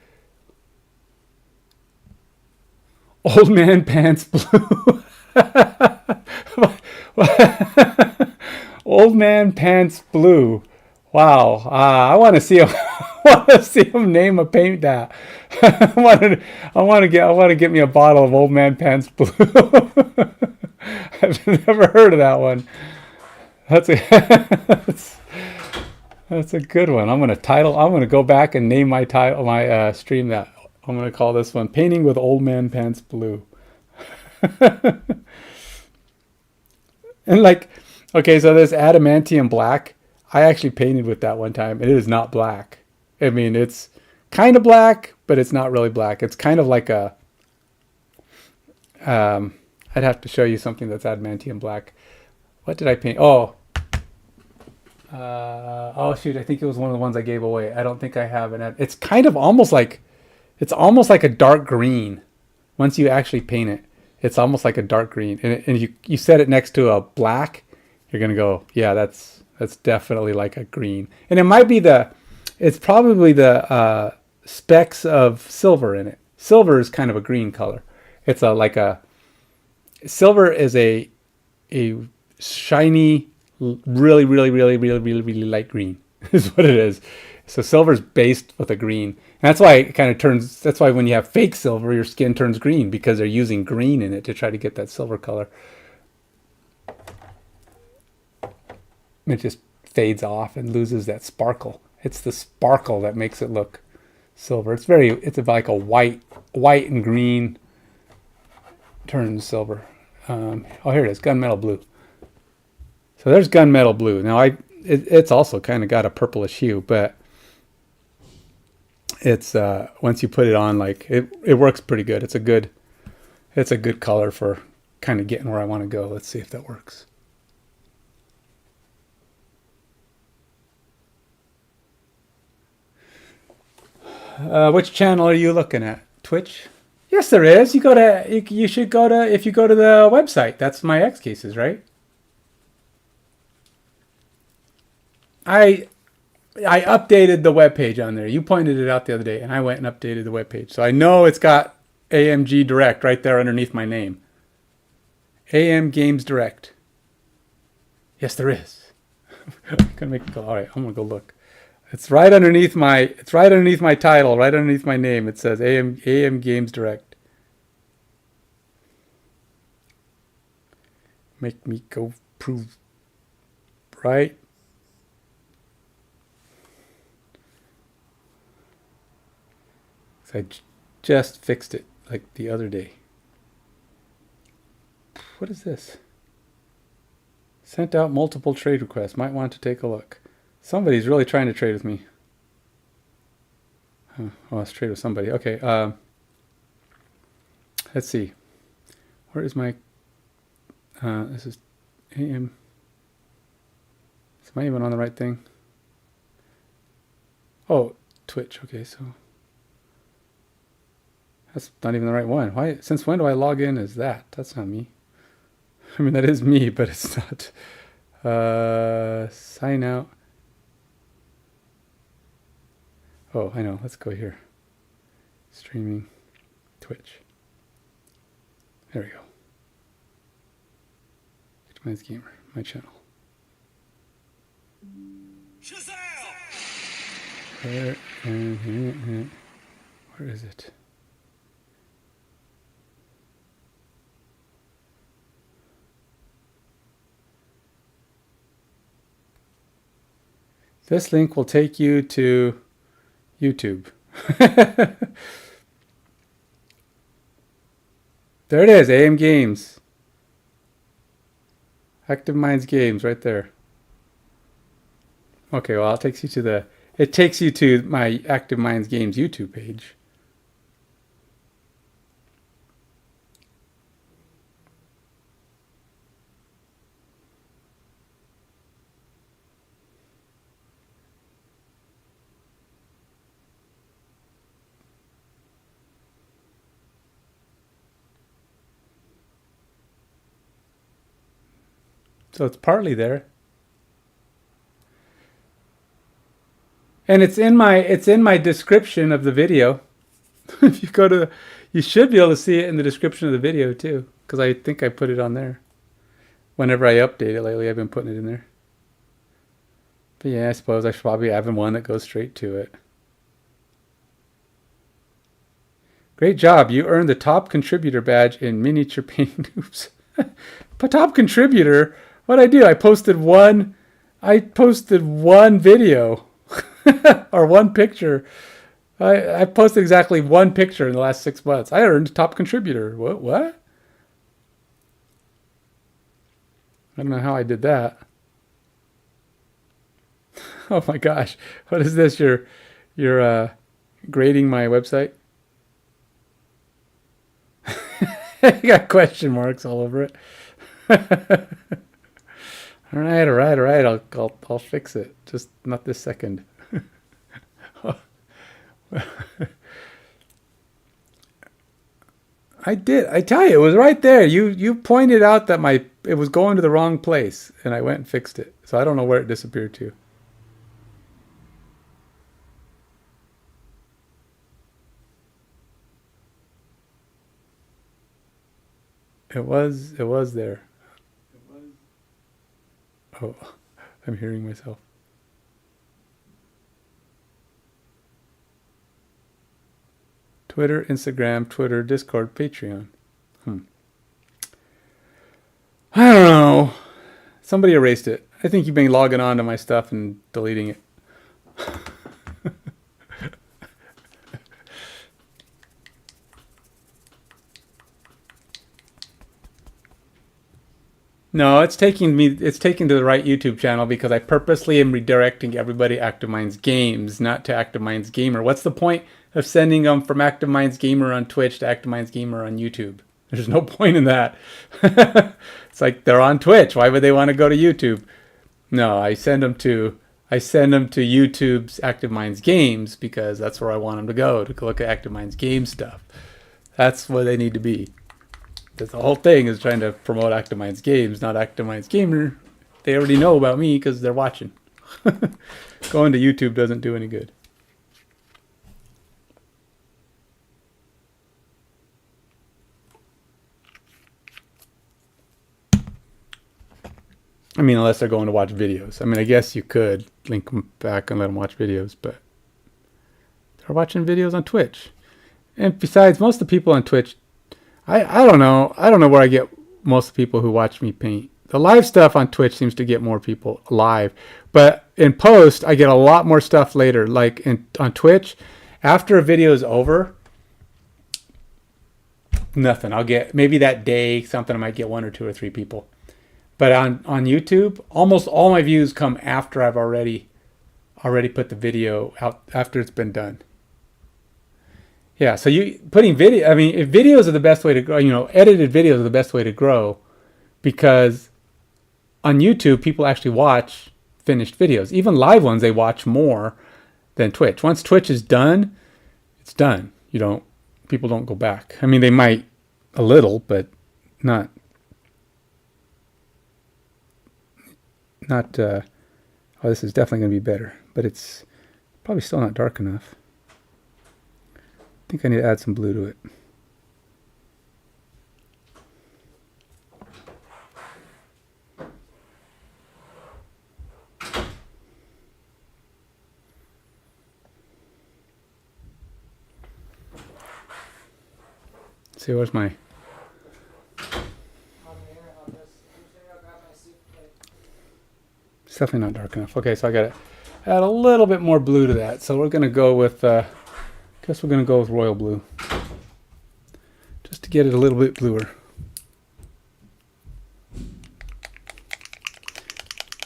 Old Man Pants Blue. Old Man Pants Blue. Wow. I want to see him. I want to see him name a paint that. I want to get me a bottle of Old Man Pants Blue. I've never heard of that one. That's a that's a good one. I'm gonna go back and name my title, my stream that. I'm gonna call this one "Painting with Old Man Pants Blue." And like, okay, so this adamantium black, I actually painted with that one time, and it is not black. I mean, it's kind of black, but it's not really black. It's kind of like a, I'd have to show you something that's adamantium black. What did I paint? Oh shoot, I think it was one of the ones I gave away. I don't think I have it. It's kind of almost like, it's almost like a dark green. Once you actually paint it, it's almost like a dark green. And you set it next to a black, you're gonna go, yeah, that's definitely like a green. And it's probably the specks of silver in it. Silver is kind of a green color. It's silver is a shiny, really, really, really, really, really, really light green is what it is. So silver's based with a green. And that's why it kind of turns, that's why when you have fake silver, your skin turns green, because they're using green in it to try to get that silver color. It just fades off and loses that sparkle. It's the sparkle that makes it look silver. It's like a white and green turns silver. Here it is, gunmetal blue. So there's gunmetal blue. Now it's also kind of got a purplish hue, but it's once you put it on, like it works pretty good. It's a good color for kind of getting where I want to go. Let's see if that works. Which channel are you looking at? Twitch? Yes, there is. You should go to, if you go to the website, that's my X cases, right? I updated the webpage on there. You pointed it out the other day, and I went and updated the webpage. So I know it's got AMG Direct right there underneath my name. AM Games Direct. Yes, there is. I'm gonna make it go. All right, I'm gonna go look. It's right underneath my title, right underneath my name. It says AM Games Direct. Make me go prove right. I just fixed it like the other day. What is this? Sent out multiple trade requests. Might want to take a look. Somebody's really trying to trade with me. Oh, let's trade with somebody. Okay. Let's see. Where is my... this is AM. Am I even on the right thing? Oh, Twitch. Okay, so... That's not even the right one. Why? Since when do I log in as that? That's not me. I mean, that is me, but it's not. Sign out. Oh, I know. Let's go here. Streaming. Twitch. There we go. Optimized Gamer. My channel. Where is it? This link will take you to YouTube. There it is, AM Games. Active Minds Games right there. Okay, well, it takes you to my Active Minds Games YouTube page. So it's partly there. And it's in my description of the video. If you go to You should be able to see it in the description of the video too, because I think I put it on there. Whenever I update it lately, I've been putting it in there. But yeah, I suppose I should probably have one that goes straight to it. Great job. You earned the top contributor badge in miniature painting. Oops. Top contributor? What'd I do? I posted one video or one picture. I posted exactly one picture in the last 6 months. I earned top contributor. What? I don't know how I did that. Oh my gosh. What is this? You're grading my website? You got question marks all over it. All right. I'll fix it. Just not this second. I did. I tell you, it was right there. You pointed out that it was going to the wrong place, and I went and fixed it. So I don't know where it disappeared to. It was there. Oh, I'm hearing myself. Twitter, Instagram, Twitter, Discord, Patreon. I don't know. Somebody erased it. I think you've been logging on to my stuff and deleting it. No, it's taking to the right YouTube channel because I purposely am redirecting everybody to Active Minds Games, not to Active Minds Gamer. What's the point of sending them from Active Minds Gamer on Twitch to Active Minds Gamer on YouTube? There's no point in that. It's like they're on Twitch. Why would they want to go to YouTube? No, I send them to YouTube's Active Minds Games because that's where I want them to go look at Active Minds Game stuff. That's where they need to be. The whole thing is trying to promote Active Minds Games, not Active Minds Gamer. They already know about me because they're watching. Going to YouTube doesn't do any good. I mean, unless they're going to watch videos. I mean, I guess you could link them back and let them watch videos, but they're watching videos on Twitch. And besides, most of the people on Twitch, I don't know. I don't know where I get most of the people who watch me paint. The live stuff on Twitch seems to get more people live. But in post, I get a lot more stuff later. Like on Twitch, after a video is over, nothing. I'll get, maybe that day, something, I might get 1 or 2 or 3 people. But on YouTube, almost all my views come after I've already put the video out, after it's been done. Yeah, so videos are the best way to grow. Edited videos are the best way to grow because on YouTube, people actually watch finished videos. Even live ones, they watch more than Twitch. Once Twitch is done, it's done. People don't go back. I mean, they might a little, but not, this is definitely going to be better, but it's probably still not dark enough. I think I need to add some blue to it. See, where's my... It's definitely not dark enough. Okay, so I got to add a little bit more blue to that. So we're going to go with... guess we're going to go with royal blue. Just to get it a little bit bluer.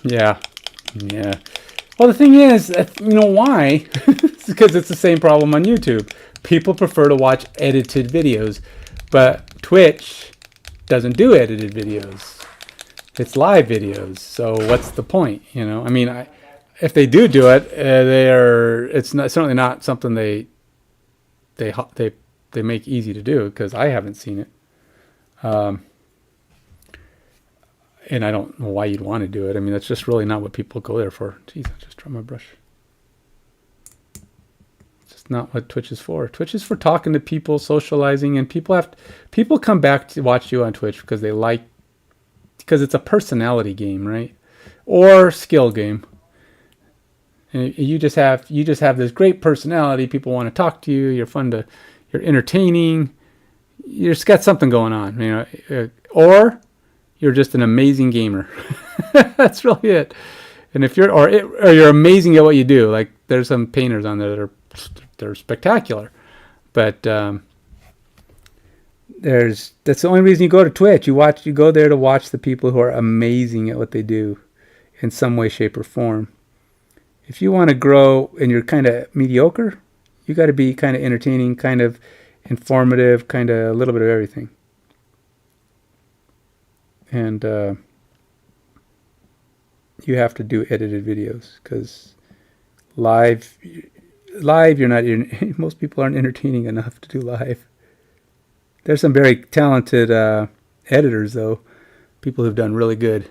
Yeah. Well, the thing is, you know why? It's because it's the same problem on YouTube. People prefer to watch edited videos, but Twitch doesn't do edited videos. It's live videos. So what's the point? I mean, if they do it, it's certainly not something they make easy to do because I haven't seen it. And I don't know why you'd want to do it. I mean, that's just really not what people go there for. Jeez, I just dropped my brush. That's not what Twitch is for. Twitch is for talking to people, socializing, and people come back to watch you on Twitch because because it's a personality game, right? Or skill game. And you just have this great personality. People want to talk to you. You're entertaining. You just got something going on, or you're just an amazing gamer. That's really it. And if or you're amazing at what you do, like there's some painters on there that they're spectacular, but that's the only reason you go to Twitch. You go there to watch the people who are amazing at what they do, in some way, shape, or form. If you want to grow and you're kind of mediocre, you got to be kind of entertaining, kind of informative, kind of a little bit of everything. And you have to do edited videos because live you're not. Most people aren't entertaining enough to do live. There's some very talented editors, though. People who've done really good.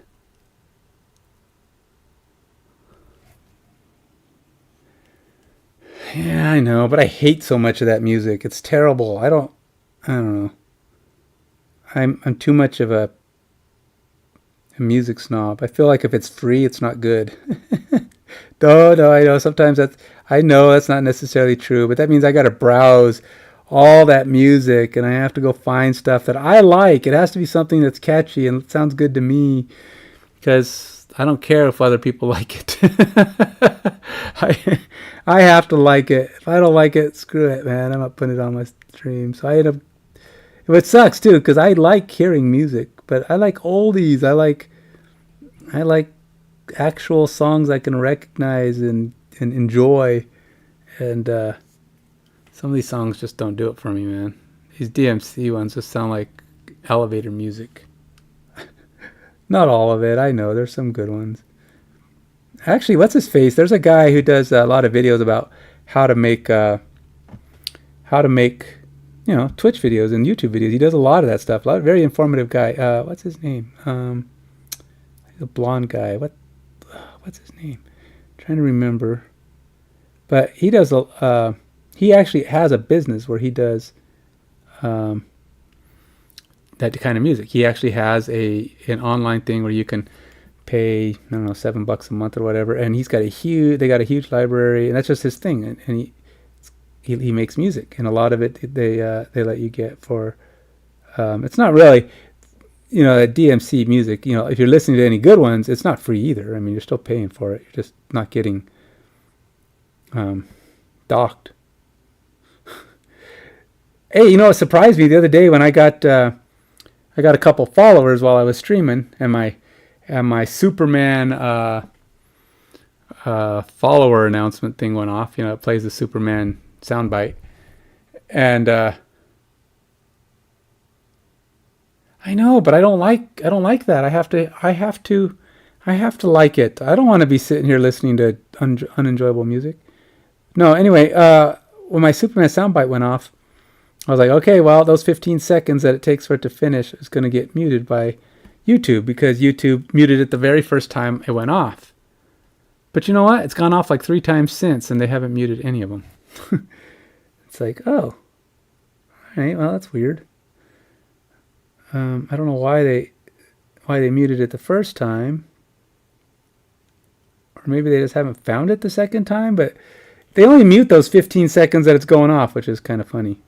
Yeah, I know, but I hate so much of that music. It's terrible. I don't know. I'm too much of a music snob. I feel like if it's free, it's not good. No, I know sometimes that's not necessarily true, but that means I got to browse all that music and I have to go find stuff that I like. It has to be something that's catchy and sounds good to me because I don't care if other people like it. I have to like it. If I don't like it, screw it, man. I'm not putting it on my stream. So I end up. It sucks too because I like hearing music, but I like oldies. I like actual songs I can recognize and enjoy, and some of these songs just don't do it for me, man. These DMC ones just sound like elevator music. Not all of it. I know there's some good ones. Actually, what's his face? There's a guy who does a lot of videos about how to make Twitch videos and YouTube videos. He does a lot of that stuff. Very informative guy. What's his name? He's a blonde guy. What's his name? I'm trying to remember. But he does he actually has a business where he does that kind of music. He actually has an online thing where you can pay, I don't know, $7 a month or whatever, and they got a huge library, and that's just his thing. And he makes music, and a lot of it they let you get for. It's not really, DMC music. If you're listening to any good ones, it's not free either. I mean, you're still paying for it. You're just not getting docked. Hey, it surprised me the other day when I got a couple followers while I was streaming, and my Superman follower announcement thing went off. It plays the Superman soundbite, and I know, but I don't like that. I have to like it. I don't want to be sitting here listening to unenjoyable music. No, anyway, when my Superman soundbite went off, I was like, okay, well, those 15 seconds that it takes for it to finish is going to get muted by YouTube because YouTube muted it the very first time it went off. But you know what? It's gone off like 3 times since, and they haven't muted any of them. It's like, oh, all right, well, that's weird. I don't know why they muted it the first time, or maybe they just haven't found it the second time. But they only mute those 15 seconds that it's going off, which is kind of funny.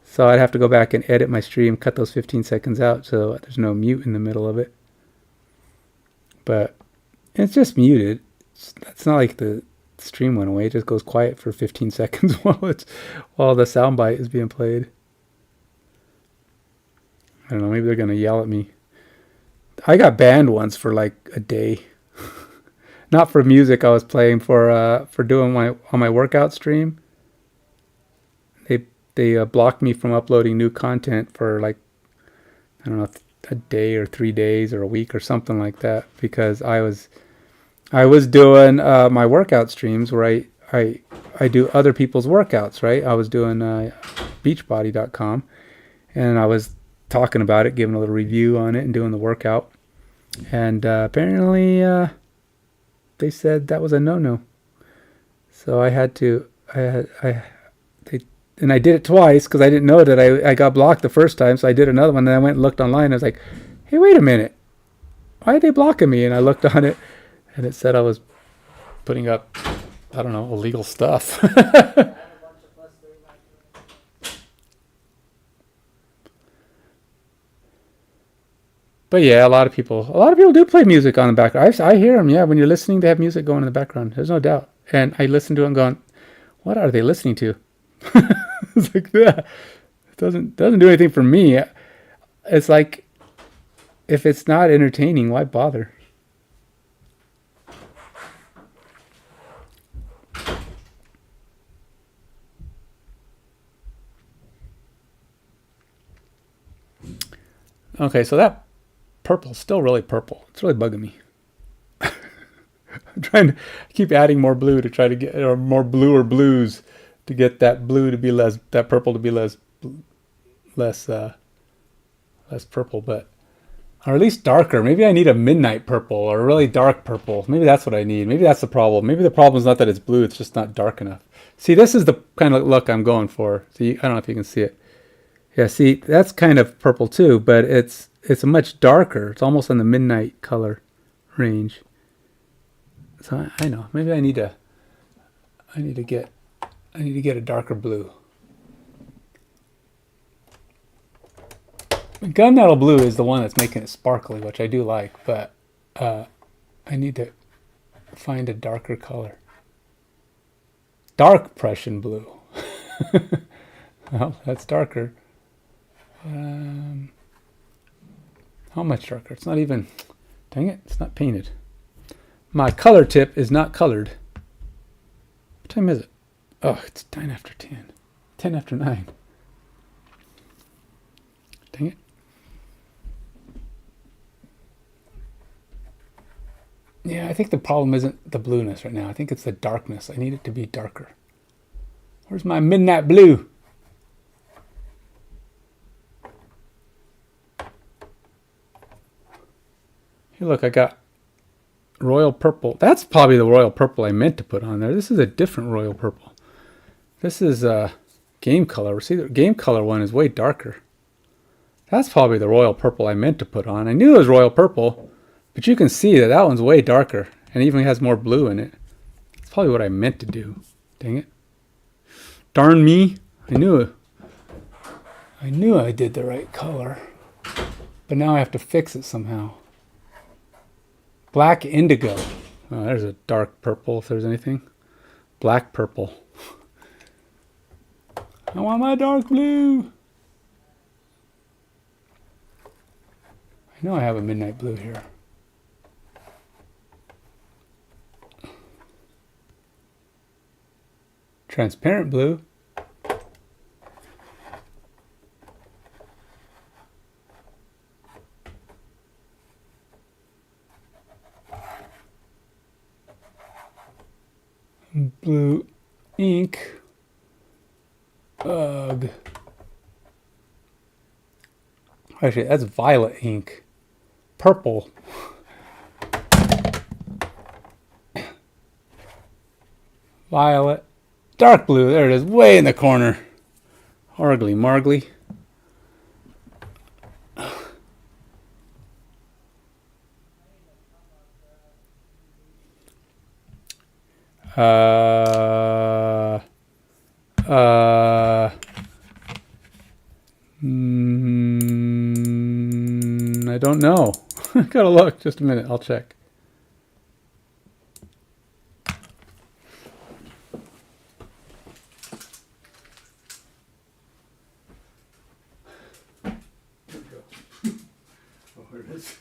So I'd have to go back and edit my stream, cut those 15 seconds out so there's no mute in the middle of it. But it's just muted. It's not like the stream went away. It just goes quiet for 15 seconds while the soundbite is being played. I don't know, maybe they're going to yell at me. I got banned once for like a day. Not for music I was playing, for doing on my workout stream. They blocked me from uploading new content for like, I don't know, a day or 3 days or a week or something like that, because I was doing my workout streams where I do other people's workouts, right? I was doing Beachbody.com, and I was talking about it, giving a little review on it and doing the workout. And apparently they said that was a no-no. So I and I did it twice because I didn't know that I got blocked the first time. So I did another one. Then I went and looked online. And I was like, hey, wait a minute. Why are they blocking me? And I looked on it, and it said I was putting up, I don't know, illegal stuff. But yeah, a lot of people do play music on the background. I hear them. Yeah, when you're listening, they have music going in the background. There's no doubt. And I listen to them going, what are they listening to? It's like that. It doesn't do anything for me. It's like if it's not entertaining, why bother? Okay, so that purple's still really purple. It's really bugging me. I'm trying to keep adding more blue to try to get, or more blue or blues to get that blue to be less, that purple to be less, less purple, but, or at least darker. Maybe I need a midnight purple or a really dark purple. Maybe that's what I need. Maybe that's the problem. Maybe the problem is not that it's blue, it's just not dark enough. See, this is the kind of look I'm going for. See, I don't know if you can see it. Yeah, see, that's kind of purple too, but it's a much darker. It's almost on the midnight color range. So I know. Maybe I need to get a darker blue. Gunmetal blue is the one that's making it sparkly, which I do like, but I need to find a darker color. Dark Prussian blue. Well, that's darker. How much darker? It's not even, dang it, it's not painted. My color tip is not colored. What time is it? Oh, it's 9 after 10. 10 after 9. Dang it. Yeah, I think the problem isn't the blueness right now. I think it's the darkness. I need it to be darker. Where's my midnight blue? Here, look, I got royal purple. That's probably the royal purple I meant to put on there. This is a different royal purple. This is game color. See, the game color one is way darker. That's probably the royal purple I meant to put on. I knew it was royal purple, but you can see that that one's way darker and even has more blue in it. That's probably what I meant to do. Dang it. Darn me. I knew I did the right color, but now I have to fix it somehow. Black indigo. Oh, there's a dark purple if there's anything. Black purple. I want my dark blue. I know I have a midnight blue here. Transparent blue. Blue ink. Ugh. Actually, that's violet ink. Purple. Violet. Dark blue. There it is. Way in the corner. Argly margly. I don't know. Gotta look. Just a minute. I'll check. Where it is.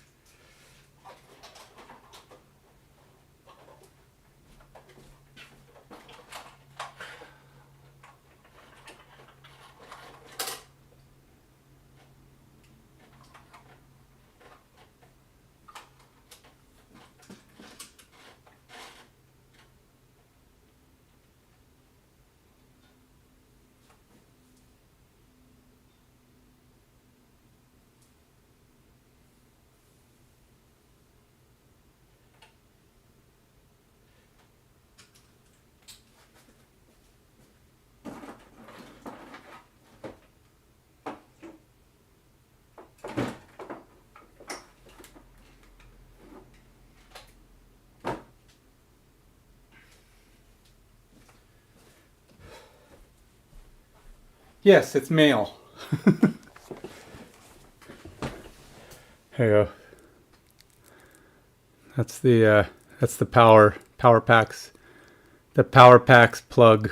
Yes, it's male. There you go. That's the power packs. The power packs plug.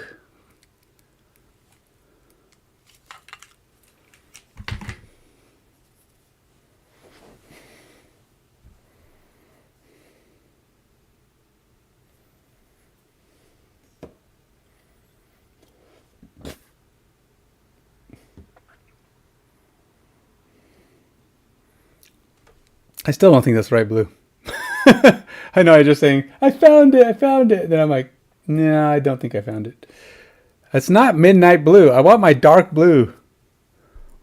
I still don't think that's right blue. I know, I'm just saying, I found it. Then I'm like, no, I don't think I found it. It's not midnight blue. I want my dark blue.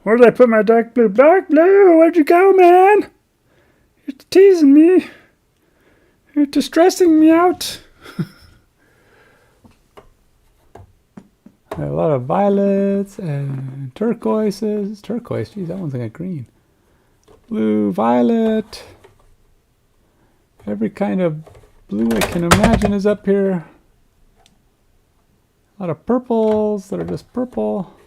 Where did I put my dark blue? Dark blue, where'd you go, man? You're teasing me. You're distressing me out. I have a lot of violets and turquoises. Turquoise, geez, that one's like a green. Blue, violet. Every kind of blue I can imagine is up here. A lot of purples that are just purple.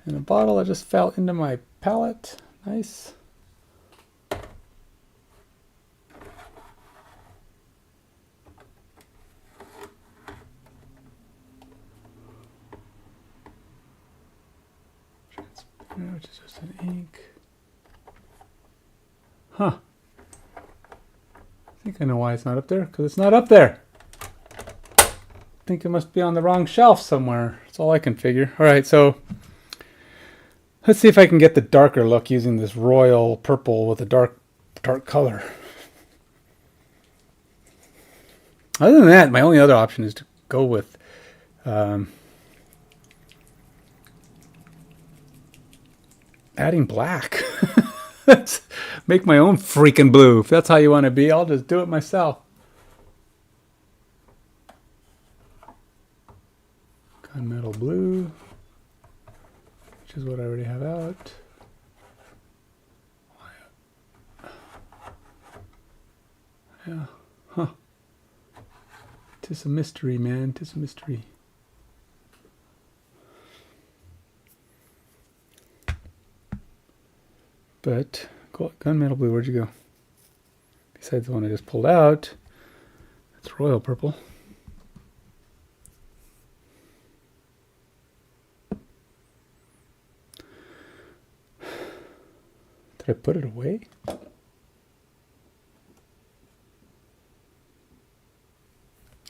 And a bottle that just fell into my palette. Nice. Which is just an ink. Huh. I think I know why it's not up there. Because it's not up there. I think it must be on the wrong shelf somewhere. That's all I can figure. Alright, so let's see if I can get the darker look using this royal purple with a dark color. Other than that, my only other option is to go with adding black. Make my own freaking blue. If that's how you want to be, I'll just do it myself. Gunmetal blue, which is what I already have out. Yeah, huh. 'Tis a mystery, man. 'Tis a mystery. But gunmetal blue, where'd you go? Besides the one I just pulled out, it's royal purple. Did I put it away?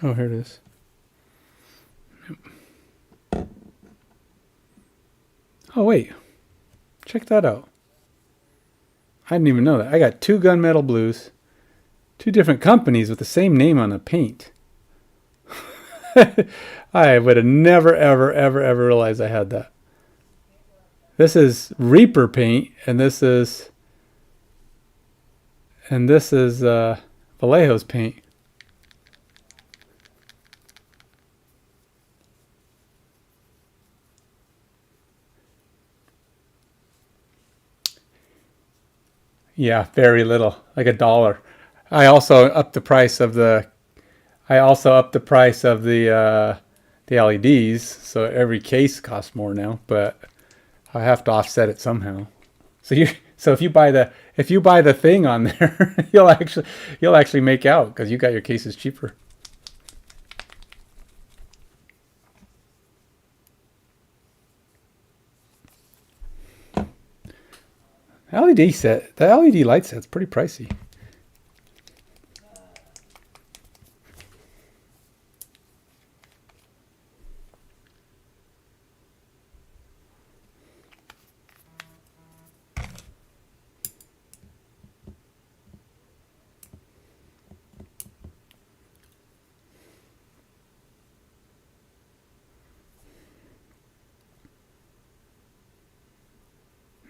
Oh, here it is. Yep. Oh, wait. Check that out. I didn't even know that. I got two gunmetal blues, two different companies with the same name on the paint. I would have never, ever realized I had that. This is Reaper paint, and this is Vallejo's paint. Yeah, very little, like $1. I also upped the price of the LEDs, so every case costs more now, but I have to offset it somehow. So if you buy the thing on there, you'll actually make out because you got your cases cheaper. The LED light set's pretty pricey.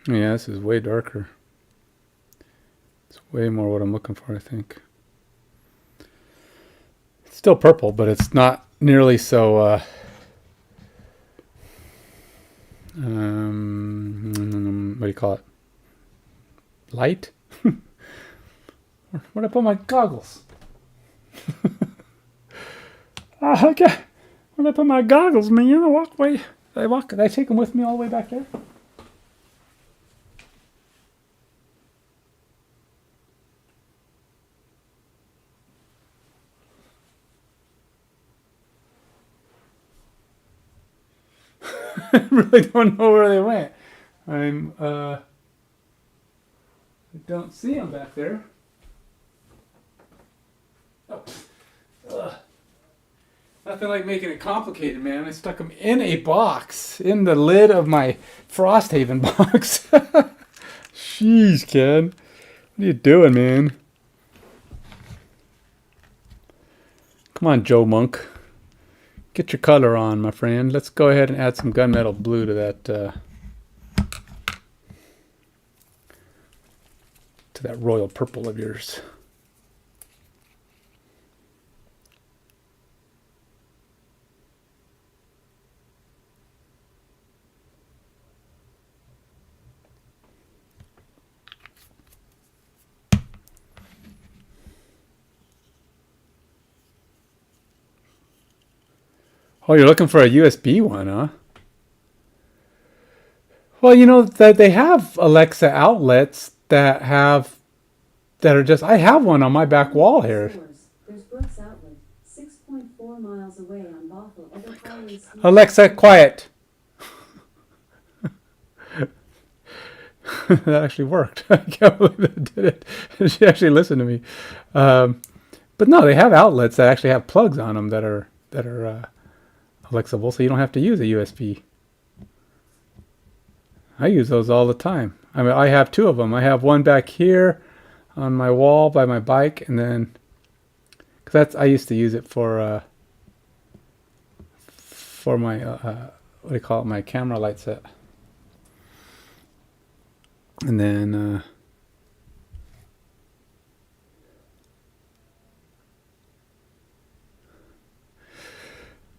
Yeah, this is way darker. It's way more what I'm looking for, I think. It's still purple, but it's not nearly so what do you call it? Light? Where'd I put my goggles? Okay. Where'd I put my goggles, man? I walk away. Did I take them with me all the way back there? I really don't know where they went. I don't see them back there. Oh. Ugh. Nothing like making it complicated, man. I stuck them in a box, in the lid of my Frosthaven box. Jeez, Ken. What are you doing, man? Come on, Joe Monk. Get your color on, my friend. Let's go ahead and add some gunmetal blue to that royal purple of yours. Oh, you're looking for a USB one, huh? Well, you know that they have Alexa outlets that are just. I have one on my back wall here. There's Brooks Outlet, 6.4 miles away on Bothell. Other highways. Alexa, quiet. That actually worked. I can't believe it did it. She actually listened to me. But no, they have outlets that actually have plugs on them that are Alexable, so you don't have to use a USB. I use those all the time. I mean, I have two of them. I have one back here on my wall by my bike, and then because I used to use it for my what do you call it, my camera light set, and then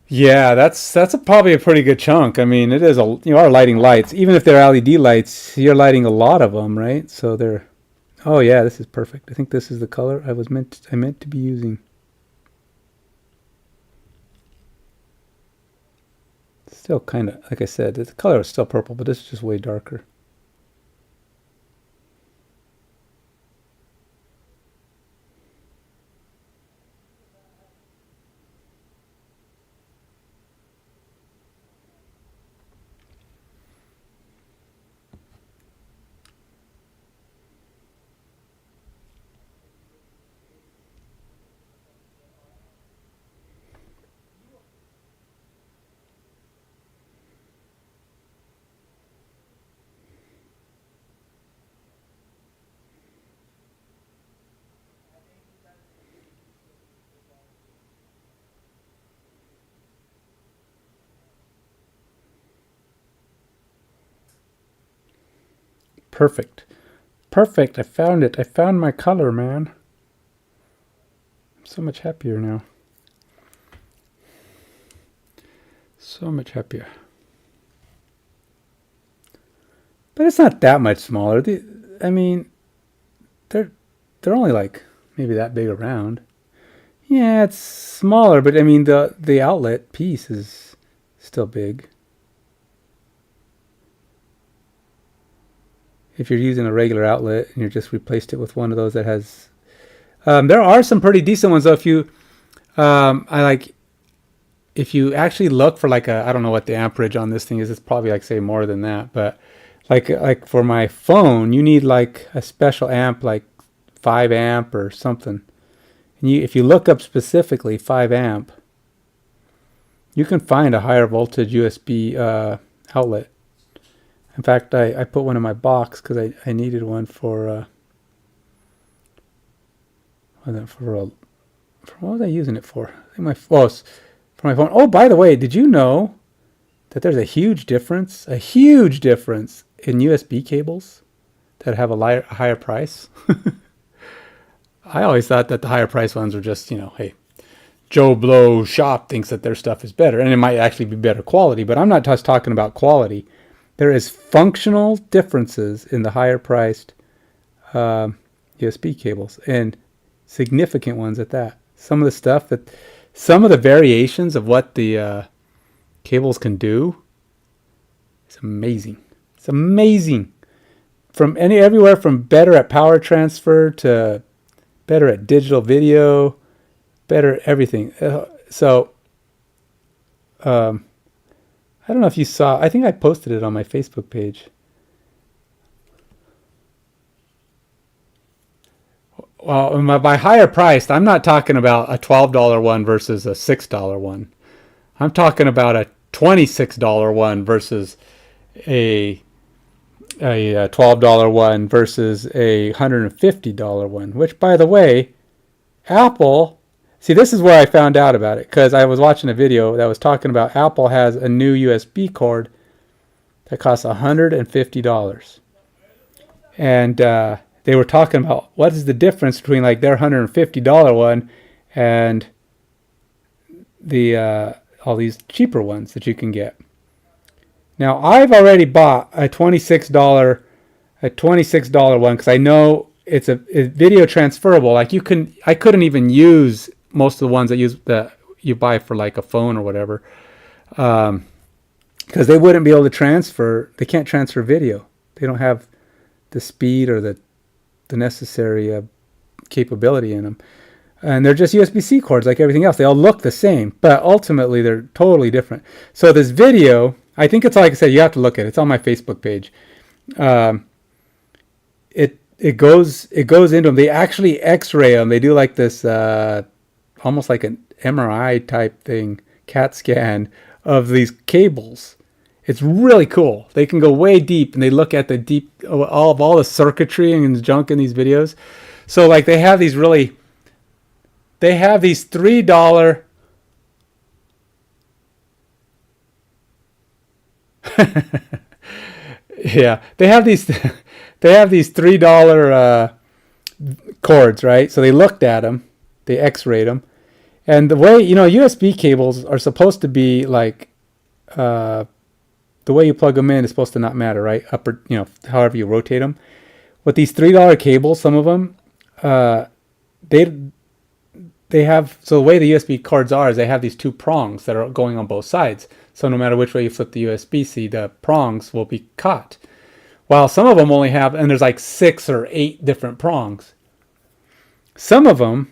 yeah, that's probably a pretty good chunk. I mean, it is you are lighting lights, even if they're LED lights. You're lighting a lot of them, right? So they're. Oh yeah, this is perfect. I think this is the color I meant to be using. Still kind of, like I said, the color is still purple, but this is just way darker. Perfect. Perfect. I found it. I found my color, man. I'm so much happier now. So much happier. But it's not that much smaller. I mean, they're only like maybe that big around. Yeah, it's smaller, but I mean the outlet piece is still big. If you're using a regular outlet and you just replaced it with one of those that has, there are some pretty decent ones though. If you actually look for like I don't know what the amperage on this thing is. It's probably like say more than that, but like for my phone, you need like a special amp, like 5 amp or something. And if you look up specifically 5 amp, you can find a higher voltage USB outlet. In fact, I put one in my box because I needed one for what was I using it for? I think for my phone. Oh, by the way, did you know that there's a huge difference in USB cables that have a higher price? I always thought that the higher price ones were just, hey, Joe Blow shop thinks that their stuff is better, and it might actually be better quality, but I'm not just talking about quality. There is functional differences in the higher priced USB cables, and significant ones at that. Some of the stuff that some of the variations of what the cables can do, it's amazing. It's amazing. From everywhere from better at power transfer to better at digital video, better at everything. I don't know if you saw, I think I posted it on my Facebook page. Well, by higher priced, I'm not talking about a $12 one versus a $6 one. I'm talking about a $26 one versus a $12 one versus a $150 one, which, by the way, Apple, see, this is where I found out about it, because I was watching a video that was talking about Apple has a new USB cord that costs $150. And they were talking about what is the difference between like their $150 one and the all these cheaper ones that you can get. Now, I've already bought a $26 one because I know it's video transferable. Like I couldn't even use most of the ones that you buy for like a phone or whatever, because they wouldn't be able to transfer. They can't transfer video. They don't have the speed or the necessary capability in them. And they're just USB-C cords like everything else. They all look the same, but ultimately they're totally different. So this video, I think it's like I said, you have to look at it. It's on my Facebook page. It goes into them. They actually X-ray them. They do like this almost like an MRI type thing, CAT scan of these cables. It's really cool. They can go way deep, and they look at the deep all the circuitry and junk in these videos. So like they have these $3 yeah, they have these $3 cords, right? So they looked at them, they X-rayed them, and the way, USB cables are supposed to be like the way you plug them in is supposed to not matter, right? Up or, however you rotate them. With these $3 cables, some of them, they have, so the way the USB cords are is they have these two prongs that are going on both sides. So no matter which way you flip the USB-C, the prongs will be caught. While some of them only have, and there's like 6 or 8 different prongs. Some of them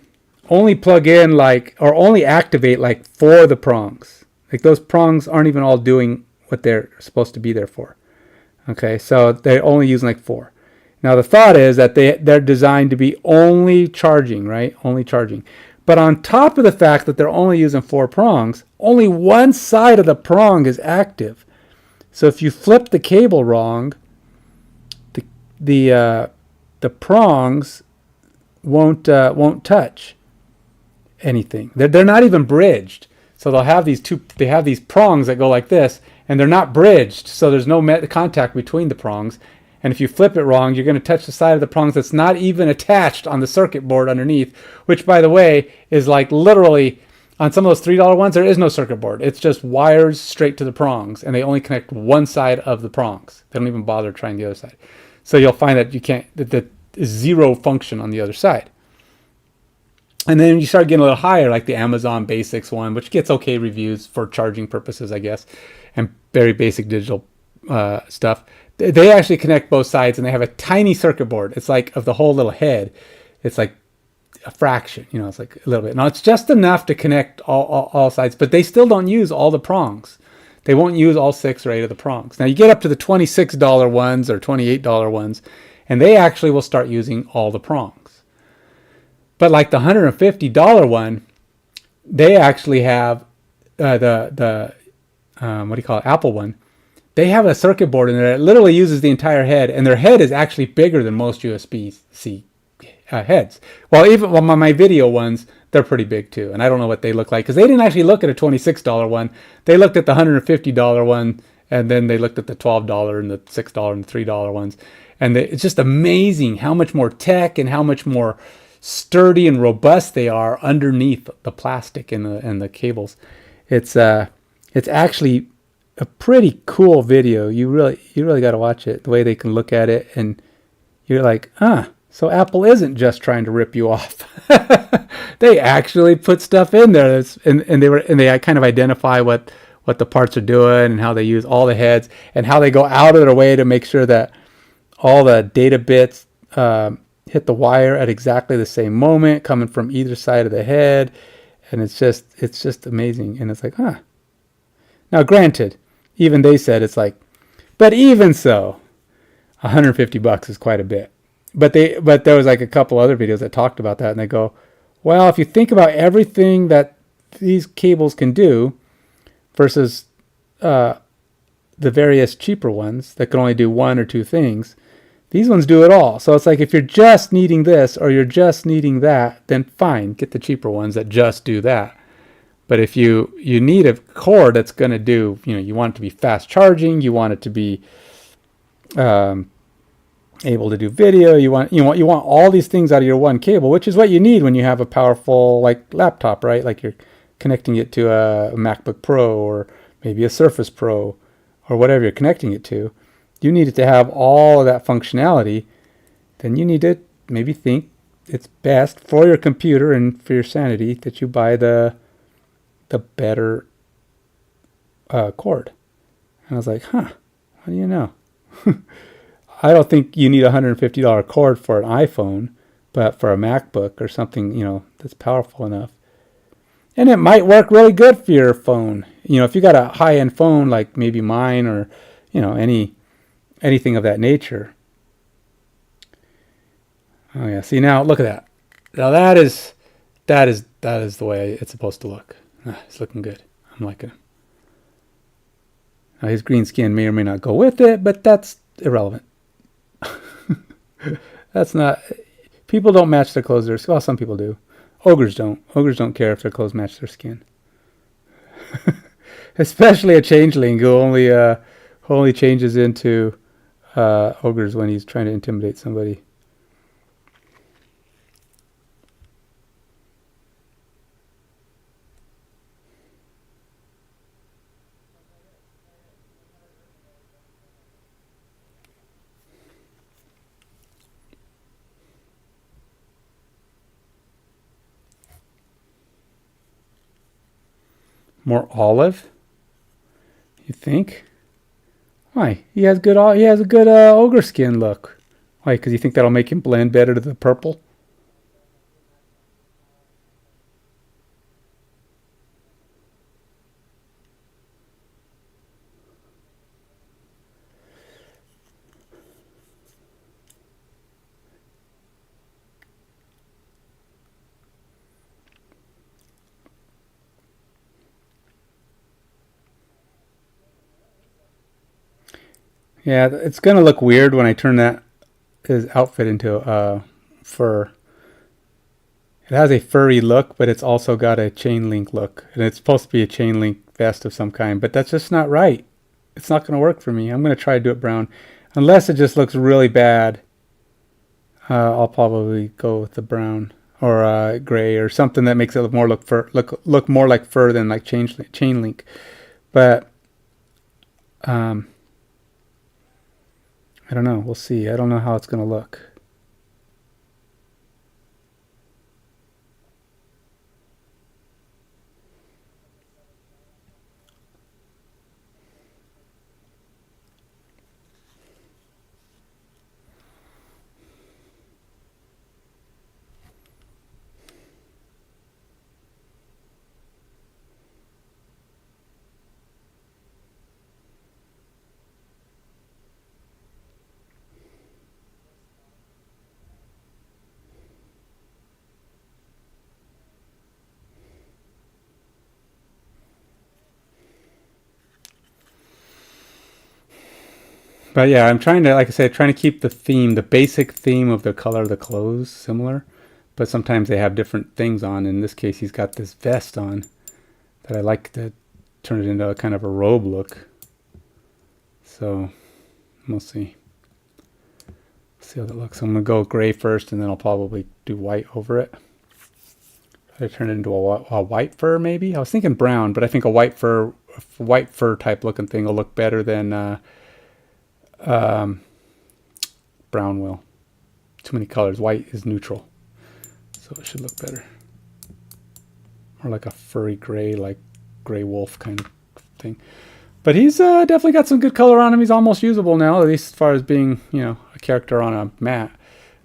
only plug in or only activate 4 of the prongs. Like those prongs aren't even all doing what they're supposed to be there for. Okay, so they're only using 4. Now the thought is that they're designed to be only charging, right? Only charging. But on top of the fact that they're only using 4 prongs, only one side of the prong is active. So if you flip the cable wrong, the prongs won't touch anything. They're not even bridged. So they have these prongs that go like this, and they're not bridged, so there's no contact between the prongs. And if you flip it wrong, you're going to touch the side of the prongs that's not even attached on the circuit board underneath, which, by the way, is like literally, on some of those $3 ones, there is no circuit board. It's just wires straight to the prongs, and they only connect one side of the prongs. They don't even bother trying the other side. So you'll find that that is zero function on the other side. And then you start getting a little higher, like the Amazon Basics one, which gets okay reviews for charging purposes, I guess, and very basic digital stuff. They actually connect both sides, and they have a tiny circuit board. It's like of the whole little head. It's like a fraction, it's like a little bit. Now, it's just enough to connect all sides, but they still don't use all the prongs. They won't use all 6 or 8 of the prongs. Now, you get up to the $26 ones or $28 ones, and they actually will start using all the prongs. But like the $150 one, they actually have the Apple one. They have a circuit board in there that literally uses the entire head, and their head is actually bigger than most USB-C heads. Well, my video ones, they're pretty big too, and I don't know what they look like, because they didn't actually look at a $26 one. They looked at the $150 one, and then they looked at the $12 and the $6 and the $3 ones. And it's just amazing how much more tech and how much more sturdy and robust they are underneath the plastic and the cables. It's actually a pretty cool video. You really got to watch it. The way they can look at it, and you're like, so Apple isn't just trying to rip you off. they actually put stuff in there. And they kind of identify what the parts are doing and how they use all the heads and how they go out of their way to make sure that all the data bits hit the wire at exactly the same moment coming from either side of the head. And it's just amazing. And it's like, huh. Now, granted, even they said it's like, but even so, $150 is quite a bit. But there was like a couple other videos that talked about that, and they go, well, if you think about everything that these cables can do versus the various cheaper ones that can only do one or two things, these ones do it all. So it's like if you're just needing this or you're just needing that, then fine, get the cheaper ones that just do that. But if you need a cord that's going to do, you want it to be fast charging, you want it to be able to do video, you want all these things out of your one cable, which is what you need when you have a powerful like laptop, right? Like you're connecting it to a MacBook Pro or maybe a Surface Pro or whatever you're connecting it to. You need it to have all of that functionality. Then you need to maybe think it's best for your computer and for your sanity that you buy the better cord. And I was like, huh, how do you know? I don't think you need a $150 cord for an iPhone, but for a MacBook or something, that's powerful enough. And it might work really good for your phone. If you got a high-end phone like maybe mine or, anything of that nature. Oh yeah, see now, look at that. Now that is the way it's supposed to look. It's looking good. I'm liking it. Now his green skin may or may not go with it, but that's irrelevant. That's not. People don't match their clothes. Well, some people do. Ogres don't. Ogres don't care if their clothes match their skin. Especially a changeling who only changes into ogres when he's trying to intimidate somebody. More olive? You think? Why? He has a good ogre skin look. Why? Because you think that'll make him blend better to the purple? Yeah, it's gonna look weird when I turn his outfit into fur. It has a furry look, but it's also got a chain link look, and it's supposed to be a chain link vest of some kind. But that's just not right. It's not gonna work for me. I'm gonna try to do it brown, unless it just looks really bad. I'll probably go with the brown or gray or something that makes it look more like fur than like chain link. But I don't know. We'll see. I don't know how it's going to look. But yeah, I'm trying to, like I said, trying to keep the basic theme of the color of the clothes similar. But sometimes they have different things on. In this case, he's got this vest on that I like to turn it into a kind of a robe look. So we'll see. See how that looks. I'm going to go gray first, and then I'll probably do white over it. I turn it into a white fur, maybe. I was thinking brown, but I think a white fur type looking thing will look better than brown will. Too many colors. White is neutral, so it should look better. or like a furry gray, like gray wolf kind of thing. But he's definitely got some good color on him. He's almost usable now, at least as far as being, a character on a mat.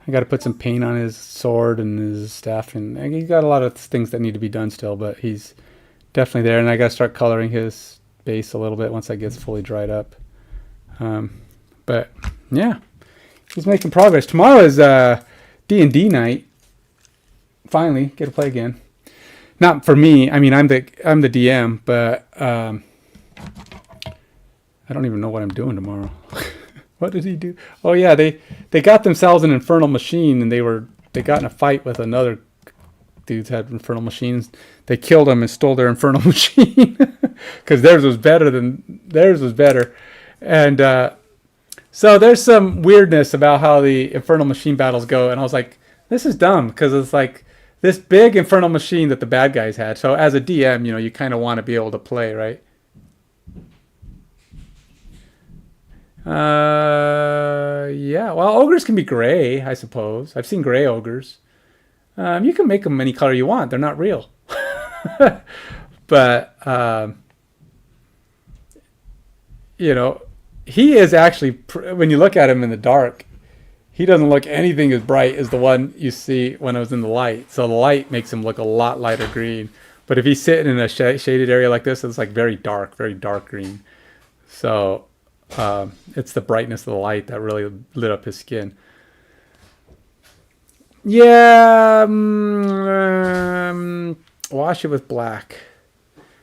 I got to put some paint on his sword and his staff, and he's got a lot of things that need to be done still, but he's definitely there. And I got to start coloring his base a little bit once that gets fully dried up. But yeah, he's making progress. Tomorrow is D&D night. Finally, get to play again. Not for me. I mean, I'm the DM, but I don't even know what I'm doing tomorrow. What did he do? Oh yeah, they got themselves an infernal machine, and they got in a fight with another dudes had infernal machines. They killed them and stole their infernal machine because theirs was better. And so there's some weirdness about how the infernal machine battles go, and I was like, this is dumb because it's like this big infernal machine that the bad guys had. So as a DM, you kind of want to be able to play, right? Yeah. Well, ogres can be gray, I suppose. I've seen gray ogres. You can make them any color you want. They're not real. But, he is actually, when you look at him in the dark, he doesn't look anything as bright as the one you see when I was in the light. So the light makes him look a lot lighter green. But if he's sitting in a shaded area like this, it's like very dark green. So it's the brightness of the light that really lit up his skin. Yeah, wash it with black.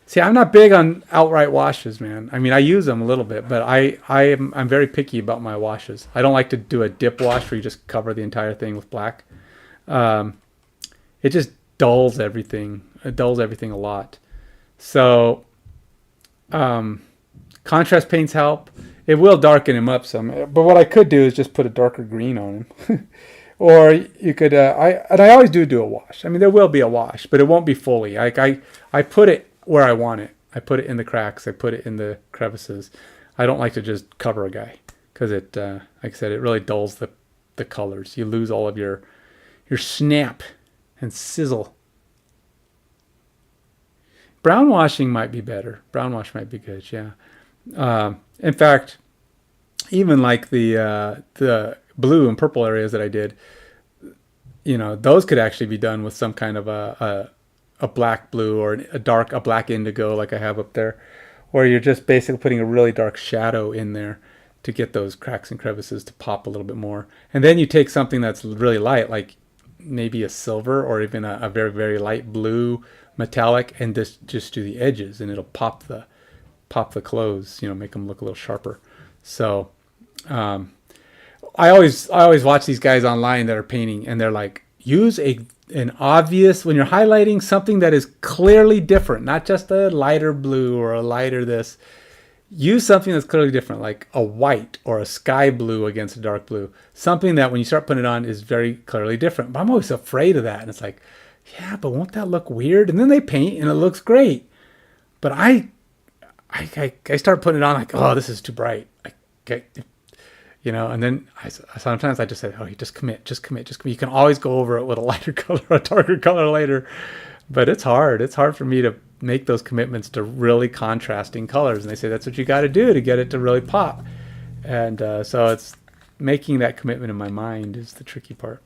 See, I'm not big on outright washes, man. I mean, I use them a little bit, but I'm very picky about my washes. I don't like to do a dip wash where you just cover the entire thing with black. It just dulls everything. It dulls everything a lot. So, contrast paints help. It will darken him up some. But what I could do is just put a darker green on him. Or you could, I always do a wash. I mean, there will be a wash, but it won't be fully. I put it where I want it. I put it in the cracks. I put it in the crevices. I don't like to just cover a guy because it, like I said, it really dulls the colors. You lose all of your snap and sizzle. Brown washing might be better. Brown wash might be good, yeah. In fact, even like the blue and purple areas that I did, those could actually be done with some kind of a black blue or a black indigo like I have up there, or you're just basically putting a really dark shadow in there to get those cracks and crevices to pop a little bit more. And then you take something that's really light, like maybe a silver or even a very, very light blue metallic, and just do the edges, and it'll pop the clothes, make them look a little sharper. So I always watch these guys online that are painting, and they're like, use an obvious, when you're highlighting something that is clearly different, not just a lighter blue or a lighter this, use something that's clearly different, like a white or a sky blue against a dark blue, something that when you start putting it on is very clearly different. But I'm always afraid of that, and it's like, yeah, but won't that look weird? And then they paint and it looks great, but I start putting it on like, oh, this is too bright. And then sometimes I just say, oh, you just commit. You can always go over it with a lighter color, a darker color later. But it's hard. It's hard for me to make those commitments to really contrasting colors. And they say that's what you got to do to get it to really pop. And so it's making that commitment in my mind is the tricky part.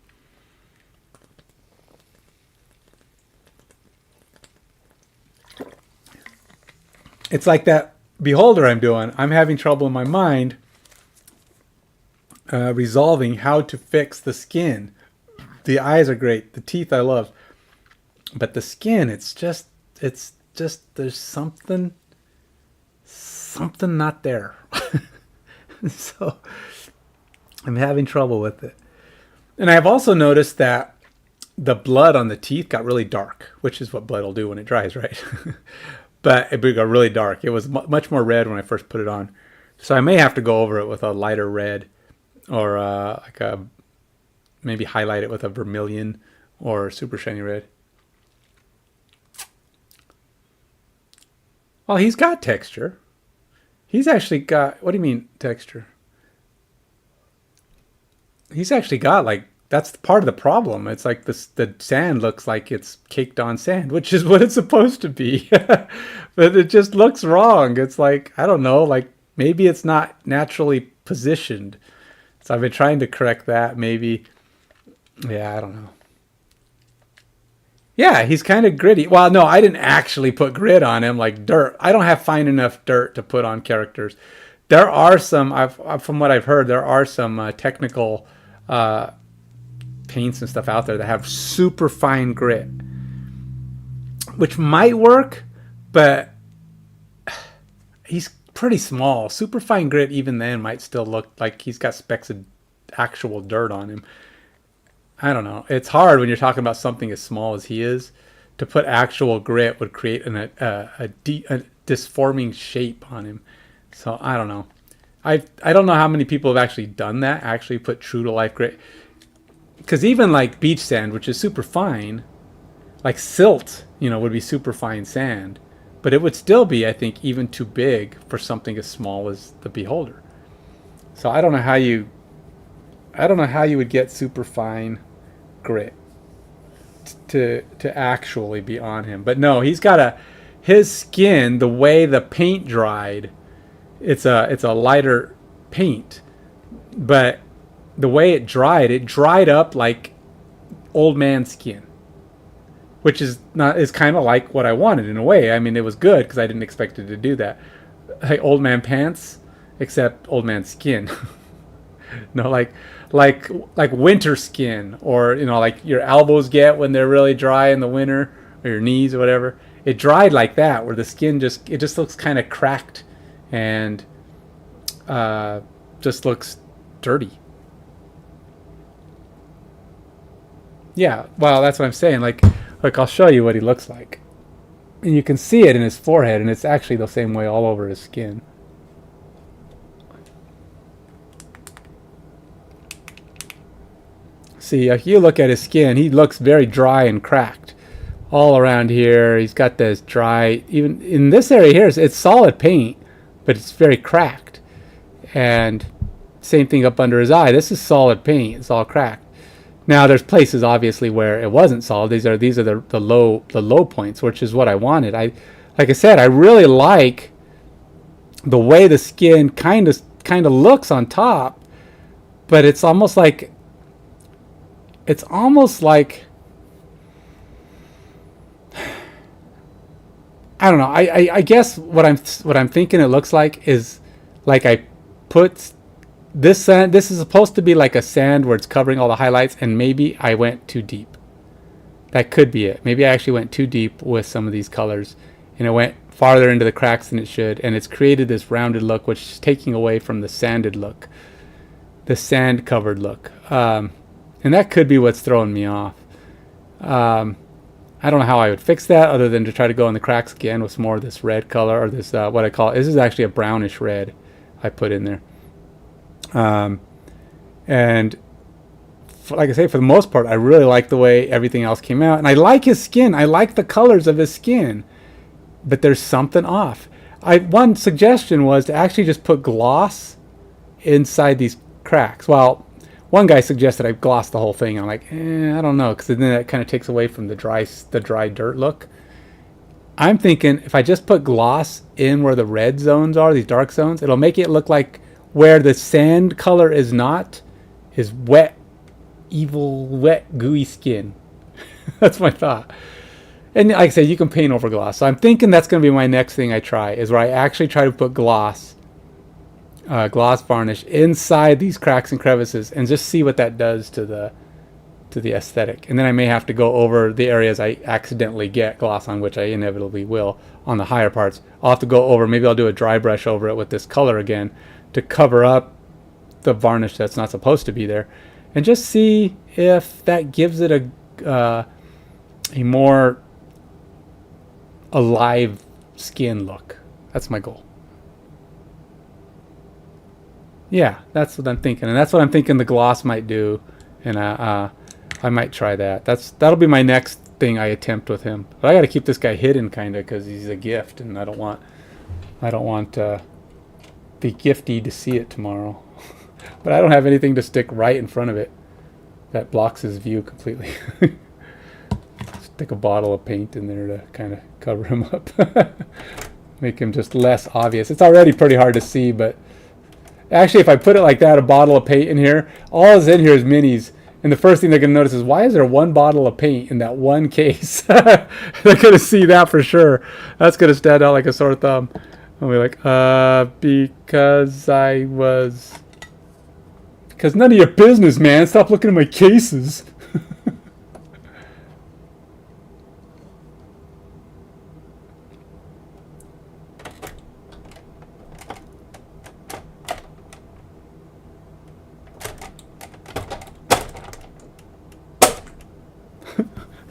It's like that Beholder I'm doing. I'm having trouble in my mind resolving how to fix the skin. The eyes are great. The teeth I love. But the skin, it's just there's something not there. So I'm having trouble with it. And I've also noticed that the blood on the teeth got really dark, which is what blood will do when it dries, right? But it got really dark. It was much more red when I first put it on. So I may have to go over it with a lighter red, or maybe highlight it with a vermilion or super shiny red. Well, he's got texture. He's actually got, what do you mean texture? He's actually got like that's part of the problem. It's like this, the sand looks like it's caked on sand, which is what it's supposed to be. But it just looks wrong. It's like, I don't know, like maybe it's not naturally positioned. So I've been trying to correct that. Maybe, yeah, I don't know. Yeah, he's kind of gritty. Well, no, I didn't actually put grit on him like dirt. I don't have fine enough dirt to put on characters. There are some, from what I've heard, there are some technical uh, paints and stuff out there that have super fine grit, which might work, but he's pretty small. Super fine grit, even then, might still look like he's got specks of actual dirt on him. I don't know. It's hard when you're talking about something as small as he is. To put actual grit would create a disforming shape on him. So I don't know. I don't know how many people have actually done that. Actually put true to life grit. Because even like beach sand, which is super fine, like silt, would be super fine sand, but it would still be, I think, even too big for something as small as the Beholder. So I don't know how you would get super fine grit to actually be on him. But no, he's got his skin, the way the paint dried, it's a lighter paint, but the way it dried up like old man skin, which is kind of like what I wanted in a way. I mean, it was good because I didn't expect it to do that. Like old man pants, except old man skin. No, like winter skin, or like your elbows get when they're really dry in the winter, or your knees or whatever. It dried like that, where the skin just looks kind of cracked and just looks dirty. Yeah, well, that's what I'm saying. Like, I'll show you what he looks like, and you can see it in his forehead, and it's actually the same way all over his skin. See, if you look at his skin, he looks very dry and cracked all around here. He's got this dry, even in this area here, it's solid paint, but it's very cracked. And same thing up under his eye. This is solid paint. It's all cracked. Now there's places obviously where it wasn't solid. These are the low points, which is what I wanted. Like I said, I really like the way the skin kind of looks on top, but it's almost like I don't know. I guess what I'm thinking it looks like is like I put this sand. This is supposed to be like a sand where it's covering all the highlights, and maybe I went too deep. That could be it. Maybe I actually went too deep with some of these colors, and it went farther into the cracks than it should, and it's created this rounded look, which is taking away from the sanded look, the sand covered look. And that could be what's throwing me off. I don't know how I would fix that other than to try to go in the cracks again with some more of this red color, or this, what I call, this is actually a brownish red I put in there. And like I say, for the most part, I really like the way everything else came out. And I like his skin. I like the colors of his skin. But there's something off. One suggestion was to actually just put gloss inside these cracks. Well, one guy suggested I gloss the whole thing. I'm like, I don't know, because then that kind of takes away from the dry dirt look. I'm thinking if I just put gloss in where the red zones are, these dark zones, it'll make it look like where the sand color is not, is wet, evil, wet, gooey skin. That's my thought. And like I said, you can paint over gloss. So I'm thinking that's going to be my next thing I try, is where I actually try to put gloss varnish inside these cracks and crevices, and just see what that does to the aesthetic. And then I may have to go over the areas I accidentally get gloss on, which I inevitably will on the higher parts. I'll have to go over, maybe I'll do a dry brush over it with this color again to cover up the varnish that's not supposed to be there, and just see if that gives it a more alive skin look. That's my goal. Yeah, that's what I'm thinking, and that's what I'm thinking the gloss might do, and I might try that. That'll be my next thing I attempt with him. But I got to keep this guy hidden, kind of, because he's a gift, and I don't want the gifty to see it tomorrow. But I don't have anything to stick right in front of it. that blocks his view completely. Stick a bottle of paint in there to kind of cover him up. Make him just less obvious. It's already pretty hard to see, but actually if I put it like that, a bottle of paint in here, all is in here is minis. And the first thing they're going to notice is, why is there one bottle of paint in that one case? They're going to see that for sure. That's going to stand out like a sore thumb. I'll be like, because none of your business, man. Stop looking at my cases.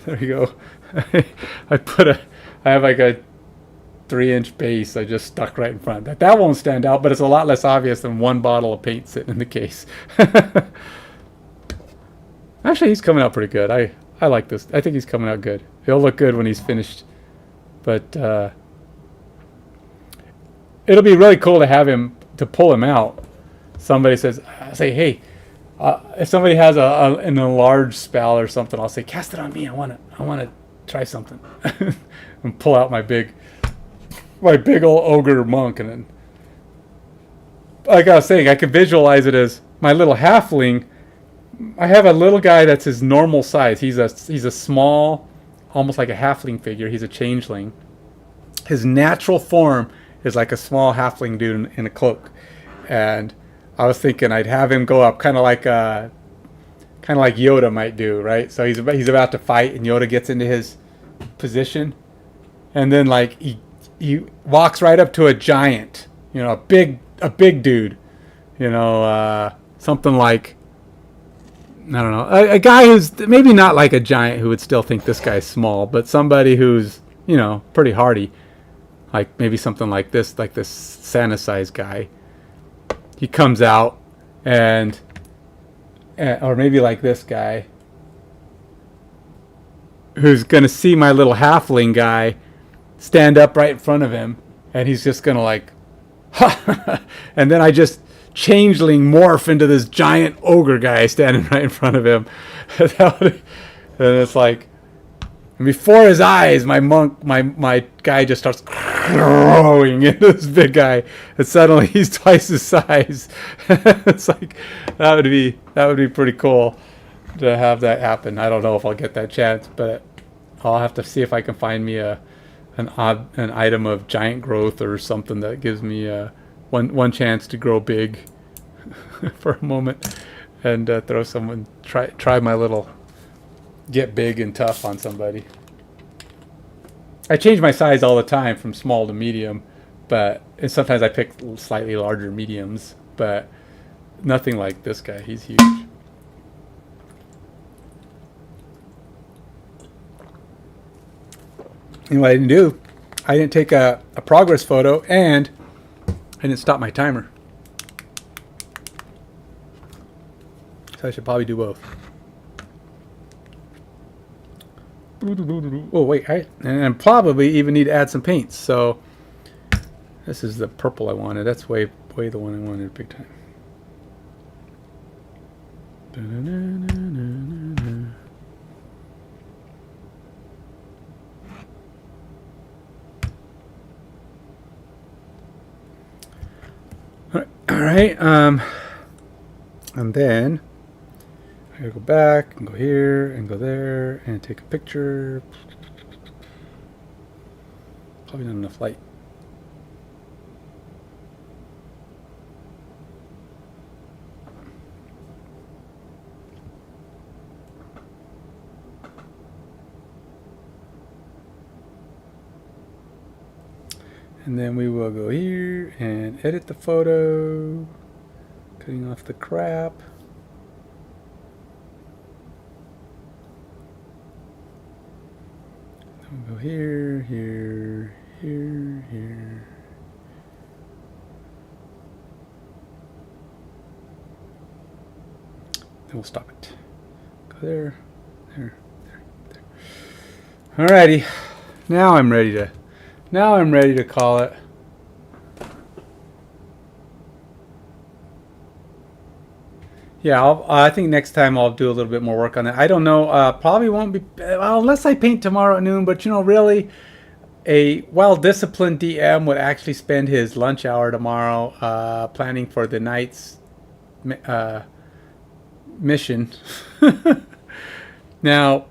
There you go. I have like a 3-inch base I just stuck right in front. That won't stand out, but it's a lot less obvious than one bottle of paint sitting in the case. Actually, he's coming out pretty good. I like this. I think he's coming out good. He'll look good when he's finished. But it'll be really cool to have him, to pull him out. Somebody says, say, hey, if somebody has an enlarged spell or something, I'll say, cast it on me. I want to try something. And pull out my big old ogre monk. And then, like I was saying, I can visualize it as my little halfling. I have a little guy that's his normal size. He's a small, almost like a halfling figure. He's a changeling. His natural form is like a small halfling dude in a cloak. And I was thinking I'd have him go up kind of like Yoda might do, right? So he's about to fight, and Yoda gets into his position, and then like he walks right up to a giant, a big dude, something like, I don't know, a guy who's maybe not like a giant who would still think this guy's small, but somebody who's pretty hardy, like maybe something like this Santa-sized guy. He comes out and or maybe like this guy who's going to see my little halfling guy stand up right in front of him, and he's just going to like, ha! And then I just changeling morph into this giant ogre guy standing right in front of him. And it's like, and before his eyes, my guy just starts growing into this big guy, and suddenly he's twice his size. It's like that would be pretty cool to have that happen. I don't know if I'll get that chance, but I'll have to see if I can find me an item of giant growth or something that gives me one chance to grow big for a moment, and try my little get big and tough on somebody. I change my size all the time from small to medium, and sometimes I pick slightly larger mediums, but nothing like this guy. He's huge. And what I didn't do, I didn't take a progress photo, and I didn't stop my timer. So I should probably do both. Oh wait, and probably even need to add some paints. So this is the purple I wanted. That's way the one I wanted big time. All right. And then I gotta go back and go here and go there and take a picture. Probably not enough light. And then we will go here and edit the photo, cutting off the crap. Then we'll go here, here, here, here. Then we'll stop it. Go there, there, there, there. Alrighty, now I'm ready to call it. Yeah, I think next time I'll do a little bit more work on that. I don't know. Probably won't be well, unless I paint tomorrow at noon. But really, a well-disciplined DM would actually spend his lunch hour tomorrow planning for the night's uh, mission. Now,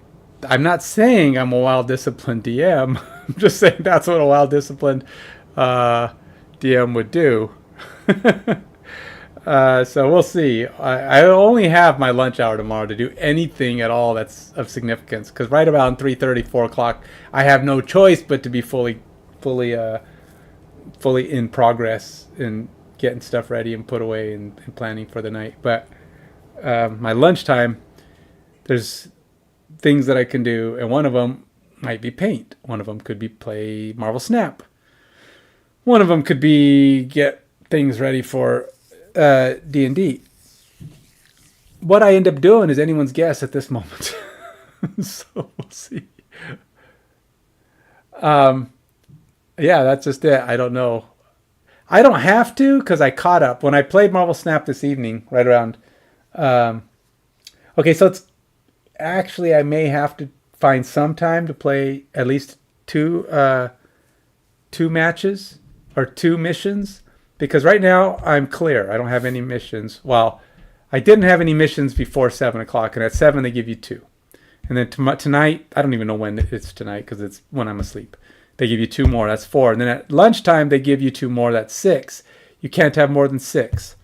I'm not saying I'm a well-disciplined DM. I'm just saying that's what a well-disciplined DM would do. So we'll see. I only have my lunch hour tomorrow to do anything at all that's of significance. Because right about 3:30, 4 o'clock, I have no choice but to be fully in progress in getting stuff ready and put away and planning for the night. But my lunchtime, there's things that I can do, and one of them might be paint. One of them could be play Marvel Snap. One of them could be get things ready for D&D. What I end up doing is anyone's guess at this moment. So we'll see. Yeah, that's just it. I don't know. I don't have to because I caught up. When I played Marvel Snap this evening, right around... okay, so it's... Actually, I may have to find some time to play at least two matches or two missions. Because right now, I'm clear. I don't have any missions. Well, I didn't have any missions before 7 o'clock. And at 7, they give you 2. And then tonight, I don't even know when it's tonight because it's when I'm asleep. They give you 2 more. That's 4. And then at lunchtime, they give you 2 more. That's 6. You can't have more than 6.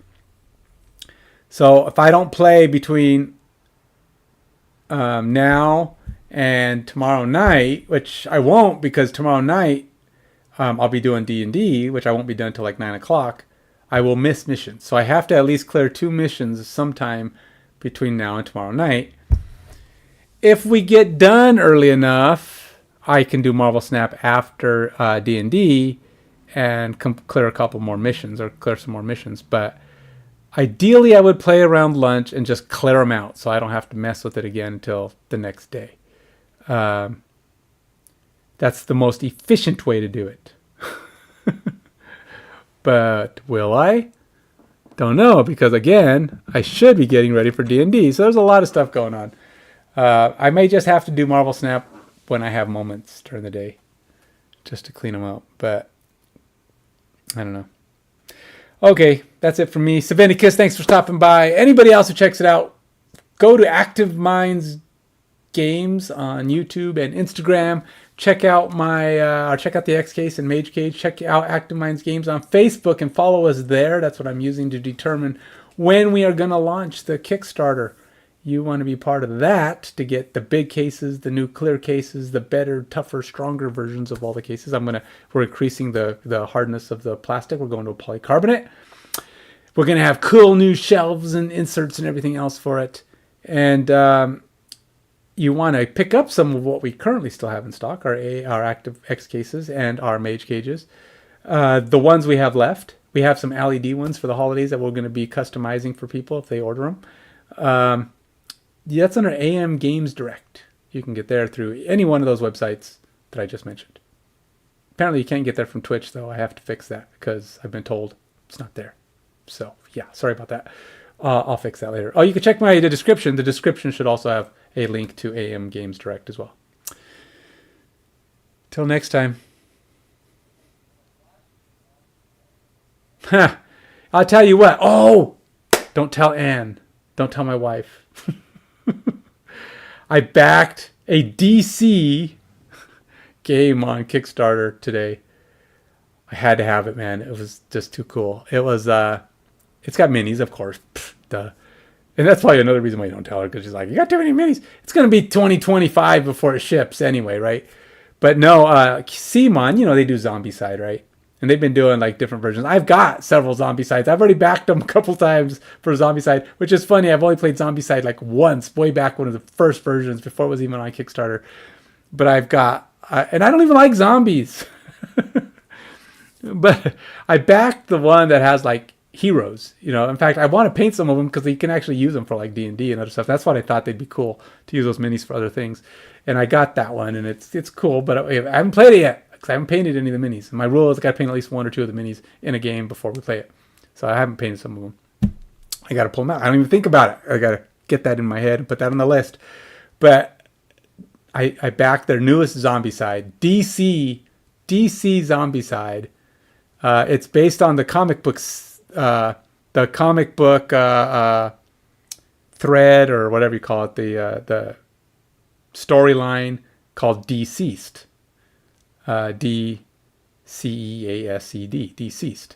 So if I don't play between now and tomorrow night, which I won't because tomorrow night, I'll be doing D&D, which I won't be done until like 9 o'clock. I will miss missions. So I have to at least clear 2 missions sometime between now and tomorrow night. If we get done early enough, I can do Marvel Snap after D&D and clear a couple more missions or clear some more missions. But ideally, I would play around lunch and just clear them out so I don't have to mess with it again until the next day. That's the most efficient way to do it. But will I? Don't know, because again, I should be getting ready for D&D. So there's a lot of stuff going on. I may just have to do Marvel Snap when I have moments during the day just to clean them out. But I don't know. Okay, that's it from me. Savinicus, thanks for stopping by. Anybody else who checks it out, go to Active Minds Games on YouTube and Instagram. Check out check out the X Case and Mage Cage. Check out Active Minds Games on Facebook and follow us there. That's what I'm using to determine when we are going to launch the Kickstarter. You want to be part of that to get the big cases, the new clear cases, the better, tougher, stronger versions of all the cases. We're increasing the hardness of the plastic. We're going to a polycarbonate. We're going to have cool new shelves and inserts and everything else for it. And you want to pick up some of what we currently still have in stock, our Active X cases and our Mage cages. The ones we have left, we have some LED ones for the holidays that we're going to be customizing for people if they order them. That's under AM Games Direct. You can get there through any one of those websites that I just mentioned. Apparently you can't get there from Twitch, though. I have to fix that because I've been told it's not there. So, yeah, sorry about that. I'll fix that later. Oh, you can check the description. The description should also have a link to AM Games Direct as well. Till next time. I'll tell you what. Oh, don't tell Anne. Don't tell my wife. I backed a DC game on Kickstarter today. I had to have it, man. It was just too cool. It was, it's got minis, of course. Pfft, duh. And that's probably another reason why you don't tell her, because she's like, you got too many minis. It's going to be 2025 before it ships anyway, right? But no, CMON, they do Zombicide, right? And they've been doing like different versions. I've got several Zombicides. I've already backed them a couple times for Zombicide, which is funny. I've only played Zombicide like once, way back one of the first versions before it was even on Kickstarter. But I've got, and I don't even like zombies. But I backed the one that has like heroes. In fact, I want to paint some of them because you can actually use them for like D&D and other stuff. That's what I thought they'd be cool to use those minis for other things. And I got that one, and it's cool. But I haven't played it yet. I haven't painted any of the minis. My rule is I got to paint at least 1 or 2 of the minis in a game before we play it. So I haven't painted some of them. I got to pull them out. I don't even think about it. I got to get that in my head and put that on the list. But I backed their newest Zombicide, DC Zombicide. It's based on the comic books, the comic book thread or whatever you call it, the storyline called Deceased. DCEASED, Deceased.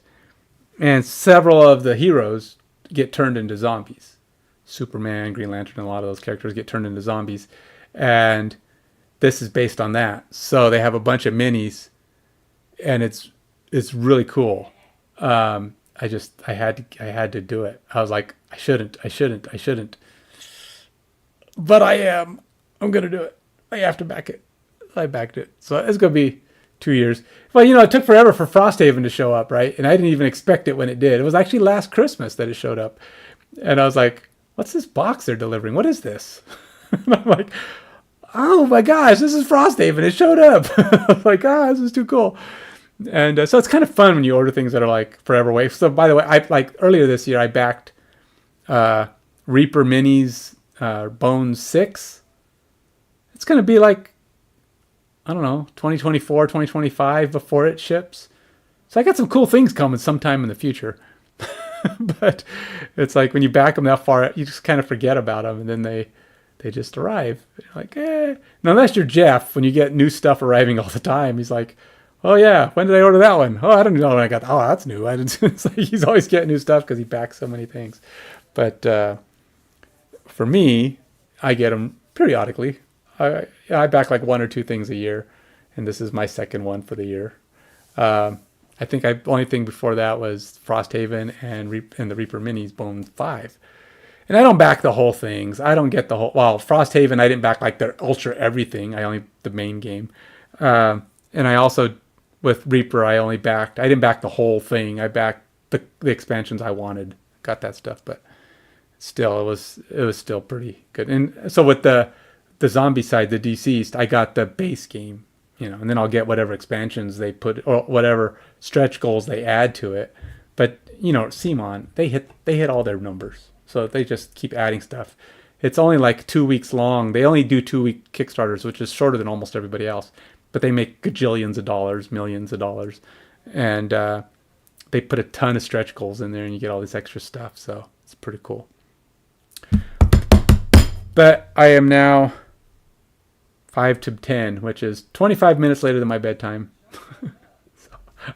And several of the heroes get turned into zombies. Superman, Green Lantern, a lot of those characters get turned into zombies. And this is based on that. So they have a bunch of minis, and it's really cool. I had to do it. I was like, I shouldn't. But I am. I'm gonna do it. I have to back it. I backed it. So it's gonna be 2 years. Well, it took forever for Frosthaven to show up, right? And I didn't even expect it when it did. It was actually last Christmas that it showed up. And I was like, what's this box they're delivering? What is this? And I'm like, oh my gosh, this is Frosthaven. It showed up. I was like, this is too cool. And so it's kind of fun when you order things that are like forever away. So by the way, earlier this year, I backed Reaper Minis Bones 6. It's going to be like, I don't know, 2024, 2025 before it ships. So I got some cool things coming sometime in the future. But it's like when you back them that far, you just kind of forget about them, and then they just arrive. You're like, Now, unless you're Jeff, when you get new stuff arriving all the time, he's like, oh yeah, when did I order that one? Oh, I don't know when I got that. Oh, that's new. It's like he's always getting new stuff because he backs so many things. But for me, I get them periodically. I back like 1 or 2 things a year, and this is my second one for the year. I think only thing before that was Frosthaven and the Reaper Minis Bone 5. And I don't back the whole things. I don't get the whole. Well, Frosthaven, I didn't back like their Ultra everything. I only the main game. And I also with Reaper, I didn't back the whole thing. I backed the expansions I wanted. Got that stuff, but still, it was still pretty good. And so with the Zombicide, the Deceased, I got the base game, and then I'll get whatever expansions they put or whatever stretch goals they add to it. But CMON, they hit all their numbers, so they just keep adding stuff. It's only like 2 weeks long. They only do 2-week Kickstarters, which is shorter than almost everybody else. But they make gajillions of dollars, millions of dollars, and they put a ton of stretch goals in there, and you get all this extra stuff. So it's pretty cool. But I am now 5 to 10, which is 25 minutes later than my bedtime. So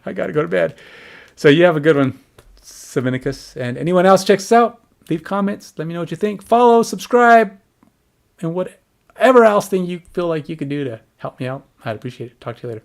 I got to go to bed. So you have a good one, Savinicus. And anyone else checks us out, leave comments. Let me know what you think. Follow, subscribe, and whatever else thing you feel like you can do to help me out. I'd appreciate it. Talk to you later.